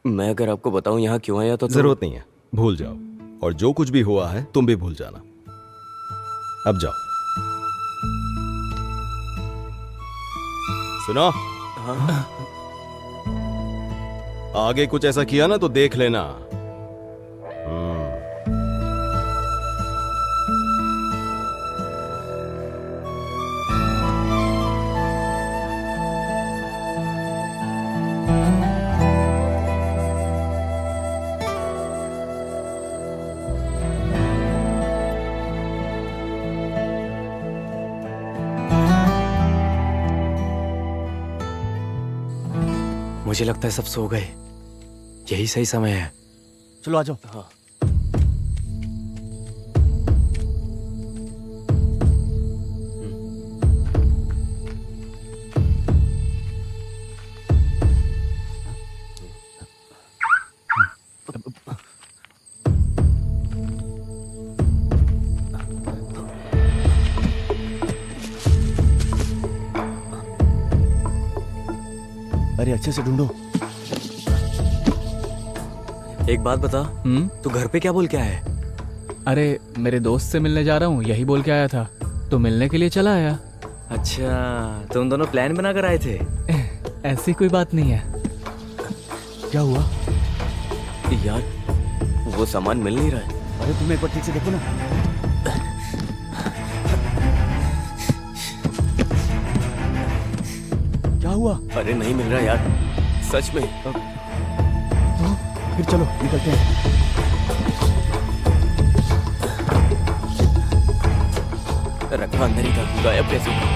मैं अगर आपको बताऊं यहाँ क्यों आया तो जरूरत नहीं है, भूल जाओ। और जो कुछ भी हुआ है तुम भी भूल जाना। अब जाओ। सुनो, आगे कुछ ऐसा किया ना तो देख लेना। मुझे लगता है सब सो गए, यही सही समय है। चलो आ जाओ। हाँ। अरे अच्छे से ढूंढो। एक बात बता, तू घर पे क्या बोल के आया है? अरे मेरे दोस्त से मिलने जा रहा हूँ, यही बोल के आया था, तो मिलने के लिए चला आया। अच्छा, तुम दोनों प्लान बनाकर आए थे? ऐसी कोई बात नहीं है। क्या हुआ यार? वो सामान मिल नहीं रहा है। अरे तुम एक बार ठीक से देखो ना। क्या हुआ? अरे नहीं मिल रहा यार, सच में। फिर चलो निकलते हैं। रखा अंदर ही था, गायब कैसे हुआ?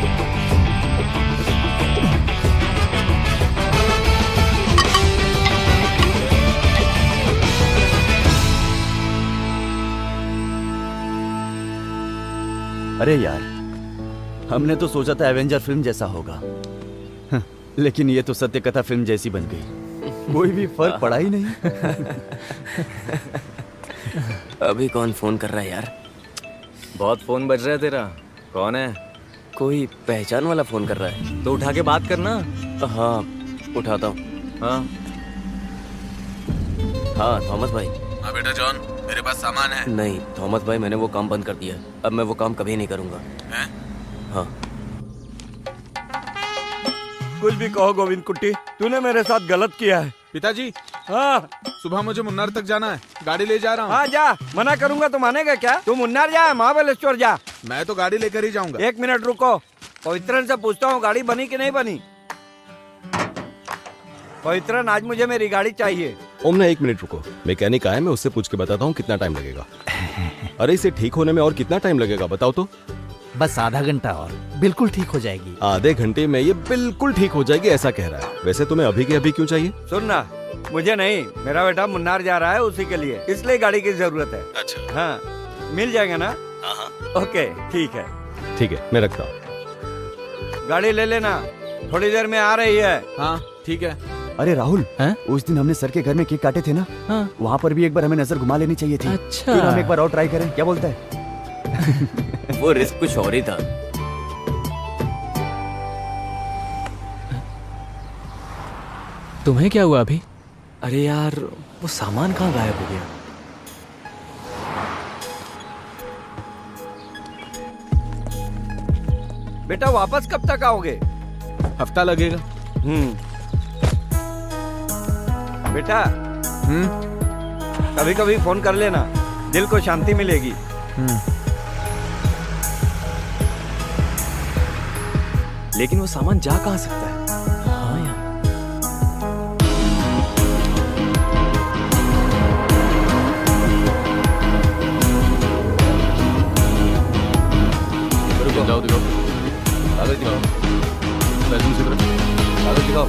अरे यार, हमने तो सोचा था एवेंजर फिल्म जैसा होगा, लेकिन ये तो सत्य कथा फिल्म जैसी बन गई। कोई भी फर्क पड़ा ही नहीं। अभी कौन फोन कर रहा है यार? बहुत फोन बज रहा है तेरा। कौन है? कोई पहचान वाला फोन कर रहा है। तो उठा के बात करना। हाँ उठाता हूँ। हाँ हाँ थॉमस भाई। हाँ बेटा जॉन, मेरे पास सामान है। नहीं थॉमस भाई, मैंने वो काम बंद कर दिया। अब मैं वो काम कभी नहीं करूँगा। हैं? हाँ। कुछ भी कहो गोविंद कुट्टी, तूने मेरे साथ गलत किया है। पिताजी, हाँ सुबह मुझे मुन्नार तक जाना है, गाड़ी ले जा रहा हूँ। हाँ जा, मना करूंगा तो मानेगा क्या? तू मुन्नार जा, महाबलेश्वर जा। मैं तो गाड़ी लेकर ही जाऊंगा। 1 मिनट रुको, पवित्रन से पूछता हूँ गाड़ी बनी कि नहीं बनी। पवित्रन, आज मुझे मेरी गाड़ी चाहिए। ओमना 1 मिनट रुको, मैकेनिक आया, मैं उससे पूछ के बताता हूँ कितना टाइम लगेगा। अरे इसे ठीक होने में और कितना टाइम लगेगा बताओ तो? बस आधा घंटा और बिल्कुल ठीक हो जाएगी। आधे घंटे में ये बिल्कुल ठीक हो जाएगी ऐसा कह रहा है। वैसे तुम्हें अभी के अभी क्यों चाहिए? सुनना, मुझे नहीं, मेरा बेटा मुन्नार जा रहा है, उसी के लिए, इसलिए गाड़ी की जरूरत है। अच्छा हाँ मिल जाएगा ना? हाँ। ओके ठीक है। ठीक है, मैं रखता हूँ। गाड़ी ले लेना, थोड़ी देर में आ रही है। हाँ ठीक है। अरे राहुल, हैं? उस दिन हमने सर के घर में केक काटे थे ना, हाँ। वहाँ पर भी एक बार हमें नजर घुमा लेनी चाहिए थी। अच्छा। फिर हम एक बार और ट्राई करें, क्या बोलता है? वो रिस्क कुछ और ही था। तुम्हें क्या हुआ अभी? अरे यार, वो सामान कहाँ गायब हो गया? बेटा वापस कब तक आओगे? हफ्ता लगेगा। बेटा कभी कभी फोन कर लेना, दिल को शांति मिलेगी। लेकिन वो सामान जा कहाँ सकता है? हाँ यार, जाओ दिखाओ, कागज दिखाओ, लाइसेंस की तरफ कागज दिखाओ।